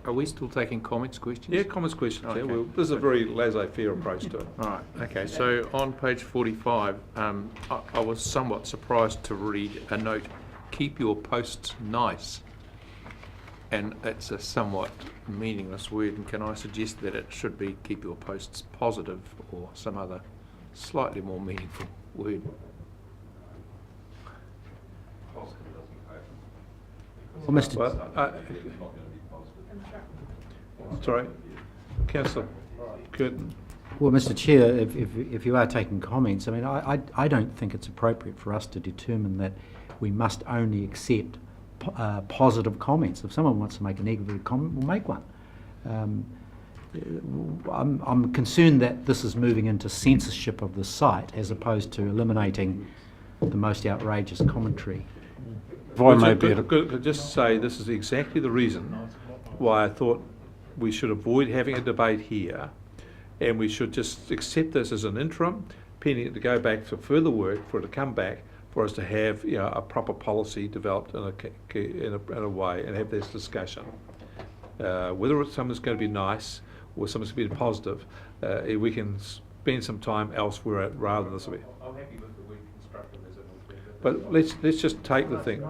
Are we still taking comments, questions? Yeah, comments, questions. Okay. Yeah, well, this is a very laissez-faire approach to it. All right. Okay. So on page 45, I was somewhat surprised to read a note: "Keep your posts nice," and it's a somewhat meaningless word. And can I suggest that it should be "keep your posts positive" or some other slightly more meaningful word? Well, Mr. Sorry, Councillor Curtin. Well, Mr. Chair, if you are taking comments, I mean, I don't think it's appropriate for us to determine that we must only accept positive comments. If someone wants to make a negative comment, we'll make one. I'm concerned that this is moving into censorship of the site as opposed to eliminating the most outrageous commentary. If I may be could just say this is exactly the reason why I thought we should avoid having a debate here, and we should just accept this as an interim, pending it to go back for further work, for it to come back, for us to have a proper policy developed in a way and have this discussion. Whether something's going to be nice or something's going to be positive, we can spend some time elsewhere rather than this way. I'm happy with the word constructive as an alternative. But let's just take the thing.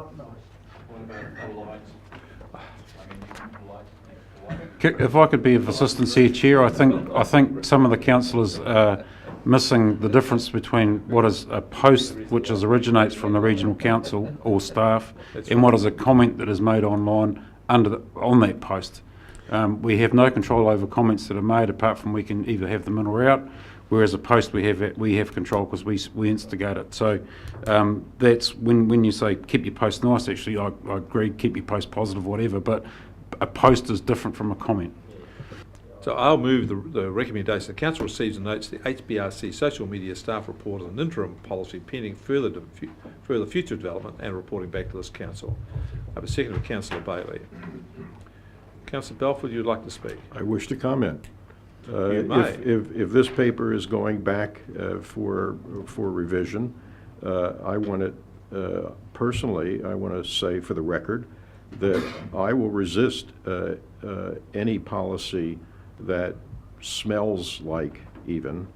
If I could be of assistance here, Chair, I think some of the councillors are missing the difference between what is a post which originates from the regional council or staff, and what is a comment that is made online on that post. We have no control over comments that are made, apart from we can either have them in or out. Whereas a post we have control because we instigate it. So that's when you say keep your post nice. Actually, I agree, keep your post positive, whatever. But a post is different from a comment. So I'll move the recommendation. The Council receives and notes the HBRC social media staff report as an interim policy pending further future development and reporting back to this Council. I have a second of Councillor Bailey. Councillor Belford, you'd like to speak? I wish to comment. You may. If this paper is going back for revision, I want it personally. I want to say for the record that I will resist any policy that smells like even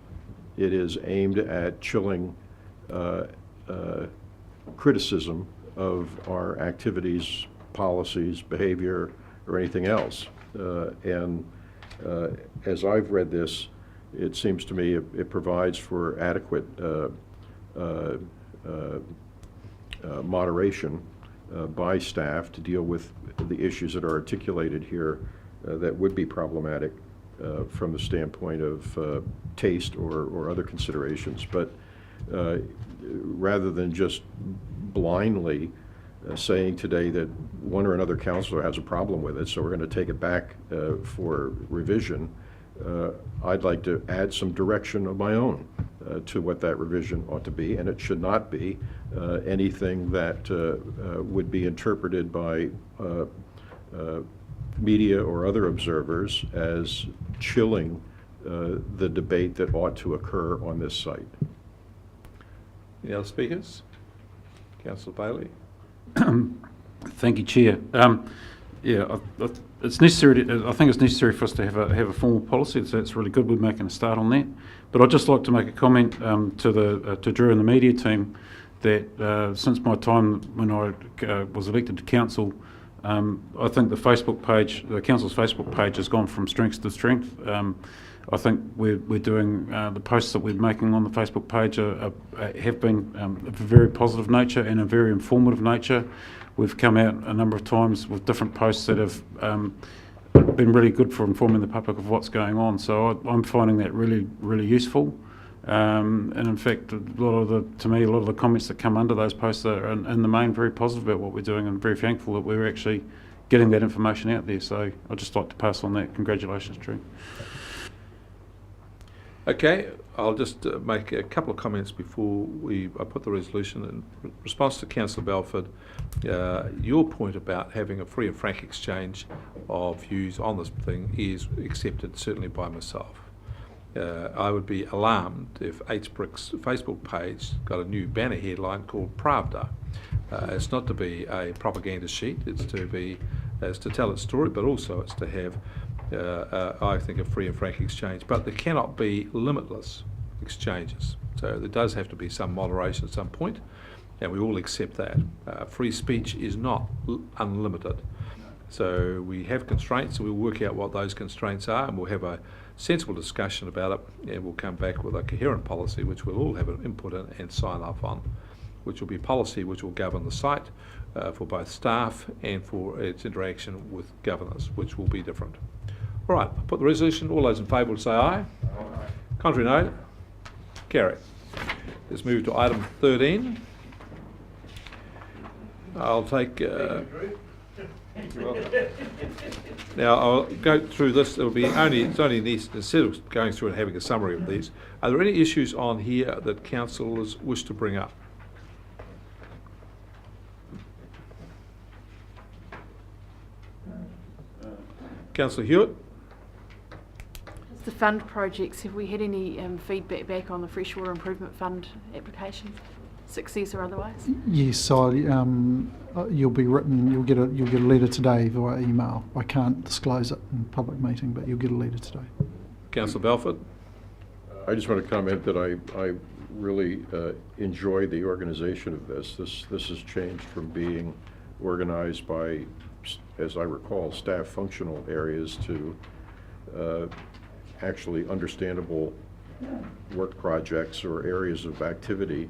it is aimed at chilling criticism of our activities, policies, behavior, or anything else. As I've read this, it seems to me it provides for adequate moderation by staff to deal with the issues that are articulated here that would be problematic from the standpoint of taste or other considerations. But rather than just blindly saying today that one or another councillor has a problem with it, so we're going to take it back for revision, I'd like to add some direction of my own to what that revision ought to be, and it should not be anything that would be interpreted by media or other observers as chilling the debate that ought to occur on this site. Any other speakers? Councillor Bailey. Thank you, Chair. It's necessary. I think it's necessary for us to have a formal policy. So it's really good. We're making a start on that. But I'd just like to make a comment to Drew and the media team that since my time when I was elected to council, I think the Facebook page, the council's Facebook page, has gone from strength to strength. I think we're doing the posts that we're making on the Facebook page have been of a very positive nature and a very informative nature. We've come out a number of times with different posts that have been really good for informing the public of what's going on. So I'm finding that really, really useful. And in fact, to me, a lot of the comments that come under those posts are in the main very positive about what we're doing, and very thankful that we're actually getting that information out there. So I'd just like to pass on that. Congratulations, Drew. Okay, I'll just make a couple of comments before I put the resolution in response to Councillor Belford. Your point about having a free and frank exchange of views on this thing is accepted certainly by myself. I would be alarmed if HBRC's Facebook page got a new banner headline called Pravda. It's not to be a propaganda sheet, it's to tell its story, but also it's to have I think a free and frank exchange, but there cannot be limitless exchanges. So there does have to be some moderation at some point, and we all accept that. Free speech is not unlimited. So we have constraints, and we'll work out what those constraints are, and we'll have a sensible discussion about it, and we'll come back with a coherent policy which we'll all have an input in and sign off on, which will be policy which will govern the site for both staff and for its interaction with governors, which will be different. All right, I'll put the resolution. All those in favour will say aye. Aye. Contrary, no. Carry. Let's move to item 13. I'll take... now, I'll go through this. It's only needs, instead of going through and having a summary of these, are there any issues on here that councillors wish to bring up? Councillor Hewitt. The fund projects, have we had any feedback back on the Freshwater Improvement Fund application, success or otherwise? Yes, you'll get a letter today via email. I can't disclose it in public meeting, but you'll get a letter today. Councillor Belford. I just want to comment that I really enjoy the organisation of this. This has changed from being organised by, as I recall, staff functional areas to actually understandable work projects or areas of activity.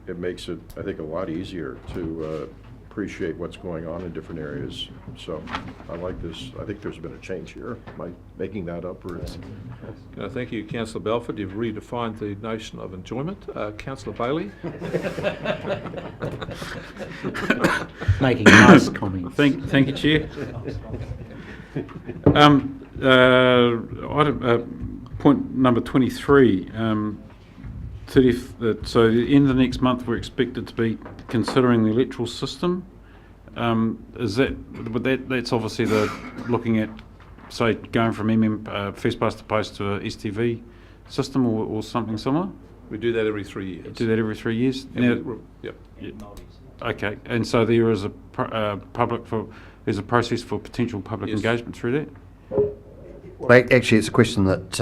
It makes it, I think, a lot easier to appreciate what's going on in different areas. So I like this. I think there's been a change here. Am I making that up? Or thank you, Councillor Belford. You've redefined the notion of enjoyment. Councillor Bailey. Making nice comments. Thank you, Chair. Point number 23. So at the end of the next month, we're expected to be considering the electoral system. That's obviously looking at, say, going from first past the post to a STV system or something similar. We do that every 3 years. Do that every 3 years. Yep. Okay, and so there is a public there's a process for potential public Yes. engagement through that? Well, actually, it's a question that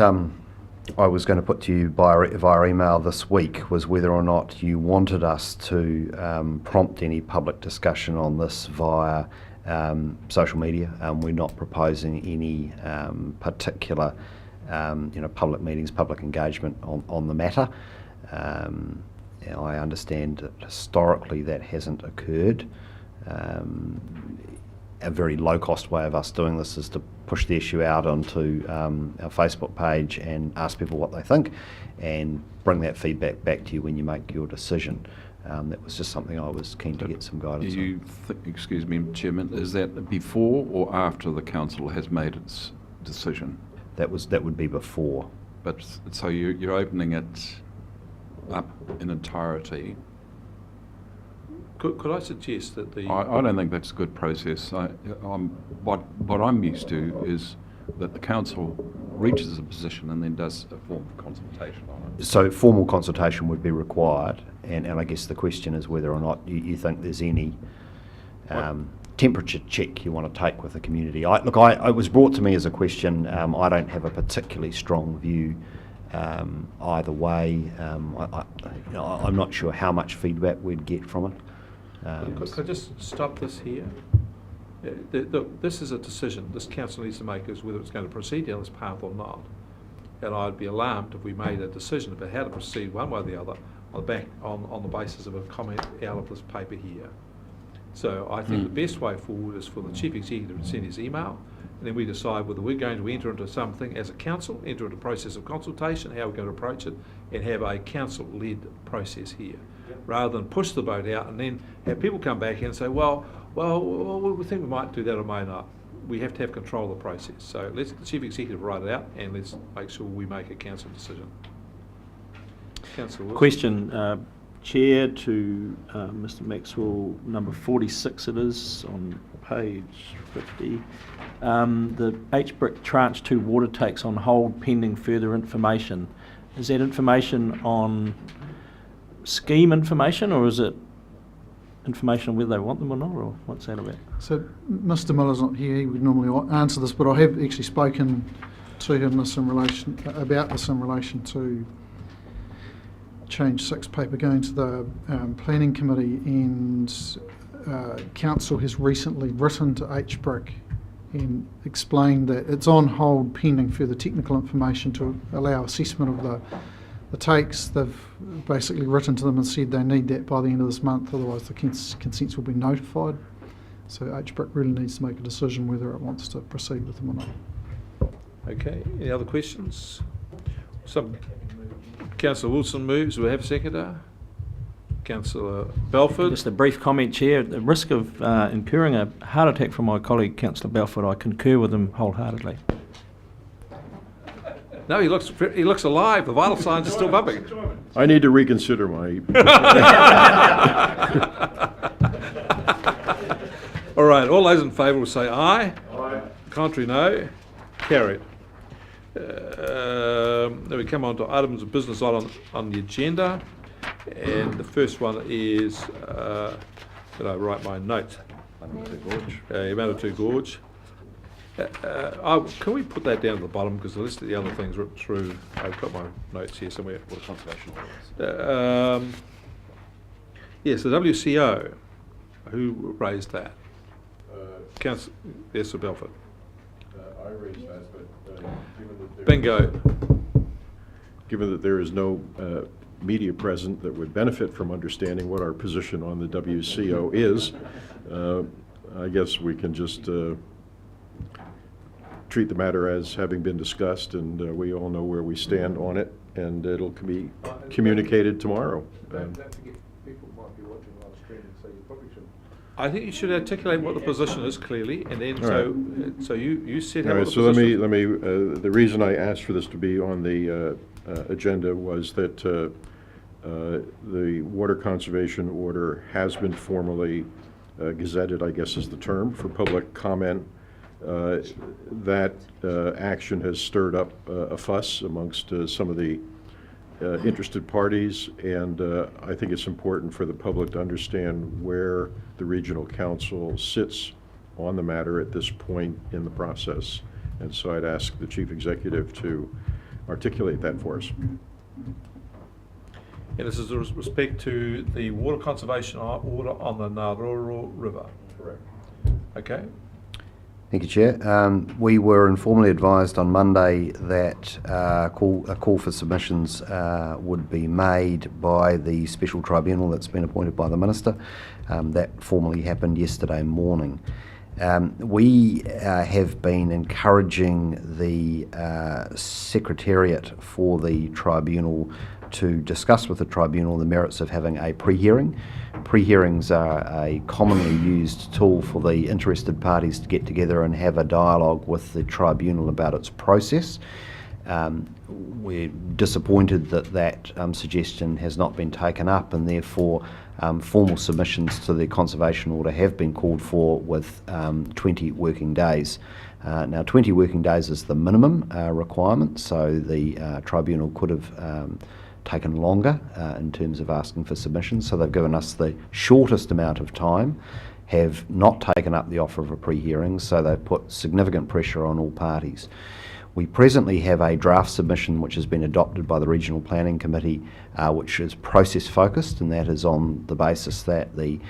I was going to put to you via email this week, was whether or not you wanted us to prompt any public discussion on this via social media. We're not proposing any particular public meetings, public engagement on the matter. I understand that historically that hasn't occurred. A very low-cost way of us doing this is to push the issue out onto our Facebook page and ask people what they think, and bring that feedback back to you when you make your decision. That was just something I was keen to get some guidance on. Excuse me, Chairman, is that before or after the council has made its decision? That would be before. But so you're opening it up in entirety. Could I suggest that the... I don't think that's a good process. What I'm used to is that the council reaches a position and then does a formal consultation on it. So formal consultation would be required, and I guess the question is whether or not you think there's any temperature check you want to take with the community. It was brought to me as a question. I don't have a particularly strong view either way. I'm not sure how much feedback we'd get from it. Could I just stop this here? This is a decision this council needs to make, is whether it's going to proceed down this path or not. And I'd be alarmed if we made a decision about how to proceed one way or the other on the basis of a comment out of this paper here. So I think the best way forward is for the Chief Executive to send his email, and then we decide whether we're going to enter into something as a council, enter into a process of consultation, how we're going to approach it, and have a council-led process here, rather than push the boat out and then have people come back and say, well, we think we might do that or may not. We have to have control of the process. So let's the Chief Executive write it out, and let's make sure we make a council decision. Councillor Wilson. Question, Chair, to Mr Maxwell, number 46 it is, on page 50. The HBRC Tranche 2 water takes on hold pending further information. Is that information on scheme information, or is it information on whether they want them or not, or what's that about? So Mr Miller's not here, he would normally answer this, but I have actually spoken to him about this in relation to change 6 paper going to the planning committee, and council has recently written to HBRC and explained that it's on hold pending further technical information to allow assessment of the takes. They've basically written to them and said they need that by the end of this month, otherwise the consents will be notified. So HBRC really needs to make a decision whether it wants to proceed with them or not. Okay, any other questions? Councillor Wilson moves. Do we have a seconder? Councillor Belford. Just a brief comment, Chair. At the risk of incurring a heart attack from my colleague, Councillor Belford, I concur with him wholeheartedly. No, he looks alive. The vital signs are still bumping. I need to reconsider my... All right, all those in favour will say aye. Aye. Contrary, no. Carried. Then we come on to items of business on the agenda, and the first one is, did I write my note? Manawatu Gorge. Can we put that down at the bottom, because the list of the other things written through, I've got my notes here somewhere. What a conservation orders. Yes, the WCO. Who raised that? Councillor Belford. I raised that, but given that Bingo. Given that there is no media present that would benefit from understanding what our position on the WCO is, I guess we can just treat the matter as having been discussed, and we all know where we stand on it, and it'll be communicated tomorrow. People might be watching live streaming, so you probably should. I think you should articulate what the position is clearly, and then so you set out what the so position. let me. The reason I asked for this to be on the agenda was that the water conservation order has been formally gazetted, I guess is the term, for public comment. That action has stirred up a fuss amongst some of the interested parties, and I think it's important for the public to understand where the regional council sits on the matter at this point in the process. And so I'd ask the Chief Executive to articulate that for us. And this is with respect to the water conservation order on the Naruru River. Correct. Okay. Thank you, Chair. We were informally advised on Monday that a call for submissions would be made by the special tribunal that's been appointed by the Minister. That formally happened yesterday morning. We have been encouraging the Secretariat for the Tribunal to discuss with the Tribunal the merits of having a pre-hearing. Pre-hearings are a commonly used tool for the interested parties to get together and have a dialogue with the Tribunal about its process. We're disappointed that that suggestion has not been taken up, and therefore formal submissions to the conservation order have been called for with 20 working days. Now 20 working days is the minimum requirement, so the Tribunal could have taken longer in terms of asking for submissions, so they've given us the shortest amount of time, have not taken up the offer of a pre-hearing, so they've put significant pressure on all parties. We presently have a draft submission which has been adopted by the Regional Planning Committee, which is process focused, and that is on the basis that the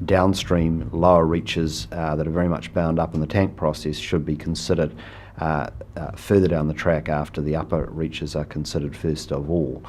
downstream lower reaches that are very much bound up in the tank process should be considered further down the track after the upper reaches are considered first of all.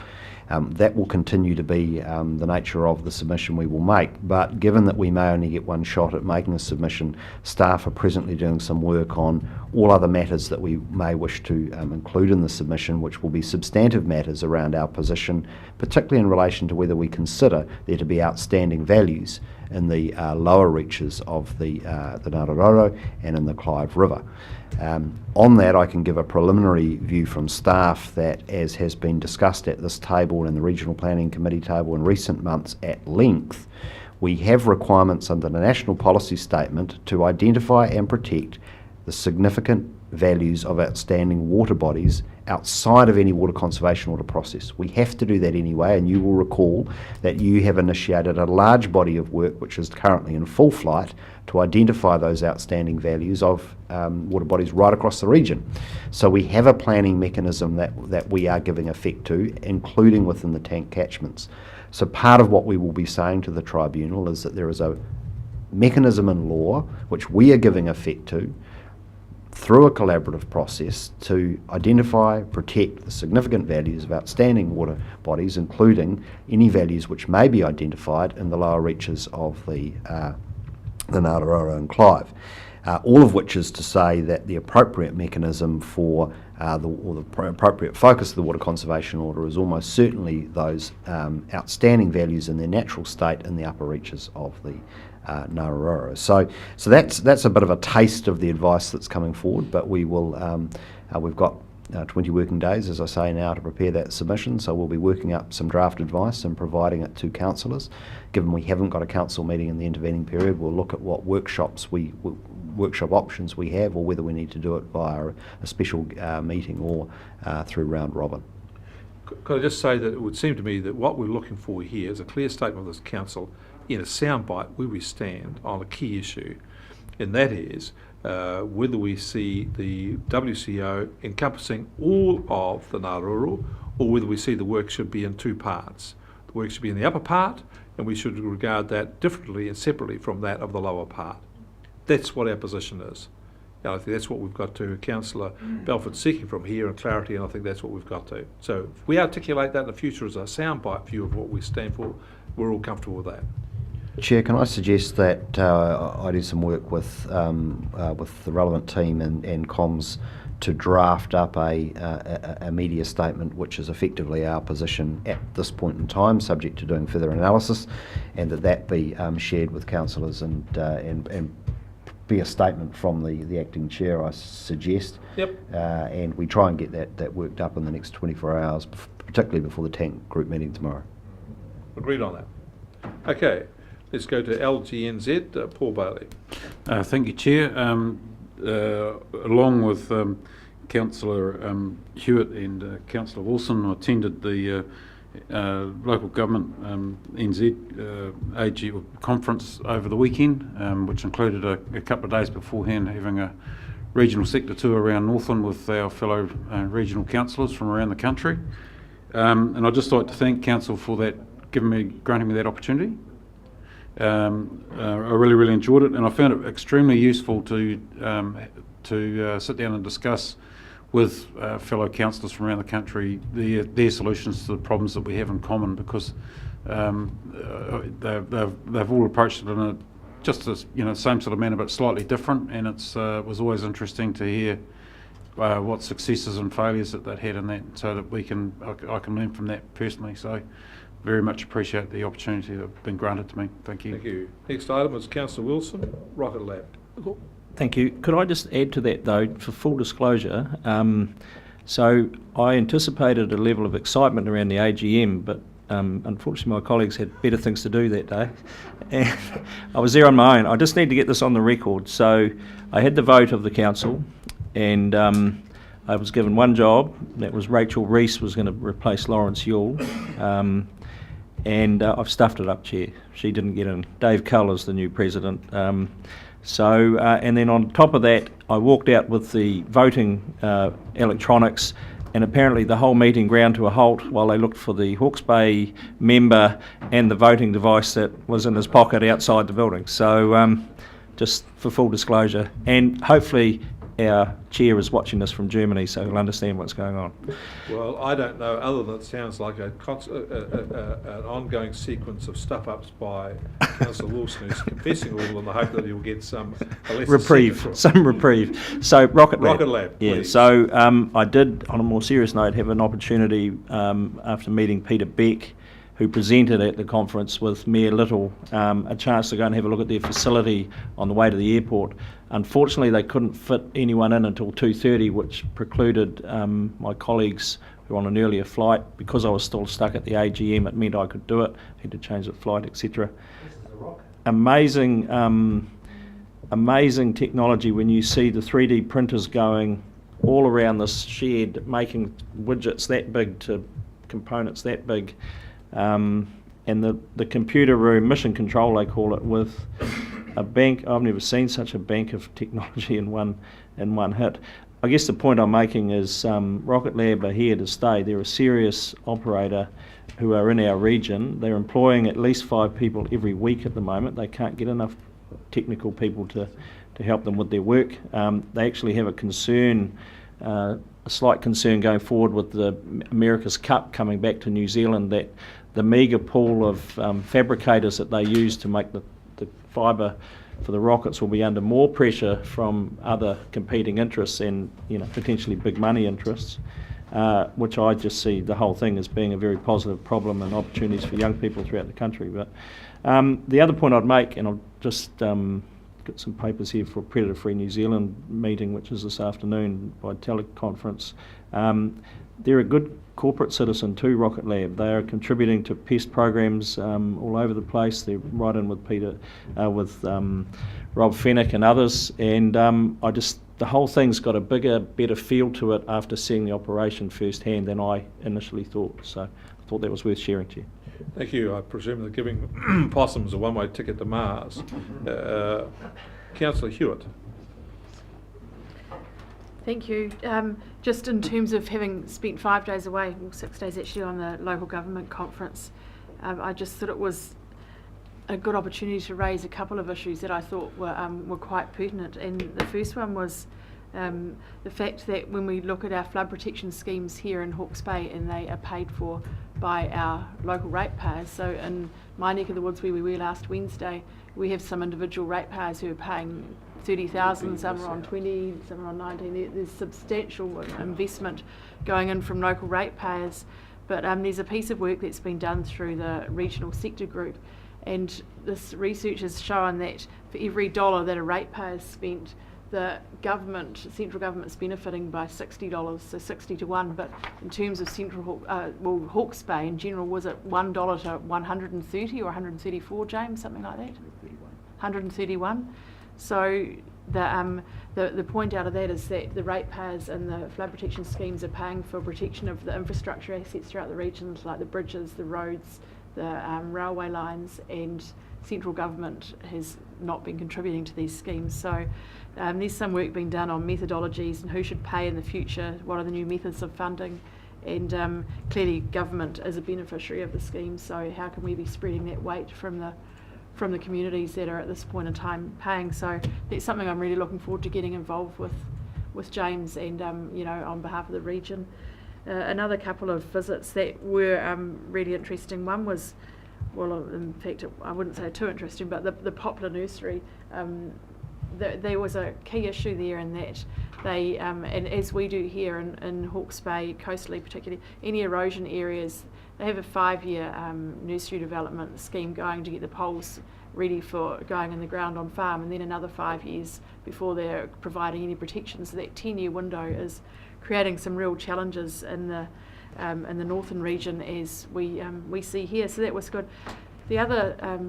That will continue to be the nature of the submission we will make, but given that we may only get one shot at making a submission, staff are presently doing some work on all other matters that we may wish to include in the submission, which will be substantive matters around our position, particularly in relation to whether we consider there to be outstanding values in the lower reaches of the Naruru and in the Clive River. On that, I can give a preliminary view from staff that, as has been discussed at this table and the Regional Planning Committee table in recent months at length, we have requirements under the National Policy Statement to identify and protect the significant values of outstanding water bodies outside of any water conservation order process. We have to do that anyway, and you will recall that you have initiated a large body of work which is currently in full flight to identify those outstanding values of water bodies right across the region. So we have a planning mechanism that we are giving effect to, including within the tank catchments. So part of what we will be saying to the Tribunal is that there is a mechanism in law which we are giving effect to through a collaborative process to identify, protect the significant values of outstanding water bodies, including any values which may be identified in the lower reaches of the Naruru and Clive. All of which is to say that the appropriate mechanism for the appropriate focus of the water conservation order is almost certainly those outstanding values in their natural state in the upper reaches of the Naruru. So that's a bit of a taste of the advice that's coming forward, but we will we've got 20 working days, as I say now, to prepare that submission, so we'll be working up some draft advice and providing it to councillors. Given we haven't got a council meeting in the intervening period, we'll look at what workshop options we have, or whether we need to do it via a special meeting or through round robin. Could I just say that it would seem to me that what we're looking for here is a clear statement of this council in a soundbite where we stand on a key issue, and that is whether we see the WCO encompassing all of the Naruru, or whether we see the work should be in two parts. The work should be in the upper part, and we should regard that differently and separately from that of the lower part. That's what our position is. And I think that's what we've got to. Councillor Belford seeking from here and clarity, and I think that's what we've got to. So if we articulate that in the future as a soundbite view of what we stand for, we're all comfortable with that. Chair, can I suggest that I do some work with the relevant team and comms to draft up a media statement which is effectively our position at this point in time, subject to doing further analysis, and that be shared with councillors and be a statement from the acting chair, I suggest. Yep. And we try and get that worked up in the next 24 hours, particularly before the tank group meeting tomorrow. Agreed on that. Okay. Let's go to LGNZ, Paul Bailey. Thank you, Chair. Along with Councillor Hewitt and Councillor Wilson, I attended the local government NZ AG conference over the weekend, which included a couple of days beforehand having a regional sector tour around Northland with our fellow regional councillors from around the country. And I'd just like to thank Council for that, granting me that opportunity. I really enjoyed it, and I found it extremely useful to sit down and discuss with fellow councillors from around the country their solutions to the problems that we have in common, because they've all approached it in a just as same sort of manner but slightly different, and it was always interesting to hear what successes and failures that they'd had in that, so that I can learn from that personally. So very much appreciate the opportunity that's been granted to me. Thank you. Thank you. Next item is Councillor Wilson, Rocket Lab. Thank you. Could I just add to that, though, for full disclosure? So I anticipated a level of excitement around the AGM, but unfortunately my colleagues had better things to do that day. And I was there on my own. I just need to get this on the record. So I had the vote of the council, and I was given one job. That was Rachel Reese was going to replace Lawrence Yule. And I've stuffed it up, Chair. She didn't get in. Dave Cull's the new president. And then on top of that, I walked out with the voting electronics, and apparently the whole meeting ground to a halt while they looked for the Hawke's Bay member and the voting device that was in his pocket outside the building. So just for full disclosure, and hopefully our chair is watching this from Germany, so he'll understand what's going on. Well, I don't know, other than it sounds like an ongoing sequence of stuff-ups by Councillor Wilson, who's confessing all in the hope that he'll get some reprieve. So Rocket Lab, yeah. Please. So I did, on a more serious note, have an opportunity after meeting Peter Beck, who presented at the conference with Mayor Little, a chance to go and have a look at their facility on the way to the airport. Unfortunately, they couldn't fit anyone in until 2:30, which precluded my colleagues who were on an earlier flight. Because I was still stuck at the AGM, it meant I could do it. I had to change the flight, etc. Amazing technology when you see the 3D printers going all around this shed, making widgets that big to components that big. And the computer room, mission control they call it, with a bank. I've never seen such a bank of technology in one hit. I guess the point I'm making is Rocket Lab are here to stay. They're a serious operator who are in our region. They're employing at least 5 people every week at the moment. They can't get enough technical people to help them with their work. They actually have a concern, a slight concern going forward with the America's Cup coming back to New Zealand, that the meagre pool of fabricators that they use to make the fibre for the rockets will be under more pressure from other competing interests and potentially big money interests, which I just see the whole thing as being a very positive problem and opportunities for young people throughout the country. But the other point I'd make, and I'll just got some papers here for Predator Free New Zealand meeting, which is this afternoon by teleconference. They're a good corporate citizen too, Rocket Lab. They are contributing to pest programs all over the place. They're right in with Peter, with Rob Fennick and others, and the whole thing's got a bigger, better feel to it after seeing the operation firsthand than I initially thought. So I thought that was worth sharing to you. Thank you. I presume that giving possums a one-way ticket to Mars. Councillor Hewitt. Thank you. Just in terms of having spent 5 days away, well, 6 days actually, on the local government conference, I just thought it was a good opportunity to raise a couple of issues that I thought were quite pertinent. And the first one was the fact that when we look at our flood protection schemes here in Hawke's Bay, and they are paid for by our local ratepayers. So in my neck of the woods where we were last Wednesday, we have some individual ratepayers who are paying 30,000, some are on 20, some are on 19. There's substantial investment going in from local ratepayers, but there's a piece of work that's been done through the regional sector group, and this research has shown that for every dollar that a ratepayer has spent, the central government's benefiting by $60, so 60 to 1. But in terms of Hawke's Bay in general, was it $1 to 130 or 134, James, something like that? 131. So the point out of that is that the ratepayers and the flood protection schemes are paying for protection of the infrastructure assets throughout the regions, like the bridges, the roads, the railway lines, and central government has not been contributing to these schemes. So there's some work being done on methodologies and who should pay in the future, what are the new methods of funding, and clearly government is a beneficiary of the scheme, so how can we be spreading that weight from the communities that are at this point in time paying. So that's something I'm really looking forward to getting involved with James and on behalf of the region. Another couple of visits that were really interesting. One was, well, in fact, I wouldn't say too interesting, but the Poplar Nursery, there was a key issue there in that they, and as we do here in Hawke's Bay, coastally particularly, any erosion areas, they have a 5-year nursery development scheme going to get the poles ready for going in the ground on farm, and then another 5 years before they're providing any protection. So that 10-year window is creating some real challenges in the northern region, as we see here. So that was good. The other,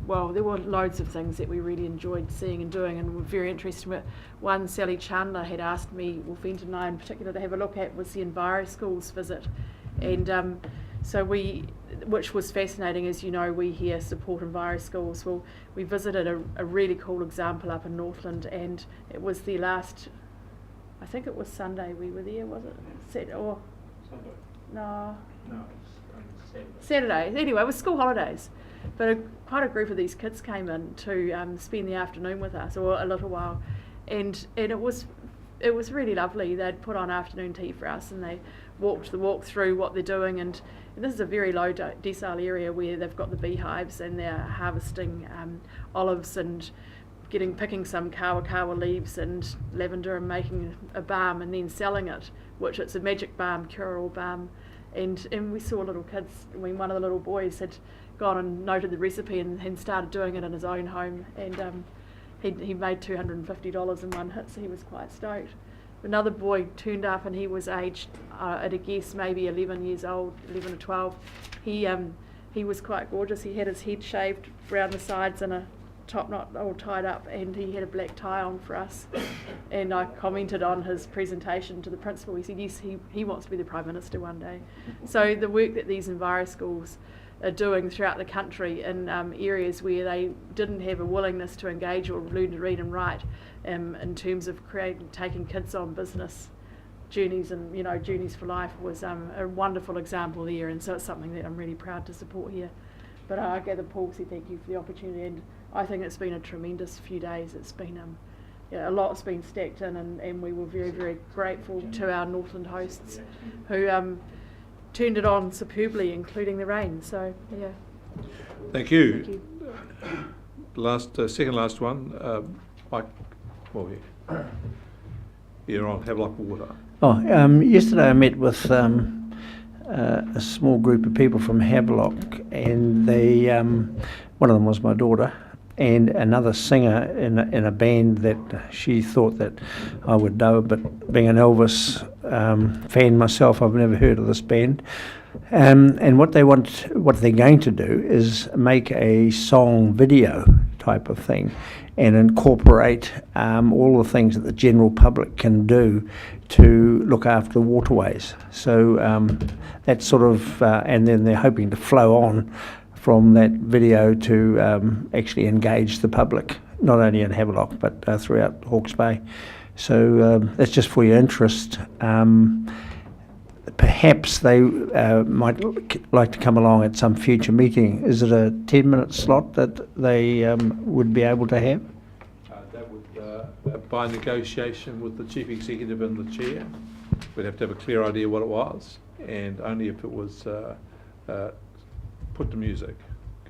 well, there were loads of things that we really enjoyed seeing and doing, and were very interested. But one, Sally Chandler had asked me, well, Fenton and I in particular, to have a look at was the Enviro Schools visit, and so which was fascinating. As you know, we here support Enviro Schools. Well, we visited a really cool example up in Northland, and it was the last, I think it was Sunday we were there, was it? Saturday? No, Saturday. Anyway, it was school holidays, but quite a group of these kids came in to spend the afternoon with us, or a little while, and it was really lovely. They'd put on afternoon tea for us, and they walked through what they're doing, and this is a very low decile area where they've got the beehives and they're harvesting olives and picking some kawa leaves and lavender and making a balm and then selling it, which it's a magic balm, cure-all balm. And we saw little kids. I mean, one of the little boys had gone and noted the recipe and started doing it in his own home, and he made $250 in one hit, so he was quite stoked. Another boy turned up, and he was aged, at a guess, maybe 11 years old, 11 or 12. He was quite gorgeous. He had his head shaved around the sides and a top knot all tied up, and he had a black tie on for us. And I commented on his presentation to the principal. He said, yes, he wants to be the Prime Minister one day. So the work that these Enviro Schools are doing throughout the country in areas where they didn't have a willingness to engage or learn to read and write, in terms of taking kids on business journeys and journeys for life, was a wonderful example there. And so it's something that I'm really proud to support here. But I gather Paul said thank you for the opportunity, and I think it's been a tremendous few days. It's been a lot's been stacked in, and we were very, very grateful to our Northland hosts who turned it on superbly, including the rain. So yeah. Thank you. Second last one, Mike. Well, you're on Havelock Water. Yesterday I met with a small group of people from Havelock, and they, one of them was my daughter, and another singer in a band that she thought that I would know, but being an Elvis fan myself, I've never heard of this band. And what they're going to do is make a song video type of thing, and incorporate all the things that the general public can do to look after the waterways. So that's sort of, and then they're hoping to flow on from that video to actually engage the public, not only in Havelock but throughout Hawke's Bay. So that's just for your interest. Perhaps they might like to come along at some future meeting. Is it a 10-minute slot that they would be able to have? That would, by negotiation with the Chief Executive and the Chair, we'd have to have a clear idea what it was, and only if it was put to music.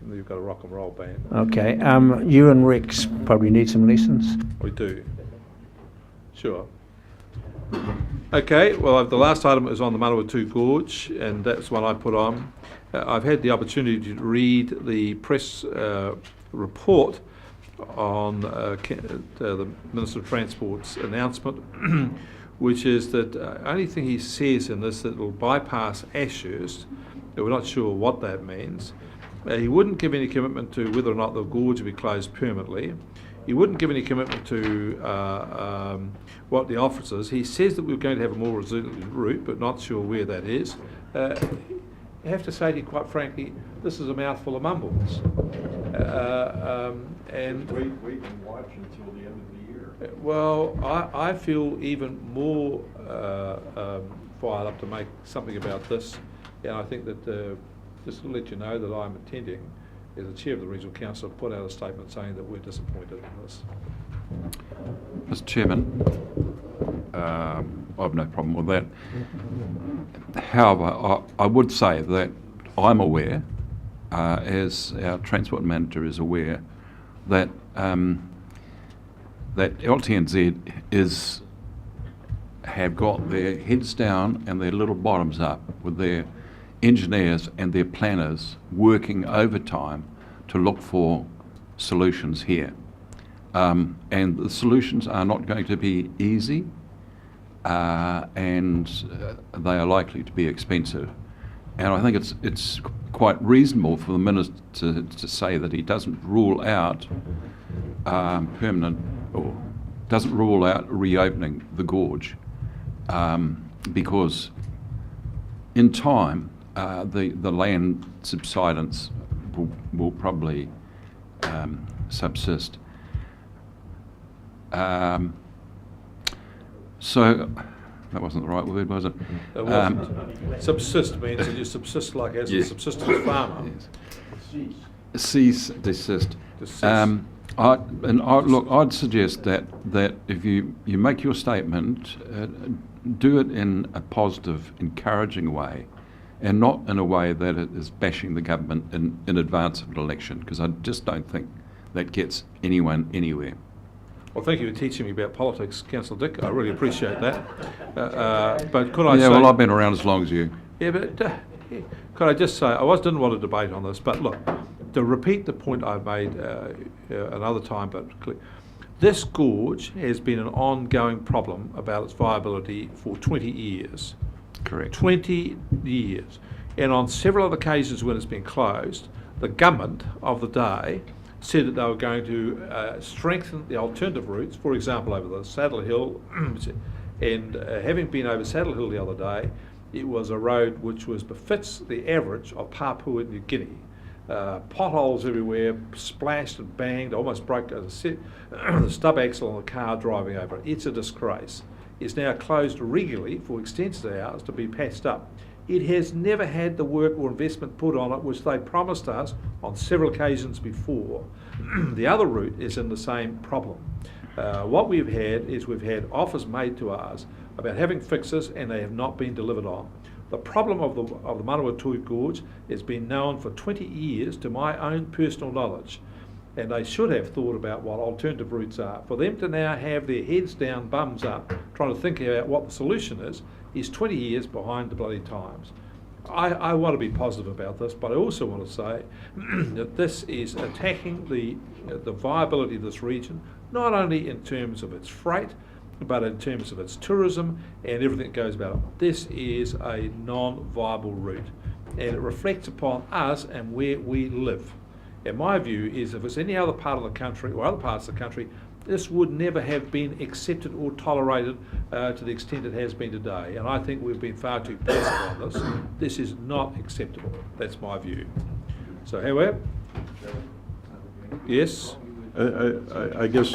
You've got a rock and roll band. Okay. You and Rex probably need some lessons. We do. Sure. Okay, well, the last item is on the Manawatu Gorge, and that's one I put on. I've had the opportunity to read the press report on the Minister of Transport's announcement, which is that only thing he says in this, that it will bypass Ashurst. We're not sure what that means. He wouldn't give any commitment to whether or not the gorge will be closed permanently. He wouldn't give any commitment to what the office is. He says that we're going to have a more resilient route, but not sure where that is. I have to say to you, quite frankly, this is a mouthful of mumbles. And wait and watch until the end of the year. Well, I feel even more fired up to make something about this, and I think that just to let you know that I'm attending, as the chair of the regional council, put out a statement saying that we're disappointed in this. Mr. Chairman, I've no problem with that. However, I would say that I'm aware, as our transport manager is aware, that that LTNZ have got their heads down and their little bottoms up with their engineers and their planners working overtime to look for solutions here. And the solutions are not going to be easy, and they are likely to be expensive. And I think it's quite reasonable for the minister to say that he doesn't rule out permanent, or doesn't rule out reopening the gorge, because in time the land subsidence will probably subsist. So that wasn't the right word, was it? It wasn't. Subsist means that you subsist like as a subsistence farmer. Yes. Cease, desist. Desist. I'd suggest that if you make your statement, do it in a positive, encouraging way, and not in a way that it is bashing the government in advance of an election, because I just don't think that gets anyone anywhere. Well, thank you for teaching me about politics, Councillor Dick. I really appreciate that. But could I say... Yeah, well, I've been around as long as you. Yeah, but could I just say, I didn't want to debate on this, but look, to repeat the point I made another time, but this gorge has been an ongoing problem about its viability for 20 years. Correct. 20 years. And on several other occasions when it's been closed, the government of the day said that they were going to strengthen the alternative routes, for example, over the Saddle Hill. And having been over Saddle Hill the other day, it was a road which befits the average of Papua New Guinea. Potholes everywhere, splashed and banged, almost broke, as I said, the stub axle on the car driving over it. It's a disgrace. It's now closed regularly for extensive hours to be patched up. It has never had the work or investment put on it which they promised us on several occasions before. The other route is in the same problem. What we've had offers made to us about having fixes, and they have not been delivered on. The problem of the Manawatui Gorge has been known for 20 years to my own personal knowledge, and they should have thought about what alternative routes are. For them to now have their heads down, bums up, trying to think about what the solution is 20 years behind the bloody times. I want to be positive about this, but I also want to say that this is attacking the viability of this region, not only in terms of its freight, but in terms of its tourism and everything that goes about it. This is a non-viable route, and it reflects upon us and where we live. And my view is if it's any other part of the country or other parts of the country, this would never have been accepted or tolerated to the extent it has been today. And I think we've been far too passive on this. This is not acceptable. That's my view. So, however, yes? I guess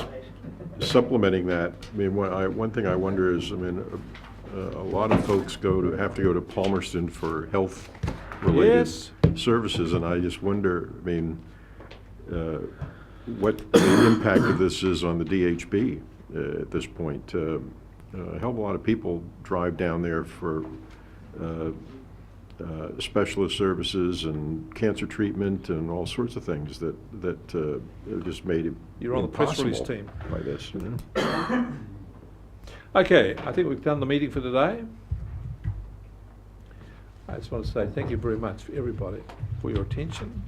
supplementing that, I mean, one thing I wonder is, I mean, a lot of folks have to go to Palmerston for health-related services, and I just wonder, I mean, what the impact of this is on the DHB at this point. A hell of a lot of people drive down there for specialist services and cancer treatment and all sorts of things that are just made You're on the press release team by this. You know? Okay, I think we've done the meeting for today. I just want to say thank you very much, everybody, for your attention,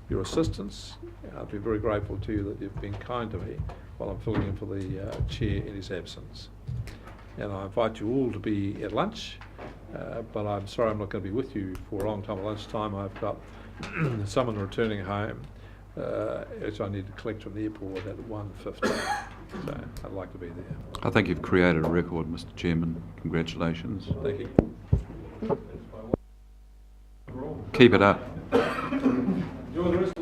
your assistance. I'd be very grateful to you that you've been kind to me while I'm filling in for the chair in his absence. And I invite you all to be at lunch, but I'm sorry I'm not going to be with you for a long time at lunchtime. I've got someone returning home which I need to collect from the airport at 1:50. So I'd like to be there. I think you've created a record, Mr. Chairman. Congratulations. Thank you. Keep it up. Enjoy the rest.